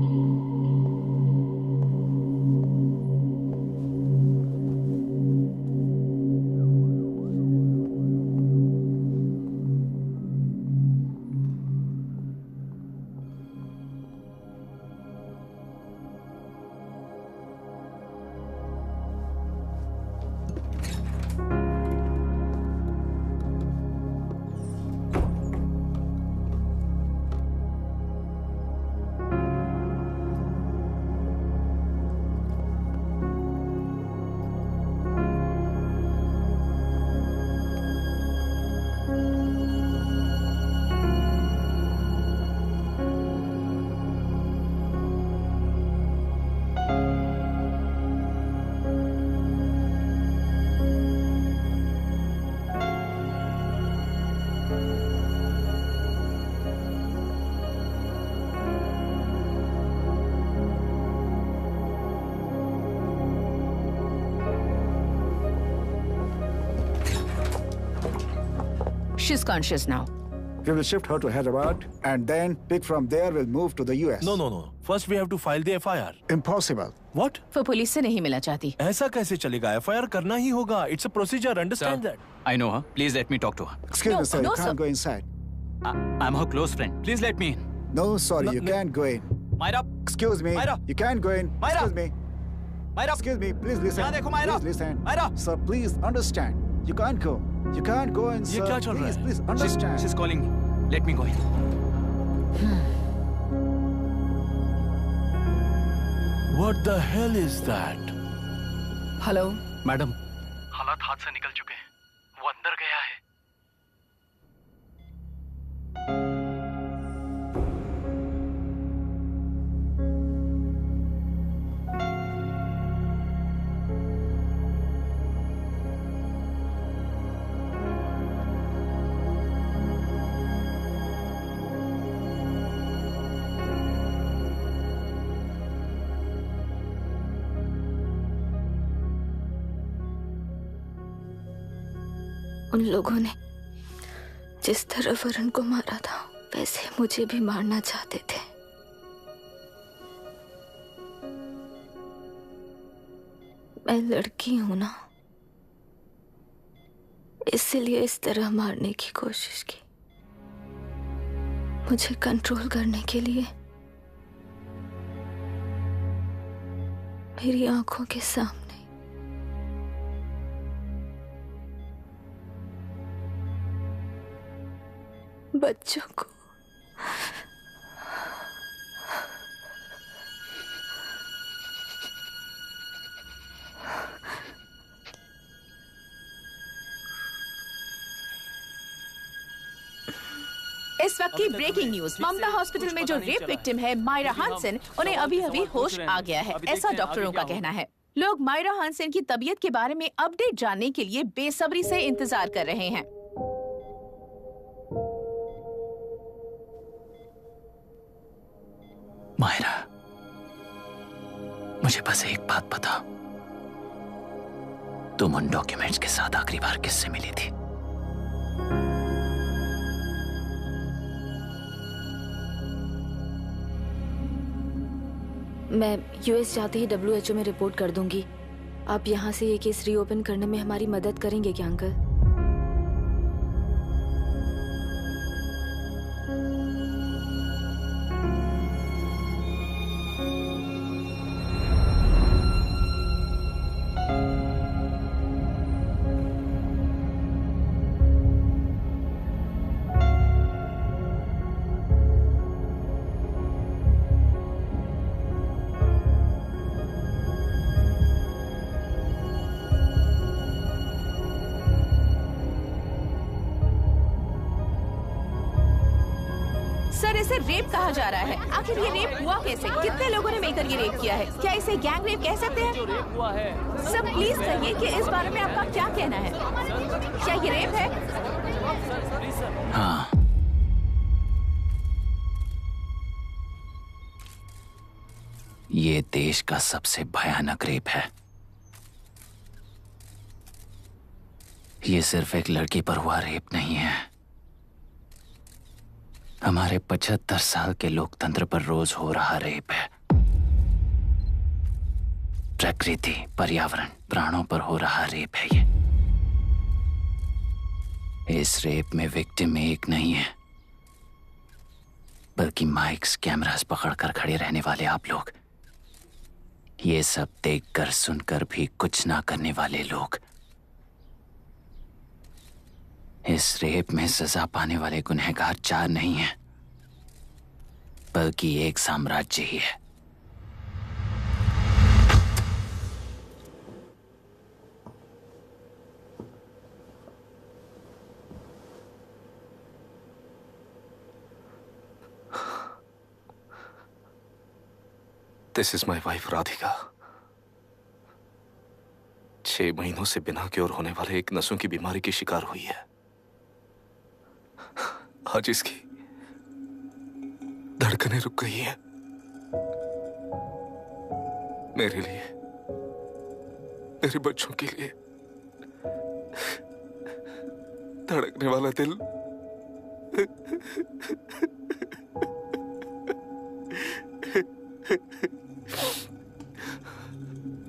Speaker 2: She's conscious now.
Speaker 11: We will shift her to Hyderabad and then pick from there. We'll move to the US.
Speaker 13: No. First we have to file the FIR.
Speaker 11: Impossible.
Speaker 13: What?
Speaker 2: वो पुलिस से नहीं मिलना चाहती।
Speaker 13: ऐसा कैसे चलेगा? FIR करना ही होगा. It's a procedure. Understand that?
Speaker 3: I know her. Please let me talk to her.
Speaker 11: Excuse me, sir. You can't go inside.
Speaker 3: I'm her close friend. Please let me in.
Speaker 11: No, sorry. You can't go in.
Speaker 3: Myra.
Speaker 11: Excuse me.
Speaker 3: Myra.
Speaker 11: You can't go in.
Speaker 3: Myra.
Speaker 11: Excuse me.
Speaker 3: Myra.
Speaker 11: Excuse me. Please listen.
Speaker 3: यहाँ देखो Myra.
Speaker 11: Please listen.
Speaker 3: Myra.
Speaker 11: Sir, please understand. You can't go. You can't go in, sir.
Speaker 3: ये क्या चल रहा है?
Speaker 11: Please understand.
Speaker 3: She's calling me. Let me go in.
Speaker 13: What the hell is that?
Speaker 12: Hello
Speaker 15: madam,
Speaker 16: हालात हाथ से निकल चुके हैं। वो अंदर गया है।
Speaker 6: उन लोगों ने जिस तरह वरुण को मारा था वैसे मुझे भी मारना चाहते थे। मैं लड़की हूं ना, इसलिए इस तरह मारने की कोशिश की। मुझे कंट्रोल करने के लिए मेरी आंखों के सामने बच्चों को
Speaker 2: इस वक्त की ब्रेकिंग न्यूज। ममता हॉस्पिटल में जो रेप विक्टिम है मायरा हानसन, उन्हें अभी अभी होश आ गया है, ऐसा डॉक्टरों का कहना है। लोग मायरा हानसन की तबीयत के बारे में अपडेट जानने के लिए बेसब्री से इंतजार कर रहे हैं।
Speaker 3: मायरा, मुझे बस एक बात बता, तुम उन डॉक्यूमेंट्स के साथ आखिरी बार किससे मिली थी?
Speaker 6: मैं यूएस जाते ही WHO में रिपोर्ट कर दूंगी। आप यहाँ से ये केस रीओपन करने में हमारी मदद करेंगे क्या अंकल?
Speaker 2: सर, इसे रेप कहा जा रहा है। आखिर ये रेप हुआ कैसे? कितने लोगों ने मिलकर ये रेप किया है? क्या इसे गैंग रेप कह सकते हैं?
Speaker 9: जो रेप हुआ है।
Speaker 2: सर प्लीज कहिए कि इस बारे में आपका क्या कहना है? क्या ये रेप है?
Speaker 3: हाँ, ये देश का सबसे भयानक रेप है। ये सिर्फ एक लड़की पर हुआ रेप नहीं है। हमारे 75 साल के लोकतंत्र पर रोज हो रहा रेप है। प्रकृति, पर्यावरण, प्राणों पर हो रहा रेप है ये। इस रेप में विक्टिम एक नहीं है, बल्कि माइक्स, कैमरास पकड़कर खड़े रहने वाले आप लोग। ये सब देखकर सुनकर भी कुछ ना करने वाले लोग। इस रेप में सजा पाने वाले गुनहगार 4 नहीं हैं, बल्कि एक साम्राज्य ही है।
Speaker 10: This is my wife Radhika. 6 महीनों से बिना क्योर होने वाले एक नसों की बीमारी की शिकार हुई है। आज इसकी धड़कनें रुक गई हैं। मेरे लिए, मेरे बच्चों के लिए धड़कने वाला दिल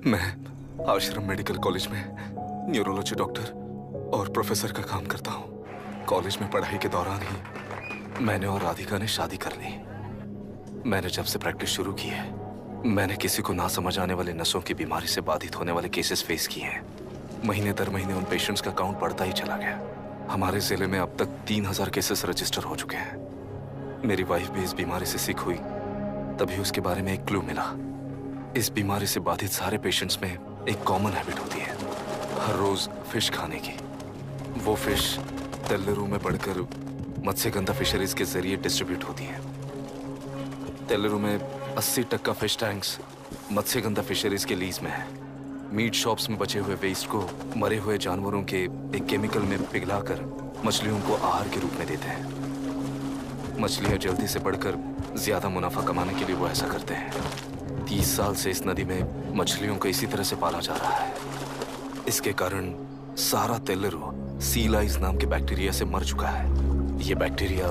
Speaker 10: मैं आश्रम मेडिकल कॉलेज में न्यूरोलॉजी डॉक्टर और प्रोफेसर का काम करता हूं। कॉलेज में पढ़ाई के दौरान ही मैंने और राधिका ने शादी कर ली। मैंने जब से प्रैक्टिस शुरू की है, मैंने किसी को ना समझ आने वाले नसों की बीमारी से बाधित होने वाले केसेस फेस किए हैं। महीने दर महीने उन पेशेंट्स का काउंट बढ़ता ही चला गया। हमारे जिले में अब तक 3000 केसेस रजिस्टर हो चुके हैं। मेरी वाइफ भी इस बीमारी से सिक हुई, तभी उसके बारे में एक क्लू मिला। इस बीमारी से बाधित सारे पेशेंट्स में एक कॉमन हैबिट होती है, हर रोज फिश खाने की। वो फिश तेल्लेरू में बढ़कर मत्स्यगंधा फिशरीज के जरिए डिस्ट्रीब्यूट होती है। तेल्लेरू में 80% फिश टैंक्स मत्स्यगंधा फिशरीज के लीज में है। मीट शॉप्स में बचे हुए वेस्ट को मरे हुए जानवरों के एक केमिकल में पिघलाकर मछलियों को आहार के रूप में देते हैं। मछलियां जल्दी से बढ़कर ज्यादा मुनाफा कमाने के लिए वो ऐसा करते हैं। 30 साल से इस नदी में मछलियों को इसी तरह से पाला जा रहा है। इसके कारण सारा तेल्लेरू सी लाइस नाम के बैक्टीरिया से मर चुका है। ये बैक्टीरिया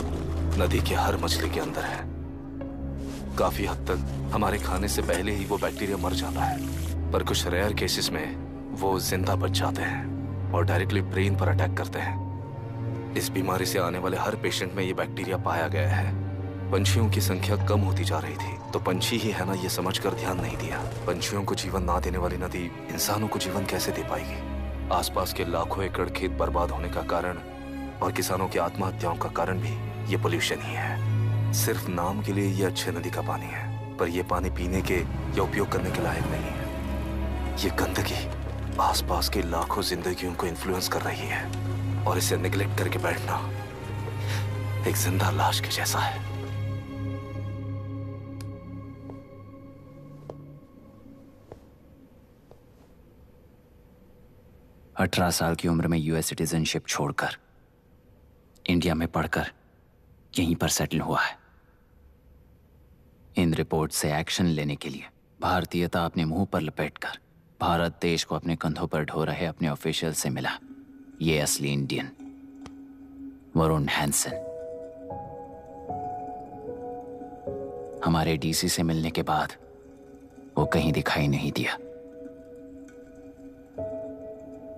Speaker 10: नदी के हर मछली के अंदर है। काफी हद तक हमारे खाने से पहले ही वो बैक्टीरिया मर जाता है, पर कुछ रेयर केसेस में वो जिंदा बच जाते हैं और डायरेक्टली ब्रेन पर अटैक करते हैं। इस बीमारी से आने वाले हर पेशेंट में ये बैक्टीरिया पाया गया है। पंछियों की संख्या कम होती जा रही थी, तो पंछी ही है ना ये समझकर ध्यान नहीं दिया। पंछियों को जीवन ना देने वाली नदी इंसानों को जीवन कैसे दे पाएगी? आसपास के लाखों एकड़ खेत बर्बाद होने का कारण और किसानों की आत्महत्याओं का कारण भी ये पोल्यूशन ही है। सिर्फ नाम के लिए ये अच्छे नदी का पानी है, पर ये पानी पीने के या उपयोग करने के लायक नहीं है। ये गंदगी आसपास के लाखों जिंदगियों को इन्फ्लुएंस कर रही है और इसे निगलेक्ट करके बैठना एक जिंदा लाश के जैसा है।
Speaker 3: अठारह साल की उम्र में यूएस सिटीजनशिप छोड़कर इंडिया में पढ़कर यहीं पर सेटल हुआ है। इन रिपोर्ट से एक्शन लेने के लिए भारतीयता अपने मुंह पर लपेटकर भारत देश को अपने कंधों पर ढो रहे अपने ऑफिशियल से मिला ये असली इंडियन वरुण हैंसन। हमारे डीसी से मिलने के बाद वो कहीं दिखाई नहीं दिया।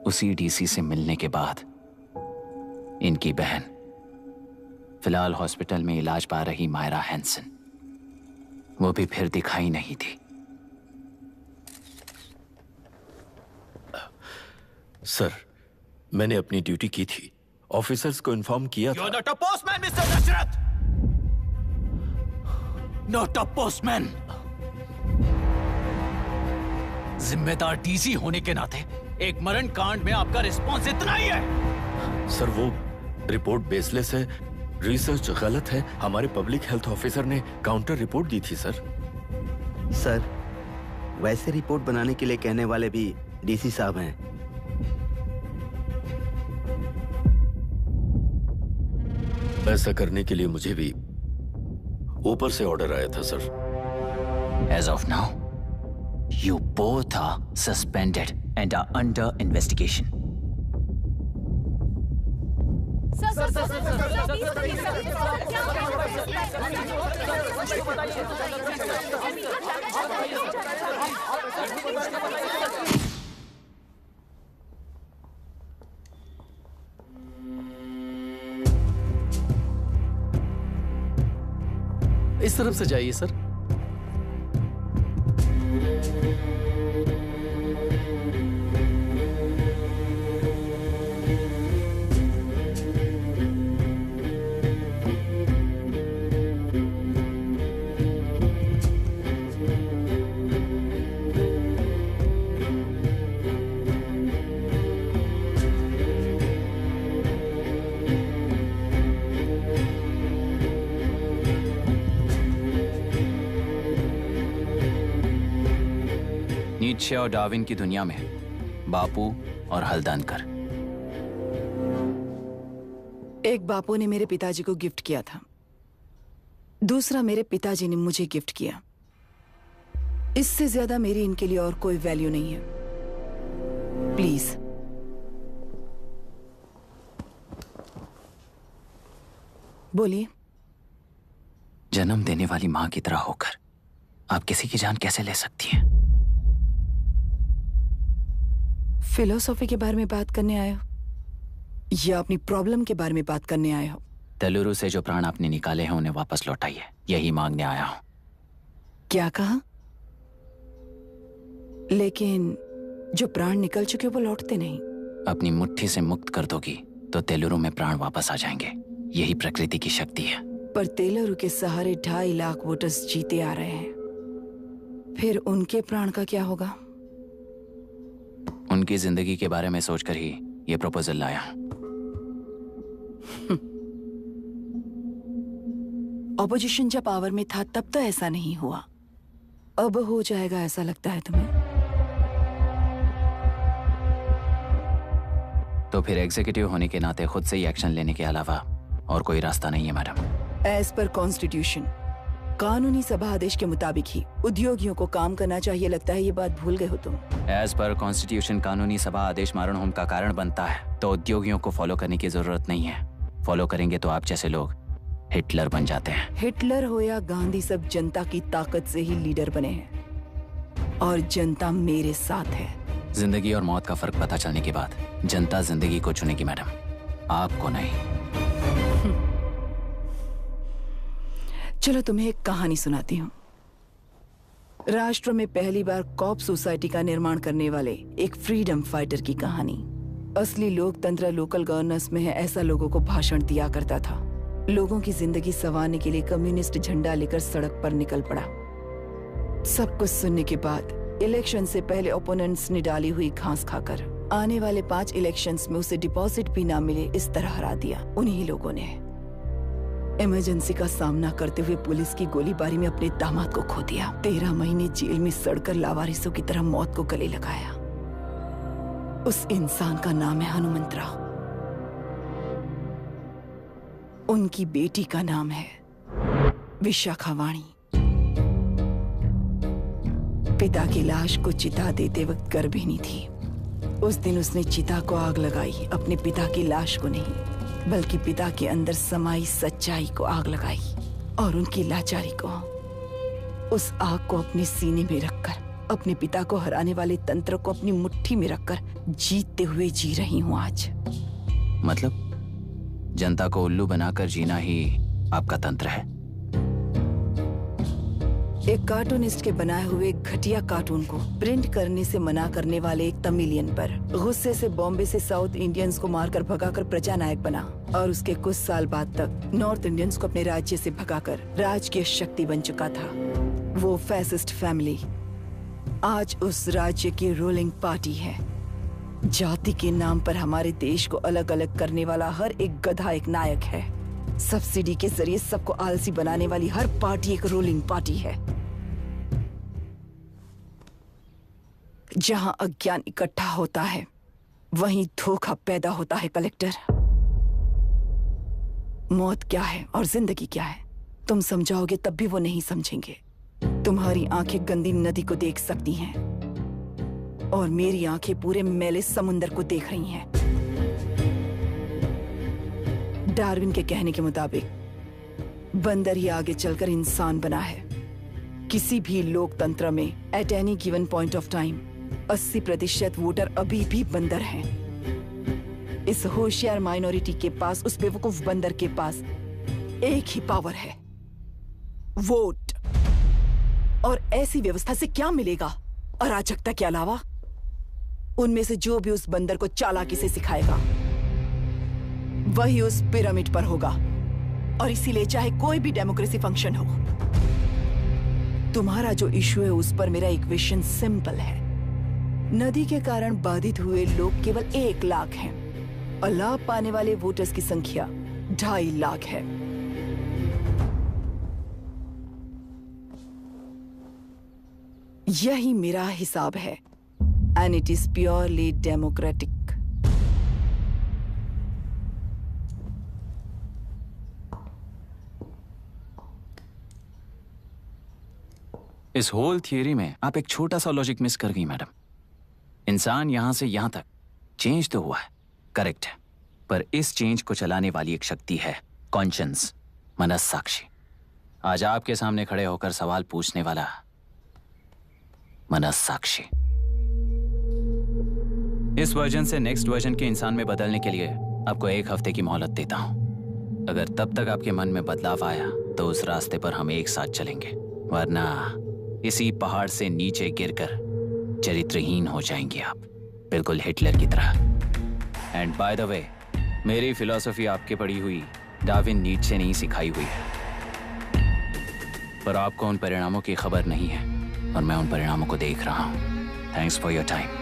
Speaker 3: उसी डीसी से मिलने के बाद इनकी बहन, फिलहाल हॉस्पिटल में इलाज पा रही मायरा हैंसन, वो भी फिर दिखाई नहीं थी।
Speaker 1: सर, मैंने अपनी ड्यूटी की थी। ऑफिसर्स को इन्फॉर्म किया था।
Speaker 17: You're not a postman, Mr. Dasharath! Not a postman! जिम्मेदार डीसी होने के नाते एक मरण कांड में आपका रिस्पॉन्स इतना ही है।
Speaker 1: सर, वो रिपोर्ट बेसलेस है, रिसर्च गलत है। हमारे पब्लिक हेल्थ ऑफिसर ने काउंटर रिपोर्ट दी थी सर।
Speaker 14: सर, वैसे रिपोर्ट बनाने के लिए कहने वाले भी डीसी साहब हैं।
Speaker 1: ऐसा करने के लिए मुझे भी ऊपर से ऑर्डर आया था sir.
Speaker 3: As of now, you both are suspended and are under investigation.
Speaker 15: इस तरफ से जाइए सर।
Speaker 3: नीत्शे और डार्विन की दुनिया में बापू और हल्दानकर।
Speaker 12: एक बापू ने मेरे पिताजी को गिफ्ट किया था, दूसरा मेरे पिताजी ने मुझे गिफ्ट किया। इससे ज्यादा मेरी इनके लिए और कोई वैल्यू नहीं है। प्लीज बोलिए।
Speaker 3: जन्म देने वाली मां की तरह होकर आप किसी की जान कैसे ले सकती हैं?
Speaker 12: फिलोसॉफी के बारे में बात करने आए हो या अपनी प्रॉब्लम के बारे में बात करने आए हो?
Speaker 3: तेलुरु से जो प्राण आपने निकाले हैं उन्हें वापस लौटाइए, यही मांगने आया हूं।
Speaker 12: क्या कहा? लेकिन जो प्राण निकल चुके वो लौटते नहीं।
Speaker 3: अपनी मुट्ठी से मुक्त कर दोगी तो तेलुरु में प्राण वापस आ जाएंगे, यही प्रकृति की शक्ति है।
Speaker 12: पर तेलुरु के सहारे 2.5 लाख वोटर्स जीते आ रहे हैं, फिर उनके प्राण का क्या होगा?
Speaker 3: उनकी जिंदगी के बारे में सोचकर ही ये प्रपोजल लाया।
Speaker 12: ऑपोजिशन जब पावर में था तब तो ऐसा नहीं हुआ, अब हो जाएगा ऐसा लगता है तुम्हें?
Speaker 3: तो फिर एग्जीक्यूटिव होने के नाते खुद से ही एक्शन लेने के अलावा और कोई रास्ता नहीं है मैडम।
Speaker 12: एज पर कॉन्स्टिट्यूशन, कानूनी सभा आदेश के मुताबिक ही उद्योगियों को काम करना चाहिए। लगता है ये बात भूल गए हो तुम।
Speaker 3: एज पर कॉन्स्टिट्यूशन कानूनी सभा आदेश मारण होम का कारण बनता है, तो उद्योगियों को फॉलो करने की जरूरत नहीं है। फॉलो करेंगे तो आप जैसे लोग हिटलर बन जाते हैं।
Speaker 12: हिटलर हो या गांधी, सब जनता की ताकत से ही लीडर बने हैं और जनता मेरे साथ है।
Speaker 3: जिंदगी और मौत का फर्क पता चलने के बाद जनता जिंदगी को चुनेगी मैडम, आपको नहीं।
Speaker 12: चलो तुम्हें एक कहानी सुनाती हूँ। राष्ट्र में पहली बार कॉप सोसाइटी का निर्माण करने वाले एक फ्रीडम फाइटर की कहानी। असली लोकतंत्र लोकल गवर्नेंस में है, ऐसा लोगों को भाषण दिया करता था। लोगों की जिंदगी संवारने के लिए कम्युनिस्ट झंडा लेकर सड़क पर निकल पड़ा। सब कुछ सुनने के बाद इलेक्शन से पहले ओपोनेंट्स ने डाली हुई घास खाकर आने वाले 5 इलेक्शंस में उसे डिपॉजिट भी ना मिले, इस तरह हरा दिया। उन्हीं लोगों ने इमरजेंसी का सामना करते हुए पुलिस की गोलीबारी में अपने दामाद को खो दिया। 13 महीने जेल में सड़कर लावारिसों की तरह मौत को गले लगाया। उस इंसान का नाम है हनुमंतराव। उनकी बेटी का नाम है विशाखावाणी। पिता की लाश को चिता देते वक्त गर्भिणी थी। उस दिन उसने चिता को आग लगाई, अपने पिता की लाश को नहीं बल्कि पिता के अंदर समाई सच्चाई को आग लगाई और उनकी लाचारी को। उस आग को अपने सीने में रखकर अपने पिता को हराने वाले तंत्र को अपनी मुट्ठी में रखकर जीतते हुए जी रही हूँ आज।
Speaker 3: मतलब जनता को उल्लू बनाकर जीना ही आपका तंत्र है?
Speaker 12: एक कार्टूनिस्ट के बनाए हुए एक घटिया कार्टून को प्रिंट करने से मना करने वाले एक तमिलियन पर गुस्से से बॉम्बे से साउथ इंडियंस को मारकर भगाकर प्रजानायक बना और उसके कुछ साल बाद तक नॉर्थ इंडियंस को अपने राज्य से भगाकर राजकीय शक्ति बन चुका था। वो फैसिस्ट फैमिली आज उस राज्य की रूलिंग पार्टी है। जाति के नाम पर हमारे देश को अलग अलग करने वाला हर एक गधा एक नायक है। सब्सिडी के जरिए सबको आलसी बनाने वाली हर पार्टी एक रूलिंग पार्टी है। जहां अज्ञान इकट्ठा होता है वहीं धोखा पैदा होता है। कलेक्टर, मौत क्या है और जिंदगी क्या है तुम समझाओगे तब भी वो नहीं समझेंगे। तुम्हारी आंखें गंदी नदी को देख सकती हैं और मेरी आंखें पूरे मैले समुंदर को देख रही हैं। डार्विन के कहने के मुताबिक बंदर ही आगे चलकर इंसान बना है। किसी भी लोकतंत्र में at any given point of time 80% voter अभी भी बंदर हैं। इस होशियार माइनॉरिटी के पास, उस बेवकूफ बंदर के पास एक ही पावर है, वोट। और ऐसी व्यवस्था से क्या मिलेगा अराजकता के अलावा? उनमें से जो भी उस बंदर को चालाकी से सिखाएगा वही उस पिरामिड पर होगा। और इसीलिए चाहे कोई भी डेमोक्रेसी फंक्शन हो, तुम्हारा जो इशू है उस पर मेरा इक्वेशन सिंपल है। नदी के कारण बाधित हुए लोग केवल 1 लाख हैं और लाभ पाने वाले वोटर्स की संख्या 2.5 लाख है। यही मेरा हिसाब है and it is purely democratic.
Speaker 3: इस होल थियरी में आप एक छोटा सा लॉजिक मिस कर गई मैडम। इंसान यहां से यहां तक चेंज तो हुआ है, करेक्ट है, पर इस चेंज को चलाने वाली एक शक्ति है, कॉन्शियंस, मनस्साक्षी। आज आपके सामने खड़े होकर सवाल पूछने वाला मनस्साक्षी। इस वर्जन से नेक्स्ट वर्जन के इंसान में बदलने के लिए आपको 1 हफ्ते की मोहलत देता हूं। अगर तब तक आपके मन में बदलाव आया तो उस रास्ते पर हम एक साथ चलेंगे, वरना इसी पहाड़ से नीचे गिरकर चरित्रहीन हो जाएंगे आप, बिल्कुल हिटलर की तरह। एंड बाय द वे, मेरी फिलॉसफी आपके पढ़ी हुई डार्विन नीचे नहीं सिखाई हुई है, पर आपको उन परिणामों की खबर नहीं है और मैं उन परिणामों को देख रहा हूं। Thanks for your time.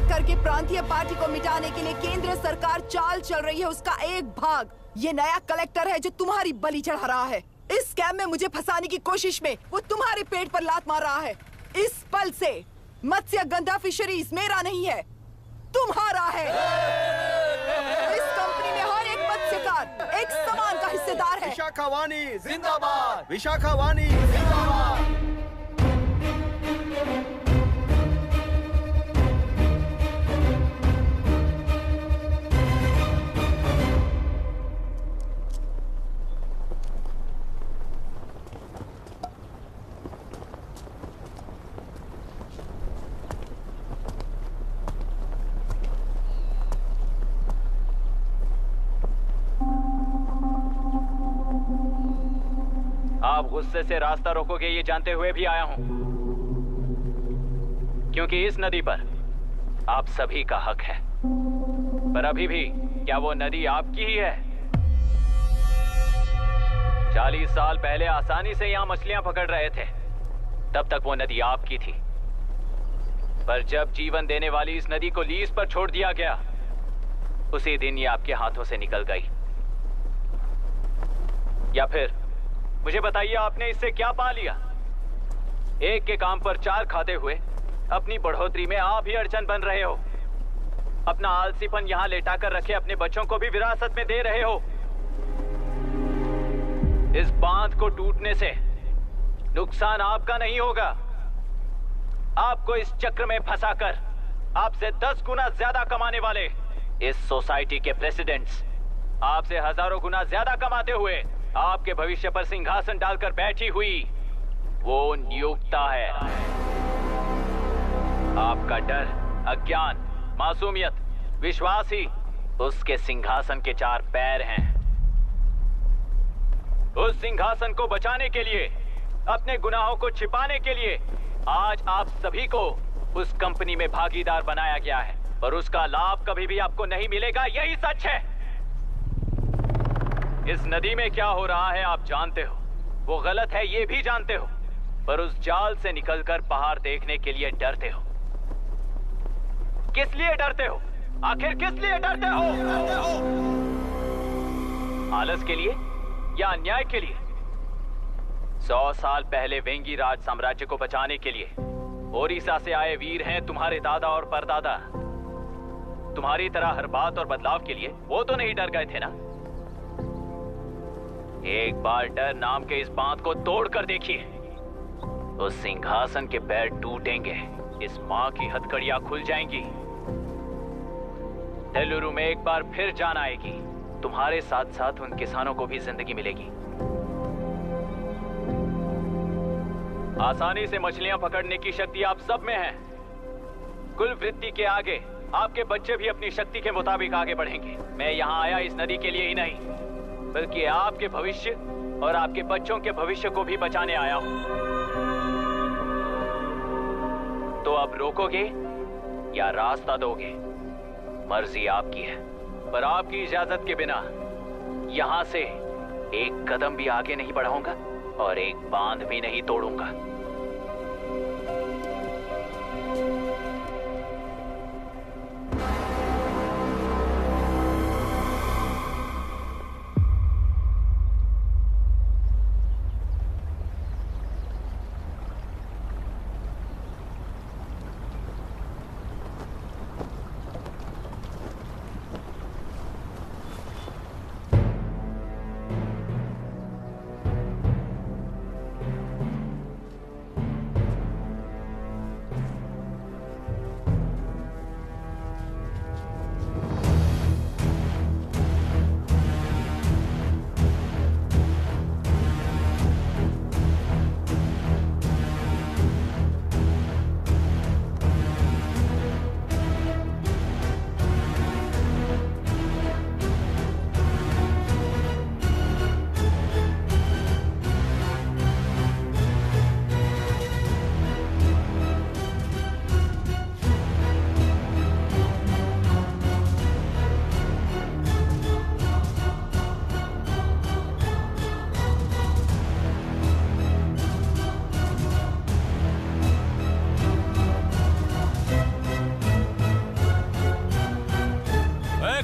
Speaker 12: करके प्रांतीय पार्टी को मिटाने के लिए केंद्र सरकार चाल चल रही है। उसका एक भाग ये नया कलेक्टर है जो तुम्हारी बलि चढ़ा रहा है। इस स्कैम में मुझे फंसाने की कोशिश में वो तुम्हारे पेट पर लात मार रहा है। इस पल से मत्स्य गंधा फिशरीज मेरा नहीं है, तुम्हारा है। इस कंपनी में हर एक मत्स्यकार एक समान का हिस्सेदार है।
Speaker 19: विशाखावाणी जिंदाबाद, विशाखावाणी जिंदाबाद।
Speaker 3: आप गुस्से से रास्ता रोकोगे ये जानते हुए भी आया हूं, क्योंकि इस नदी पर आप सभी का हक है। पर अभी भी क्या वो नदी आपकी ही है? 40 साल पहले आसानी से यहां मछलियां पकड़ रहे थे, तब तक वो नदी आपकी थी। पर जब जीवन देने वाली इस नदी को लीज पर छोड़ दिया गया, उसी दिन ये आपके हाथों से निकल गई। या फिर मुझे बताइए, आपने इससे क्या पा लिया? एक के काम पर 4 खाते हुए अपनी बढ़ोतरी में आप ही अड़चन बन रहे हो। अपना आलसीपन यहां लेटा कर रखे अपने बच्चों को भी विरासत में दे रहे हो।
Speaker 17: इस बांध को टूटने से नुकसान आपका नहीं होगा। आपको इस चक्र में फंसाकर आपसे 10 गुना ज्यादा कमाने वाले इस सोसाइटी के प्रेसिडेंट्स आपसे हजारों गुना ज्यादा कमाते हुए आपके भविष्य पर सिंहासन डालकर बैठी हुई वो नियोक्ता है। आपका डर, अज्ञान, मासूमियत, विश्वास ही उसके सिंहासन के 4 पैर हैं। उस सिंहासन को बचाने के लिए, अपने गुनाहों को छिपाने के लिए आज आप सभी को उस कंपनी में भागीदार बनाया गया है, पर उसका लाभ कभी भी आपको नहीं मिलेगा। यही सच है। इस नदी में क्या हो रहा है आप जानते हो, वो गलत है ये भी जानते हो, पर उस जाल से निकलकर पहाड़ देखने के लिए डरते हो। किस लिए डरते हो? आखिर किस लिए डरते हो? आलस के लिए या अन्याय के लिए? 100 साल पहले वेंगी राज साम्राज्य को बचाने के लिए ओडिशा से आए वीर हैं तुम्हारे दादा और परदादा। तुम्हारी तरह हर बात और बदलाव के लिए वो तो नहीं डर गए थे ना। एक बार डर नाम के इस बांध को तोड़ कर देखिए, उस सिंहासन के पैर टूटेंगे, इस मां की हथकड़ियां खुल जाएंगी। तेलुरु में एक बार फिर जान आएगी। तुम्हारे साथ साथ उन किसानों को भी जिंदगी मिलेगी। आसानी से मछलियां पकड़ने की शक्ति आप सब में है। कुल वृत्ति के आगे आपके बच्चे भी अपनी शक्ति के मुताबिक आगे बढ़ेंगे। मैं यहाँ आया इस नदी के लिए ही नहीं, बल्कि आपके भविष्य और आपके बच्चों के भविष्य को भी बचाने आया हूँ। तो अब रोकोगे या रास्ता दोगे, मर्जी आपकी है, पर आपकी इजाजत के बिना यहाँ से एक कदम भी आगे नहीं बढ़ाऊंगा और एक बांध भी नहीं तोड़ूंगा।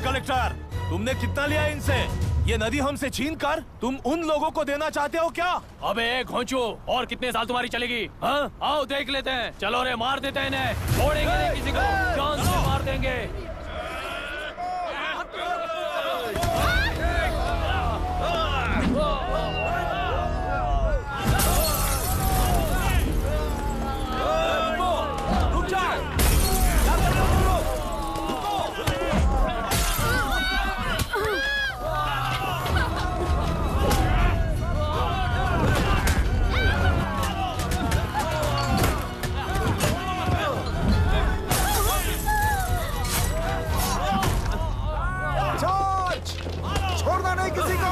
Speaker 13: कलेक्टर, तुमने कितना लिया इनसे? ये नदी हमसे छीन कर तुम उन लोगों को देना चाहते हो क्या?
Speaker 9: अबे घोंचू, और कितने साल तुम्हारी चलेगी? हाँ, आओ देख लेते हैं। चलो रे, मार देते हैं इन्हें। छोड़ेंगे नहीं किसी को, जान से मार देंगे।
Speaker 11: छोड़ना नहीं किसी को।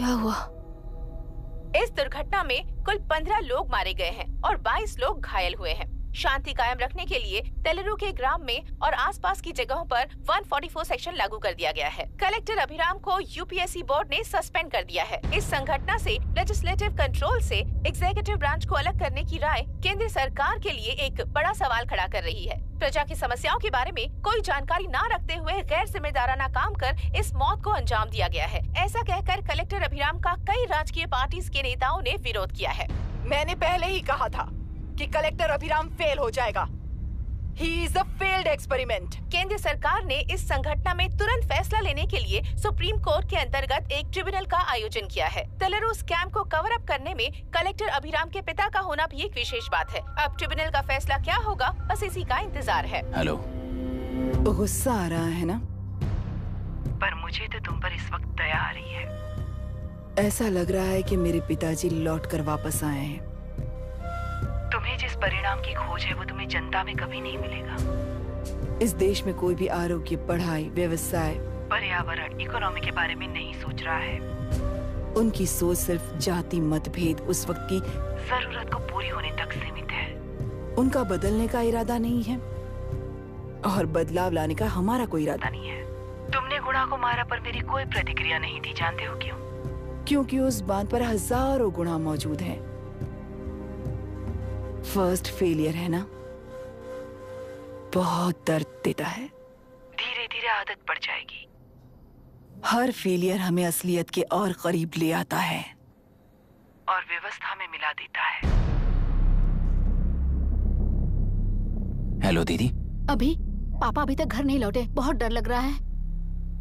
Speaker 6: क्या हुआ?
Speaker 2: इस दुर्घटना में कुल 15 लोग मारे गए हैं और 22 लोग घायल हुए हैं। शांति कायम रखने के लिए तेलुरु के ग्राम में और आसपास की जगहों पर 144 सेक्शन लागू कर दिया गया है। कलेक्टर अभिराम को यूपीएससी बोर्ड ने सस्पेंड कर दिया है। इस संघटना से लेजिस्लेटिव कंट्रोल से एग्जीक्यूटिव ब्रांच को अलग करने की राय केंद्र सरकार के लिए एक बड़ा सवाल खड़ा कर रही है। प्रजा की समस्याओं के बारे में कोई जानकारी न रखते हुए गैर जिम्मेदाराना काम कर इस मौत को अंजाम दिया गया है। ऐसा कहकर कलेक्टर अभिराम का कई राजकीय पार्टी के नेताओं ने विरोध किया है।
Speaker 12: मैंने पहले ही कहा था कि कलेक्टर अभिराम फेल हो जाएगा। He is a failed experiment.
Speaker 2: केंद्र सरकार ने इस संघटना में तुरंत फैसला लेने के लिए सुप्रीम कोर्ट के अंतर्गत एक ट्रिब्यूनल का आयोजन किया है। तेलुरु स्कैम को कवर अप करने में कलेक्टर अभिराम के पिता का होना भी एक विशेष बात है। अब ट्रिब्यूनल का फैसला क्या होगा, बस इसी का इंतजार है।
Speaker 3: हेलो,
Speaker 12: गुस्सा आ रहा है ना?
Speaker 21: पर मुझे तो तुम पर इस वक्त दया आ रही है।
Speaker 12: ऐसा लग रहा है कि मेरे पिताजी लौट कर वापस आए हैं।
Speaker 21: तुम्हें जिस परिणाम की खोज है वो तुम्हें जनता में कभी नहीं मिलेगा।
Speaker 12: इस देश में कोई भी आरोग्य, पढ़ाई, व्यवसाय,
Speaker 21: पर्यावरण, इकोनॉमी के बारे में नहीं सोच रहा है।
Speaker 12: उनकी सोच सिर्फ जाति मतभेद उस वक्त की
Speaker 21: जरूरत को पूरी होने तक सीमित है।
Speaker 12: उनका बदलने का इरादा नहीं है और बदलाव लाने का हमारा कोई इरादा नहीं है।
Speaker 21: तुमने गुणा को मारा पर मेरी कोई प्रतिक्रिया नहीं दी, जानते हो क्यों?
Speaker 12: क्योंकि उस बात पर हजारों गुणा मौजूद हैं। फर्स्ट फेलियर है ना, बहुत दर्द देता है।
Speaker 21: धीरे धीरे आदत पड़ जाएगी।
Speaker 12: हर फेलियर हमें असलियत के और करीब ले आता है
Speaker 21: और व्यवस्था में मिला देता है।
Speaker 3: हेलो दीदी।
Speaker 22: अभी पापा अभी तक घर नहीं लौटे, बहुत डर लग रहा है।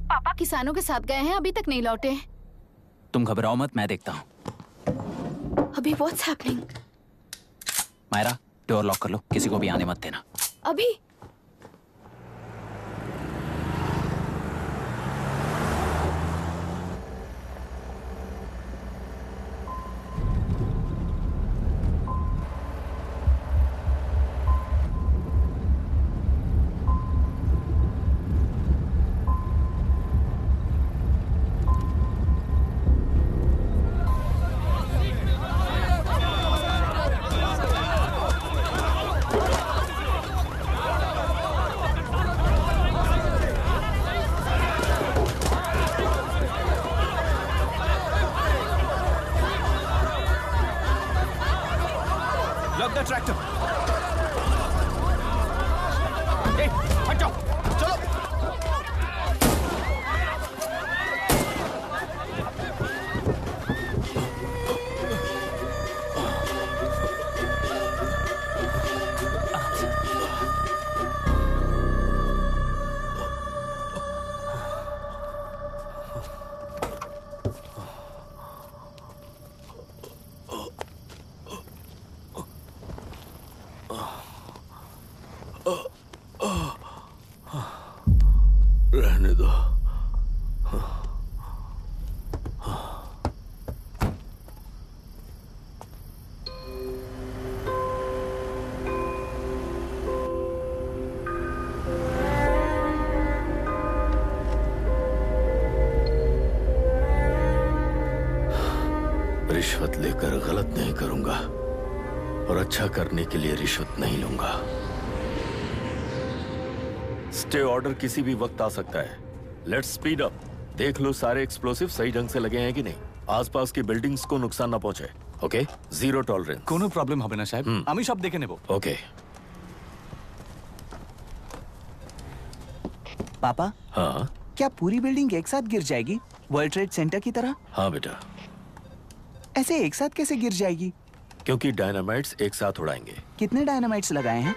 Speaker 22: पापा किसानों के साथ गए हैं, अभी तक नहीं लौटे।
Speaker 3: तुम घबराओ मत, मैं देखता हूँ।
Speaker 22: अभी what's happening?
Speaker 3: Myra, door lock कर लो, किसी को भी आने मत देना।
Speaker 22: अभी
Speaker 13: रहने दो। रिश्वत लेकर गलत नहीं करूंगा और अच्छा करने के लिए रिश्वत नहीं लूंगा।
Speaker 1: स्टे ऑर्डर किसी भी वक्त आ सकता है। Let's speed up. देख लो सारे एक्सप्लोसिव सही ढंग से लगे हैं कि नहीं। आसपास की बिल्डिंग्स को नुकसान ना पहुंचे। Okay, zero tolerance.
Speaker 5: कोनो प्रॉब्लम হবে না সাহেব, আমি সব দেখে নেব।
Speaker 1: ओके।
Speaker 23: पापा,
Speaker 1: हाँ
Speaker 23: क्या पूरी बिल्डिंग एक साथ गिर जाएगी, वर्ल्ड ट्रेड सेंटर की तरह?
Speaker 1: हाँ बेटा।
Speaker 23: ऐसे एक साथ कैसे गिर जाएगी?
Speaker 1: क्योंकि डायनामाइट्स एक साथ उड़ाएंगे।
Speaker 23: कितने डायनामाइट्स लगाए हैं?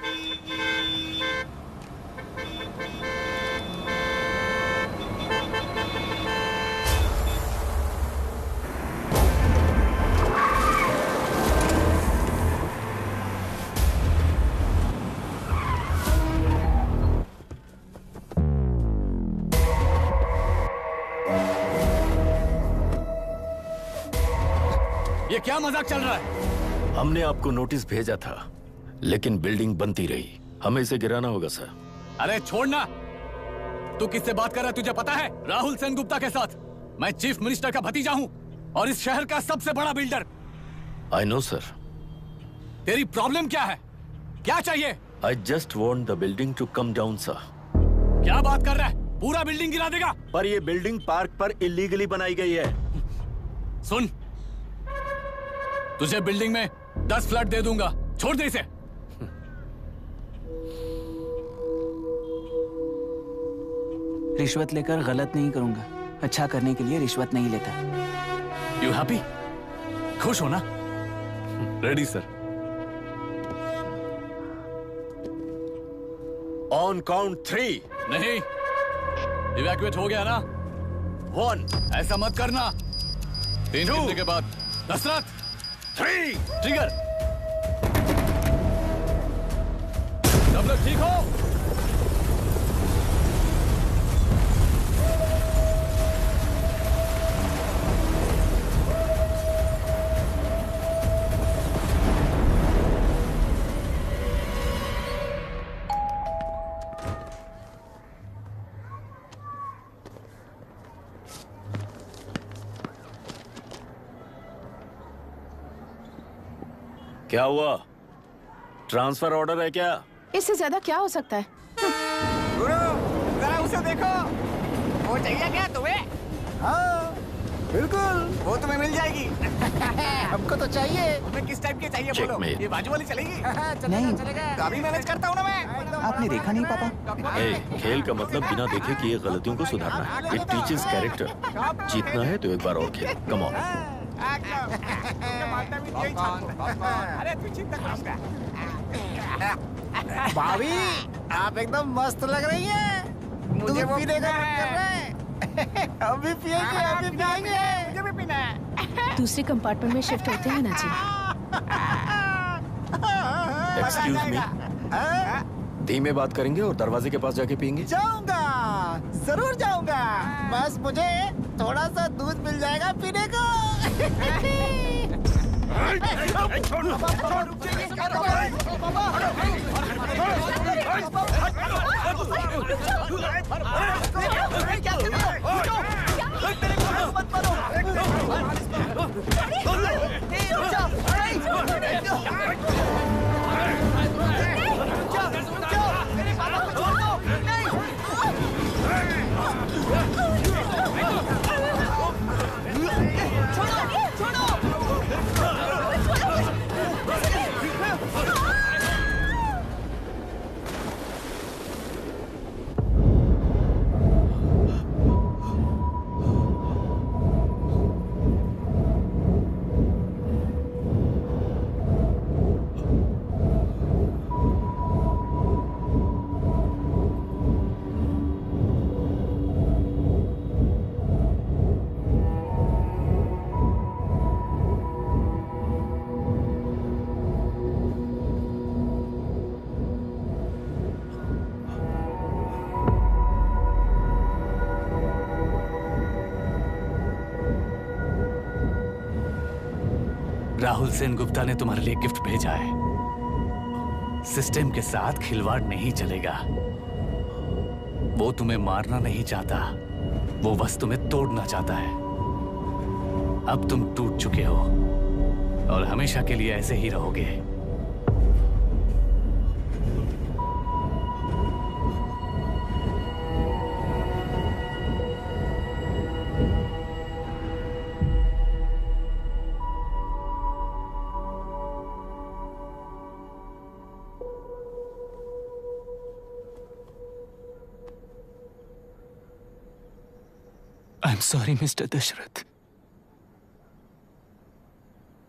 Speaker 5: ये क्या मजाक चल रहा है?
Speaker 1: हमने आपको नोटिस भेजा था, लेकिन बिल्डिंग बनती रही। हमें इसे गिराना होगा सर।
Speaker 5: अरे छोड़ना। तू किससे बात कर रहा है तुझे पता है? राहुल सेनगुप्ता के साथ। मैं चीफ मिनिस्टर का भतीजा हूँ और इस शहर का सबसे बड़ा बिल्डर।
Speaker 1: I know sir.
Speaker 5: तेरी प्रॉब्लम क्या है? क्या चाहिए?
Speaker 1: I just want the building to come down sir.
Speaker 5: क्या बात कर रहा है? पूरा बिल्डिंग गिरा देगा?
Speaker 1: पर ये बिल्डिंग पार्क पर इलीगली बनाई गई है।
Speaker 5: सुन, तुझे बिल्डिंग में 10 फ्लैट दे दूंगा, छोड़ दे इसे।
Speaker 23: रिश्वत लेकर गलत नहीं करूंगा, अच्छा करने के लिए रिश्वत नहीं लेता।
Speaker 5: You happy? खुश हो ना?
Speaker 1: Ready sir. On count 3।
Speaker 5: नहीं, इवैक्यूएट हो गया ना?
Speaker 1: 1।
Speaker 5: ऐसा मत करना। 3 गिनने के बाद दशरथ
Speaker 1: 3
Speaker 5: ट्रिगर। सब लोग ठीक हो?
Speaker 1: क्या हुआ? ट्रांसफर ऑर्डर है क्या?
Speaker 22: इससे ज्यादा क्या हो सकता है?
Speaker 7: जरा उसे देखो, वो चाहिए क्या तुम्हें? हाँ बिल्कुल, वो तुम्हें मिल जाएगी। हमको तो चाहिए। तुम्हें किस टाइप की चाहिए बोलो? ये बाजू वाली चलेगी?
Speaker 23: नहीं।
Speaker 7: तो अभी मैनेज करता हूँ ना मैं।
Speaker 23: आपने देखा नहीं पापा?
Speaker 1: खेल का मतलब बिना देखे किए गलतियों को सुधारना है। It teaches character. जीतना है तो एक बार और खेल। Come on.
Speaker 7: अरे तू चिंता करूंगा। भाभी, आप एकदम मस्त लग रही हैं। मुझे वो पीने का मन कर रहा है। अभी पिएंगे, अभी पिएंगे। मुझे भी पीना है।
Speaker 22: दूसरे कंपार्टमेंट में शिफ्ट होते हैं ना जी।
Speaker 1: Excuse me. धीमे बात करेंगे और दरवाजे के पास जाके पिएंगे।
Speaker 7: जाऊंगा, जरूर जाऊंगा। बस मुझे थोड़ा सा दूध मिल जाएगा पीने को।
Speaker 5: राहुल सेन गुप्ता ने तुम्हारे लिए गिफ्ट भेजा है। सिस्टम के साथ खिलवाड़ नहीं चलेगा। वो तुम्हें मारना नहीं चाहता, वो बस तुम्हें तोड़ना चाहता है। अब तुम टूट चुके हो और हमेशा के लिए ऐसे ही रहोगे।
Speaker 23: I'm sorry, mister Dasharath.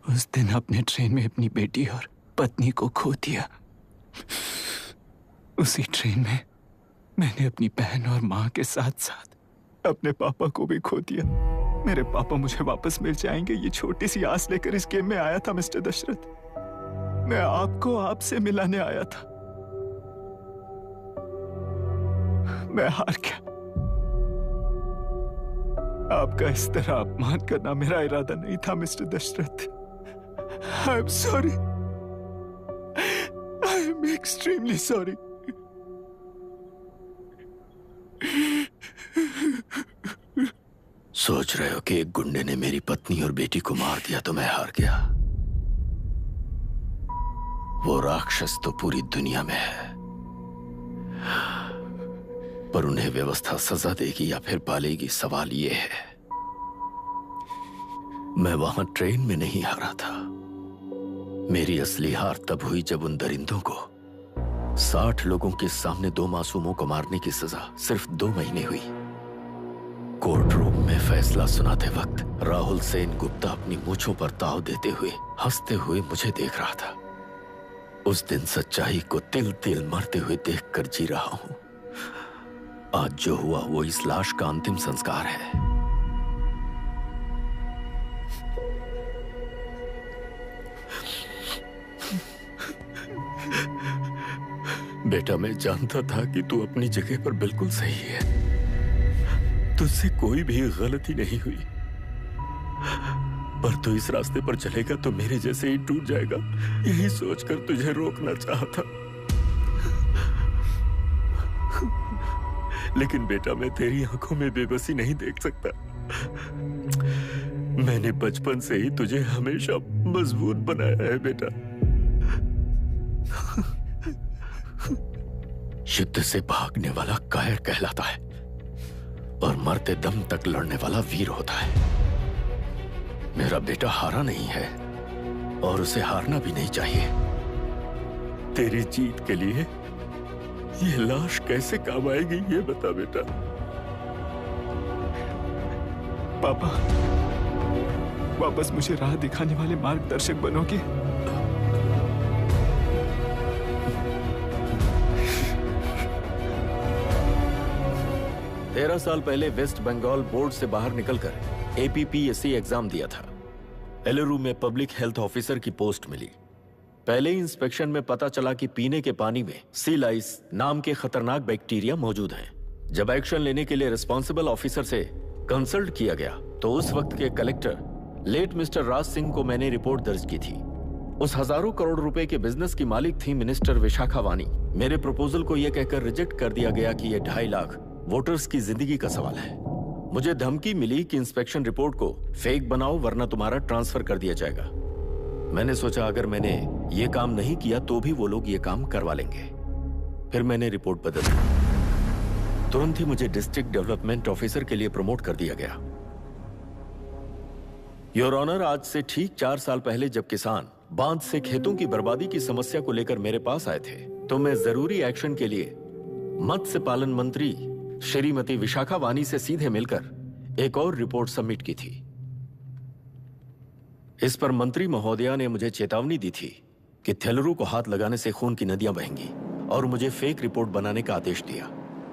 Speaker 23: उस दिन अपने ट्रेन में अपनी बेटी और पत्नी को खो दिया। उसी ट्रेन में मैंने अपनी बहन और माँ के साथ साथ अपने पापा को भी खो दिया। मेरे पापा मुझे वापस मिल जाएंगे, ये छोटी सी आस लेकर इस गेम में आया था मिस्टर दशरथ। मैं आपको आपसे मिलाने आया था। मैं हार गया। आपका इस तरह अपमान करना मेरा इरादा नहीं था mister Dasharath. I am sorry. I am extremely sorry.
Speaker 1: सोच रहे हो कि एक गुंडे ने मेरी पत्नी और बेटी को मार दिया तो मैं हार गया? वो राक्षस तो पूरी दुनिया में है, पर उन्हें व्यवस्था सजा देगी या फिर पालेगी, सवाल ये है। मैं वहां ट्रेन में नहीं हारा था। मेरी असली हार तब हुई जब उन दरिंदों को 60 लोगों के सामने 2 मासूमों को मारने की सजा सिर्फ 2 महीने हुई। कोर्ट रूम में फैसला सुनाते वक्त राहुल सेन गुप्ता अपनी मूंछों पर ताव देते हुए हंसते हुए मुझे देख रहा था। उस दिन सच्चाई को तिल तिल मरते हुए देखकर जी रहा हूं। आज जो हुआ वो इस लाश का अंतिम संस्कार है। बेटा, मैं जानता था कि तू अपनी जगह पर बिल्कुल सही है। तुझसे कोई भी गलती नहीं हुई, पर तू इस रास्ते पर चलेगा तो मेरे जैसे ही टूट जाएगा, यही सोचकर तुझे रोकना चाहता। लेकिन बेटा, मैं तेरी आंखों में बेबसी नहीं देख सकता। मैंने बचपन से ही तुझे हमेशा मजबूत बनाया है बेटा। युद्ध से भागने वाला कायर कहलाता है और मरते दम तक लड़ने वाला वीर होता है। मेरा बेटा हारा नहीं है और उसे हारना भी नहीं चाहिए। तेरी जीत के लिए ये लाश कैसे काम आएगी, ये बता बेटा।
Speaker 23: पापा, वापस मुझे राह दिखाने वाले मार्गदर्शक बनोगे?
Speaker 1: 13 साल पहले वेस्ट बंगाल बोर्ड से बाहर निकलकर APPSC एग्जाम दिया था। एलरू में पब्लिक हेल्थ ऑफिसर की पोस्ट मिली। पहले ही इंस्पेक्शन में पता चला कि पीने के पानी में सी लाइस नाम के खतरनाक बैक्टीरिया मौजूद हैं। जब एक्शन लेने के लिए रिस्पॉन्सिबल ऑफिसर से कंसल्ट किया गया तो उस वक्त के collector late mister Raj Singh को मैंने रिपोर्ट दर्ज की थी। उस हजारों करोड़ रुपए के बिजनेस की मालिक थी मिनिस्टर विशाखा वानी। मेरे प्रपोजल को यह कहकर रिजेक्ट कर दिया गया कि यह 2.5 लाख वोटर्स की जिंदगी का सवाल है। मुझे धमकी मिली कि इंस्पेक्शन रिपोर्ट को फेक बनाओ वरना तुम्हारा ट्रांसफर कर दिया जाएगा। मैंने सोचा अगर मैंने ये काम नहीं किया तो भी वो लोग ये काम करवा लेंगे। फिर मैंने रिपोर्ट बदल दी। तुरंत ही मुझे डिस्ट्रिक्ट डेवलपमेंट ऑफिसर के लिए प्रमोट कर दिया गया। योर ऑनर, आज से ठीक 4 साल पहले जब किसान बांध से खेतों की बर्बादी की समस्या को लेकर मेरे पास आए थे तो मैं जरूरी एक्शन के लिए मत्स्य पालन मंत्री श्रीमती विशाखा वानी से सीधे मिलकर एक और रिपोर्ट सबमिट की थी। इस पर मंत्री महोदया ने मुझे चेतावनी दी थी कि थेलरू को हाथ लगाने से खून की नदियां बहेंगी और मुझे फेक रिपोर्ट बनाने का आदेश दिया।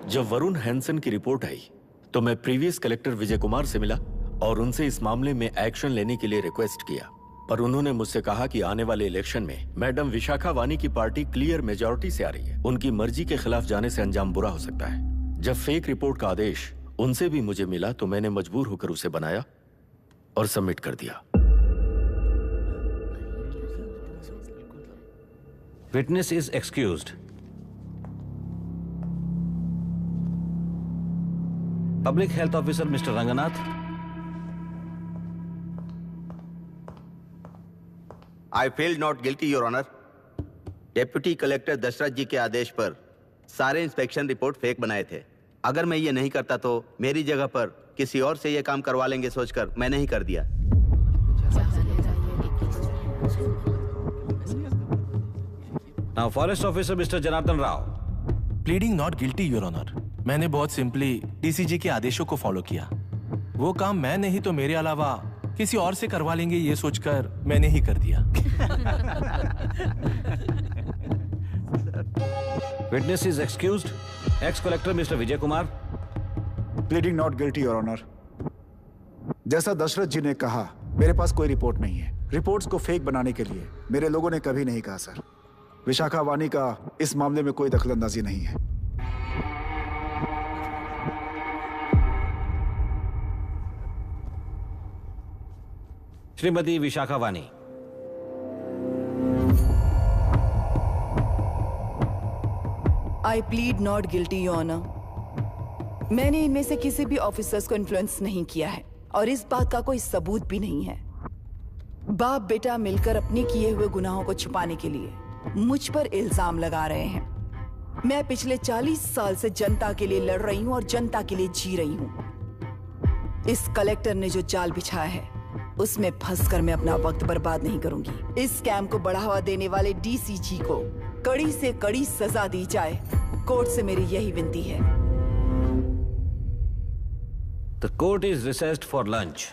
Speaker 1: जब वरुण हैंसन की रिपोर्ट आई तो मैं प्रीवियस कलेक्टर विजय कुमार से मिला और उनसे इस मामले में एक्शन लेने के लिए रिक्वेस्ट किया, पर उन्होंने मुझसे कहा कि आने वाले इलेक्शन में मैडम विशाखा वानी की पार्टी क्लियर मेजॉरिटी से आ रही है। उनकी मर्जी के खिलाफ जाने से अंजाम बुरा हो सकता है। जब फेक रिपोर्ट का आदेश उनसे भी मुझे मिला तो मैंने मजबूर होकर उसे बनाया और सबमिट कर दिया।
Speaker 8: Witness is excused. Public health officer mister Ranganath.
Speaker 14: I feel not guilty your honour. Deputy collector Dasharath ji के आदेश पर सारे इंस्पेक्शन रिपोर्ट फेक बनाए थे। अगर मैं ये नहीं करता तो मेरी जगह पर किसी और से ये काम करवा लेंगे सोचकर मैंने ही कर दिया।
Speaker 8: Now forest officer mister Janardhan Rao.
Speaker 13: Pleading not guilty your honour. मैंने बहुत सिंपली DCG के आदेशों को फॉलो किया। वो काम मैं नहीं तो मेरे अलावा किसी और से करवा लेंगे ये सोचकर मैंने ही कर दिया।
Speaker 8: Witness is excused. Ex collector mister Vijay Kumar.
Speaker 11: Pleading not guilty your honour. जैसा दशरथ जी ने कहा, मेरे पास कोई रिपोर्ट नहीं है। रिपोर्ट्स को फेक बनाने के लिए मेरे लोगों ने कभी नहीं कहा सर। विशाखा वानी का इस मामले में कोई दखलंदाजी नहीं है।
Speaker 8: Shrimati Vishakha Vani.
Speaker 12: I plead not guilty your honour. मैंने इनमें से किसी भी ऑफिसर्स को इन्फ्लुएंस नहीं किया है और इस बात का कोई सबूत भी नहीं है। बाप बेटा मिलकर अपने किए हुए गुनाहों को छुपाने के लिए मुझ पर इल्जाम लगा रहे हैं। मैं पिछले 40 साल से जनता के लिए लड़ रही हूं और जनता के लिए जी रही हूं। इस कलेक्टर ने जो जाल बिछाया है उसमें फंसकर मैं अपना वक्त बर्बाद नहीं करूंगी। इस स्कैम को बढ़ावा देने वाले डीसीजी को कड़ी से कड़ी सजा दी जाए, कोर्ट से मेरी यही विनती है।
Speaker 8: The court is recessed for lunch.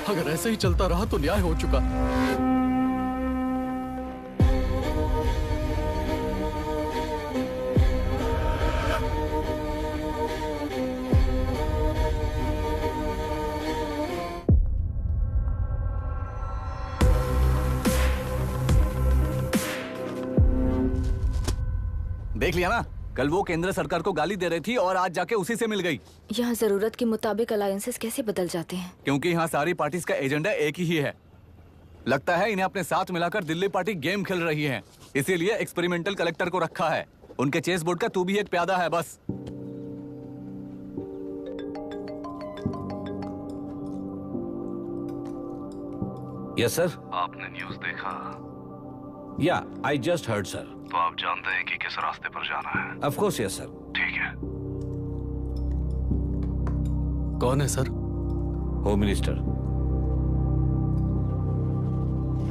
Speaker 15: अगर ऐसे ही चलता रहा तो न्याय हो चुका।
Speaker 5: देख लिया ना, कल वो केंद्र सरकार को गाली दे रही थी और आज जाके उसी से मिल गई।
Speaker 6: यहाँ जरूरत के मुताबिक अलायंसेस कैसे बदल जाते हैं?
Speaker 5: क्योंकि यहाँ सारी पार्टीज का एजेंडा एक ही है। लगता है इन्हें अपने साथ मिलाकर दिल्ली पार्टी गेम खेल रही है, इसीलिए एक्सपेरिमेंटल कलेक्टर को रखा है। उनके चेस बोर्ड का तू भी एक प्यादा है बस।
Speaker 8: Yes sir.
Speaker 4: आपने न्यूज़ देखा?
Speaker 8: या आई जस्ट हर्ड सर।
Speaker 4: तो आप जानते हैं कि किस रास्ते पर जाना है?
Speaker 8: Of course yes sir.
Speaker 4: ठीक है।
Speaker 15: कौन है सर?
Speaker 8: Home minister.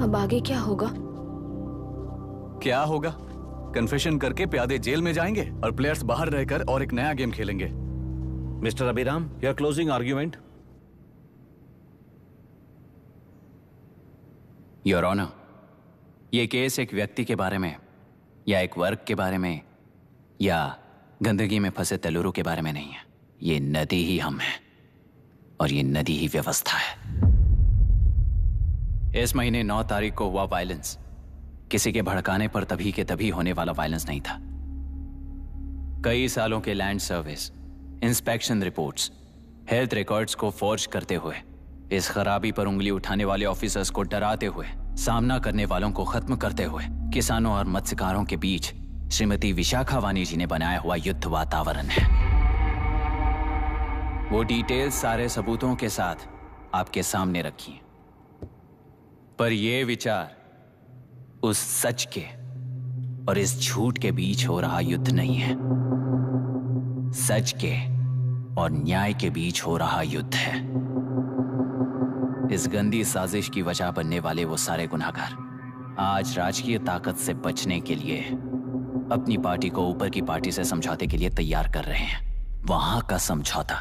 Speaker 6: अब आगे क्या होगा?
Speaker 5: क्या होगा? कन्फेशन करके प्यादे जेल में जाएंगे और प्लेयर्स बाहर रहकर और एक नया गेम खेलेंगे।
Speaker 8: Mister Abhiram, your closing argument.
Speaker 3: Your honour, ये केस एक व्यक्ति के बारे में या एक वर्ग के बारे में या गंदगी में फंसे तेलुरु के बारे में नहीं है। ये नदी ही हम हैं और ये नदी ही व्यवस्था है। इस महीने 9 तारीख को हुआ वायलेंस किसी के भड़काने पर तभी के तभी होने वाला वायलेंस नहीं था। कई सालों के land service, inspection reports, health records को फॉर्ज करते हुए, इस खराबी पर उंगली उठाने वाले ऑफिसर्स को डराते हुए, सामना करने वालों को खत्म करते हुए किसानों और मत्स्यकारों के बीच श्रीमती विशाखा वानी जी ने बनाया हुआ युद्ध वातावरण है। वो डिटेल्स सारे सबूतों के साथ आपके सामने रखी हैं। पर ये विचार उस सच के और इस झूठ के बीच हो रहा युद्ध नहीं है, सच के और न्याय के बीच हो रहा युद्ध है। इस गंदी साजिश की वजह बनने वाले वो सारे गुनहगार आज राजकीय ताकत से बचने के लिए अपनी पार्टी को ऊपर की पार्टी से समझौते के लिए तैयार कर रहे हैं। वहां का समझौता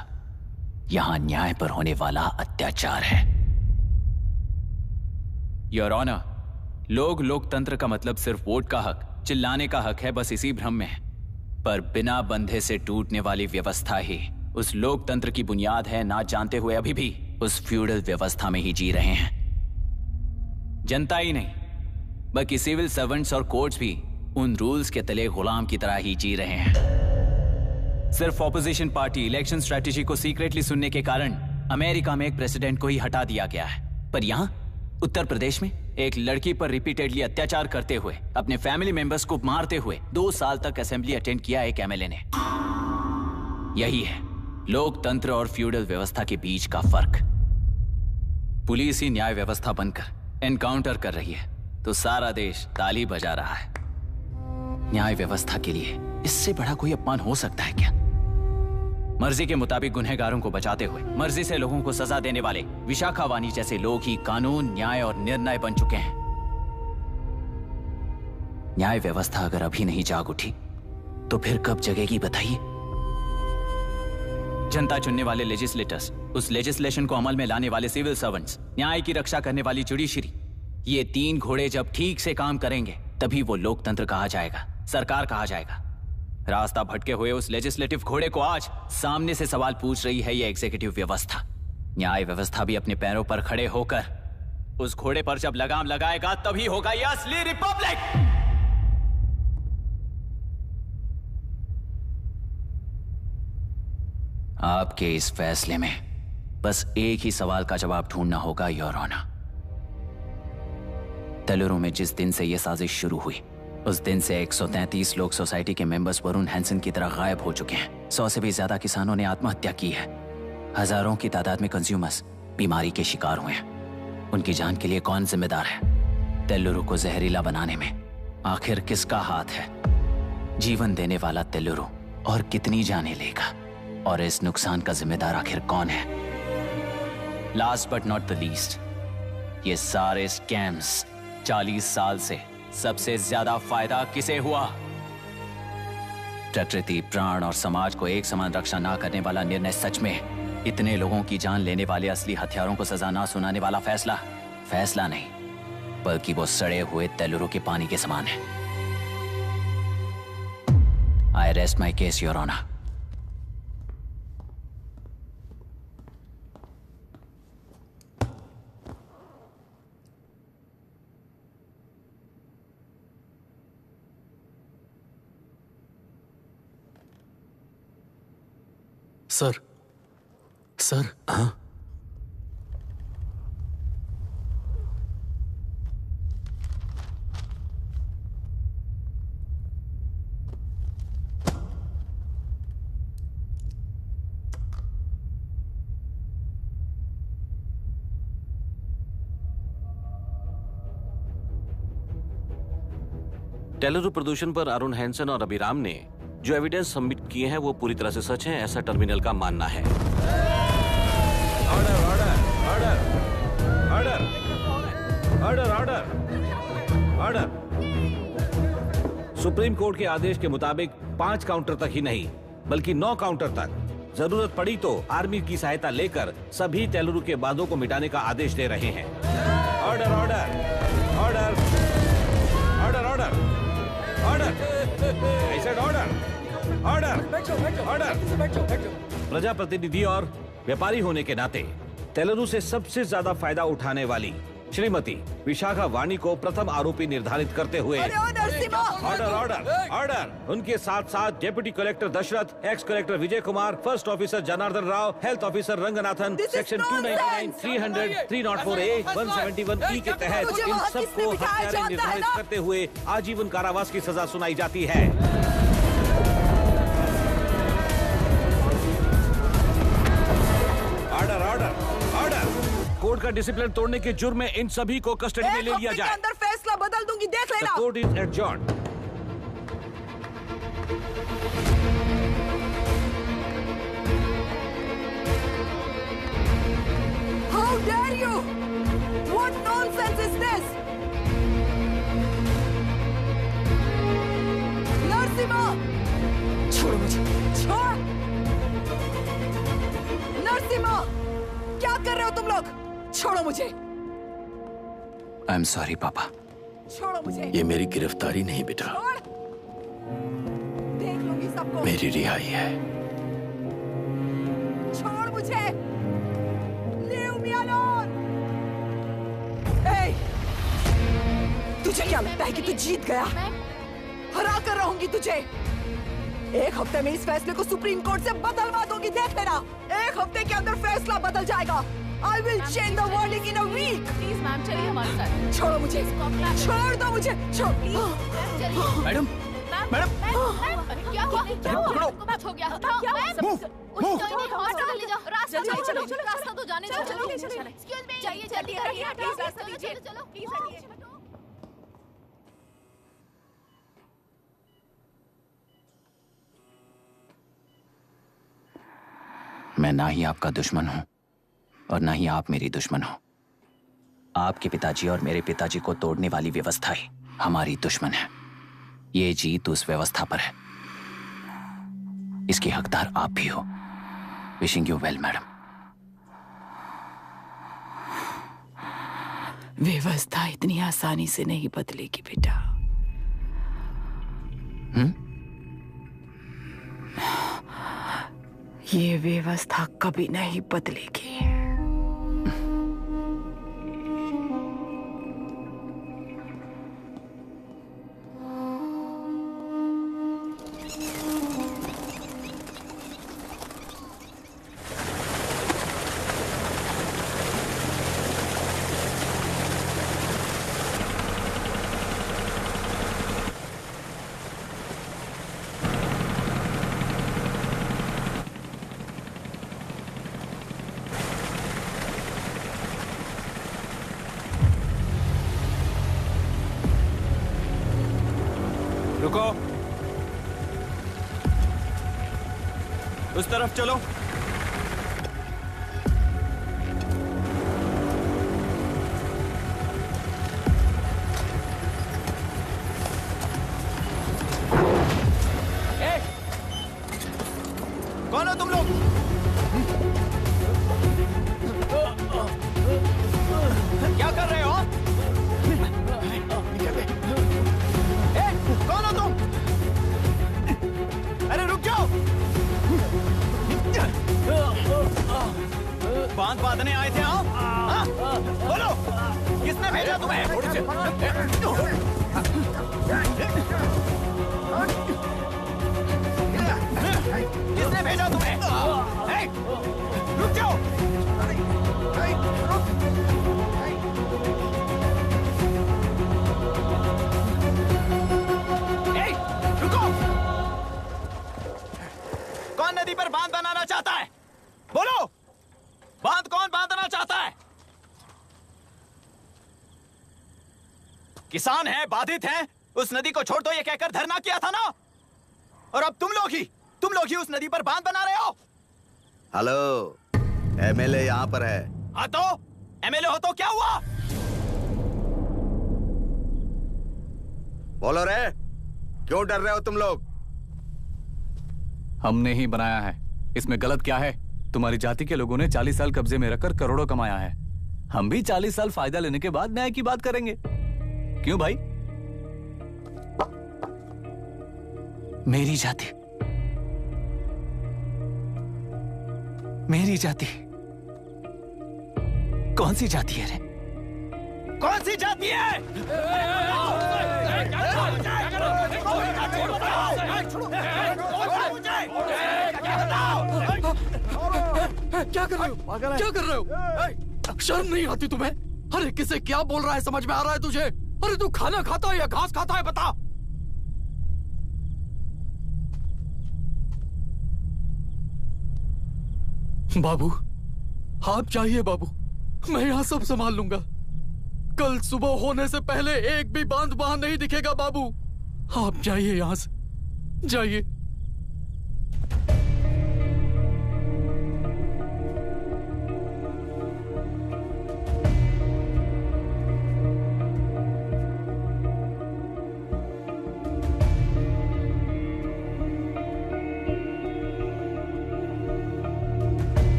Speaker 3: यहां न्याय पर होने वाला अत्याचार है। योर ऑनर, लोग लोकतंत्र का मतलब सिर्फ वोट का हक, चिल्लाने का हक है, बस इसी भ्रम में है। पर बिना बंधे से टूटने वाली व्यवस्था ही उस लोकतंत्र की बुनियाद है, ना जानते हुए अभी भी उस फ्यूडल व्यवस्था में ही जी रहे हैं। जनता ही नहीं बल्कि सिविल सर्वेंट्स और कोर्ट्स भी उन रूल्स के तले गुलाम की तरह ही जी रहे हैं। सिर्फ ऑपोजिशन पार्टी इलेक्शन स्ट्रेटेजी को सीक्रेटली सुनने के कारण अमेरिका में एक प्रेसिडेंट को ही हटा दिया गया है, पर यहां उत्तर प्रदेश में एक लड़की पर रिपीटेडली अत्याचार करते हुए, अपने फैमिली मेंबर्स को मारते हुए 2 साल तक असेंबली अटेंड किया एक एमएलए ने। यही है लोकतंत्र और फ्यूडल व्यवस्था के बीच का फर्क। पुलिस ही न्याय व्यवस्था बनकर एनकाउंटर कर रही है तो सारा देश ताली बजा रहा है। न्याय व्यवस्था के लिए इससे बड़ा कोई अपमान हो सकता है क्या? मर्जी के मुताबिक गुनहगारों को बचाते हुए मर्जी से लोगों को सजा देने वाले विशाखा वानी जैसे लोग ही कानून, न्याय और निर्णय बन चुके हैं। न्याय व्यवस्था अगर अभी नहीं जाग उठी तो फिर कब जगेगी बताइए? जनता चुनने वाले लेजिस्लेटर्स, उस लेजिस्लेशन को अमल में लाने वाले सिविल सर्वेंट्स, न्याय की रक्षा करने वाली जुडिशरी, ये 3 घोड़े जब ठीक से काम करेंगे तभी वो लोकतंत्र कहा जाएगा, सरकार कहा जाएगा। रास्ता भटके हुए उस लेजिस्लेटिव घोड़े को आज सामने से सवाल पूछ रही है ये एग्जीक्यूटिव व्यवस्था। न्याय व्यवस्था भी अपने पैरों पर खड़े होकर उस घोड़े पर जब लगाम लगाएगा तभी होगा ये असली रिपब्लिक। आपके इस फैसले में बस एक ही सवाल का जवाब ढूंढना होगा योर ऑनर। तेलुरु में जिस दिन से यह साजिश शुरू हुई उस दिन से 133 लोग सोसाइटी के मेंबर्स वरुण हैंसन की तरह गायब हो चुके हैं। 100 से भी ज्यादा किसानों ने आत्महत्या की है। हजारों की तादाद में कंज्यूमर्स बीमारी के शिकार हुए हैं। उनकी जान के लिए कौन जिम्मेदार है? तेलुरु को जहरीला बनाने में आखिर किसका हाथ है? जीवन देने वाला तेलुरु और कितनी जाने लेगा? और इस नुकसान का जिम्मेदार आखिर कौन है? Last but not the least, ये सारे स्कैम्स 40 साल से सबसे ज्यादा फायदा किसे हुआ? प्रकृति, प्राण और समाज को एक समान रक्षा ना करने वाला निर्णय सच में इतने लोगों की जान लेने वाले असली हथियारों को सजा ना सुनाने वाला फैसला नहीं, बल्कि वो सड़े हुए तेलुरु के पानी के समान है। I rest my case your honour.
Speaker 15: Sir
Speaker 3: हाँ?
Speaker 8: तेलुरु प्रदूषण पर अरुण हैंसन और अभिराम ने जो एविडेंस सबमिट किए हैं वो पूरी तरह से सच है, ऐसा टर्मिनल का मानना है।
Speaker 13: Order order order order order order. Supreme court के आदेश के मुताबिक 5 काउंटर तक ही नहीं बल्कि 9 काउंटर तक जरूरत पड़ी तो आर्मी की सहायता लेकर सभी तेलुरु के बांधों को मिटाने का आदेश दे रहे हैं। Order order order order order order order order. प्रजाप्रतिनिधि और व्यापारी होने के नाते तेलुरु से सबसे ज्यादा फायदा उठाने वाली श्रीमती विशाखा वाणी को प्रथम आरोपी निर्धारित करते हुए ऑर्डर ऑर्डर ऑर्डर। उनके साथ साथ deputy collector Dasharath, ex collector Vijay Kumar, first officer Janardhan Rao, health officer Ranganathan, section 299, 300, 304A, 171E के तहत इन सबको हत्यारे निर्धारित करते हुए आजीवन कारावास की सजा सुनाई जाती है। Order order order. कोर्ट का डिसिप्लिन तोड़ने के जुर्म में इन सभी को कस्टडी में ले लिया जाए।
Speaker 12: अंदर फैसला बदल दूंगी, देख लेना।
Speaker 13: Court is adjourned.
Speaker 12: How dare you? What nonsense is this? Narasimha, छोड़ो मुझे, छोड़। नरसिम्हा, क्या कर रहे हो तुम लोग? छोड़ो मुझे।
Speaker 3: आई एम सॉरी पापा।
Speaker 12: छोड़ो मुझे।
Speaker 1: ये मेरी गिरफ्तारी नहीं बेटा,
Speaker 12: देख लूंगी सबको।
Speaker 1: मेरी रिहाई है।
Speaker 12: छोड़ मुझे। Leave me alone. Hey, तुझे क्या लगता है कि तू जीत गया? हरा कर रहूंगी तुझे। एक हफ्ते में इस फैसले को सुप्रीम कोर्ट से बदलवा दूंगी, देख लेना। एक हफ्ते के अंदर फैसला बदल जाएगा। I will change the verdict in a week.
Speaker 2: Please ma'am, चलिए हमारे साथ।
Speaker 12: छोड़ो मुझे, छोड़ दो मुझे, छोड़।
Speaker 15: मैडम, मैडम,
Speaker 2: क्या हुआ? क्या हुआ? कुछ हो गया? क्या हुआ?
Speaker 22: हॉस्पिटल ले जाओ। रास्ता
Speaker 2: चलो, चलो,
Speaker 22: चलो, रास्ता तो जाने दो।
Speaker 2: चलो,
Speaker 22: एक्सक्यूज मी,
Speaker 2: चाहिए, जल्दी करिए, प्लीज रास्ता दीजिए।
Speaker 22: चलो,
Speaker 2: प्लीज हटिए।
Speaker 3: मैं ना ही आपका दुश्मन हूं और ना ही आप मेरी दुश्मन हो। आपके पिताजी और मेरे पिताजी को तोड़ने वाली व्यवस्था ही हमारी दुश्मन है। ये जीत उस व्यवस्था पर है, इसके हकदार आप भी हो। Wishing you well madam.
Speaker 12: व्यवस्था इतनी आसानी से नहीं बदलेगी बेटा। ये व्यवस्था कभी नहीं बदलेगी।
Speaker 3: रुको, उस तरफ चलो।
Speaker 7: कौन हो तुम लोग? क्या कर रहे हो? कौन हो तुम? अरे रुक जाओ! बांध बांधने आए थे आप? हाँ? बोलो, किसने भेजा तुम्हें? किसने भेजा तुम्हें? रुक जाओ! रुको! कौन नदी पर बांध बनाना चाहता है? बोलो! बांध कौन बांधना चाहता है? किसान हैं, बाधित हैं, उस नदी को छोड़ दो ये कहकर धरना किया था ना? और अब तुम लोग ही उस नदी पर बांध बना रहे हो।
Speaker 14: हेलो, एमएलए यहाँ पर है।
Speaker 7: हाँ तो एमएलए हो तो क्या हुआ?
Speaker 14: बोलो रे, क्यों डर रहे हो तुम लोग?
Speaker 5: हमने ही बनाया है, इसमें गलत क्या है? तुम्हारी जाति के लोगों ने 40 साल कब्जे में रखकर करोड़ों कमाया है। हम भी 40 साल फायदा लेने के बाद न्याय की बात करेंगे। क्यों भाई?
Speaker 23: मेरी जाति, मेरी जाति कौन सी जाति है रे?
Speaker 7: कौन सी जाति है?
Speaker 15: क्या कर रहे हो? क्या कर रहे हो? शर्म नहीं आती तुम्हें? अरे किसे क्या बोल रहा है, समझ में आ रहा है तुझे? अरे तू खाना खाता है या घास खाता है, बता। बाबू, आप चाहिए बाबू, मैं यहाँ सब संभाल लूंगा। कल सुबह होने से पहले एक भी बांध वहां नहीं दिखेगा बाबू। आप जाइए यहाँ से, जाइए।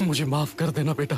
Speaker 15: मुझे माफ कर देना बेटा।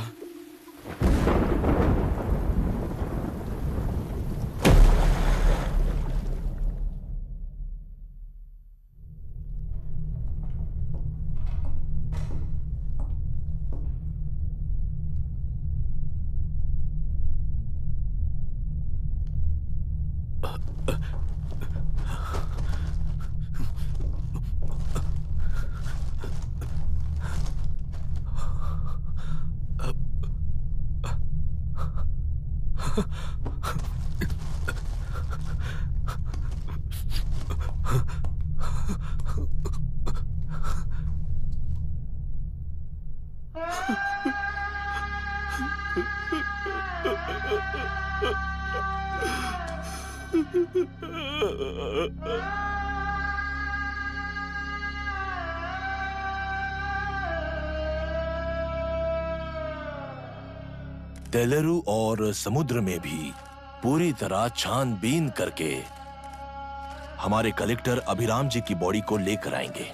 Speaker 13: तेलुरु और समुद्र में भी पूरी तरह छानबीन करके हमारे कलेक्टर अभिराम जी की बॉडी को लेकर आएंगे।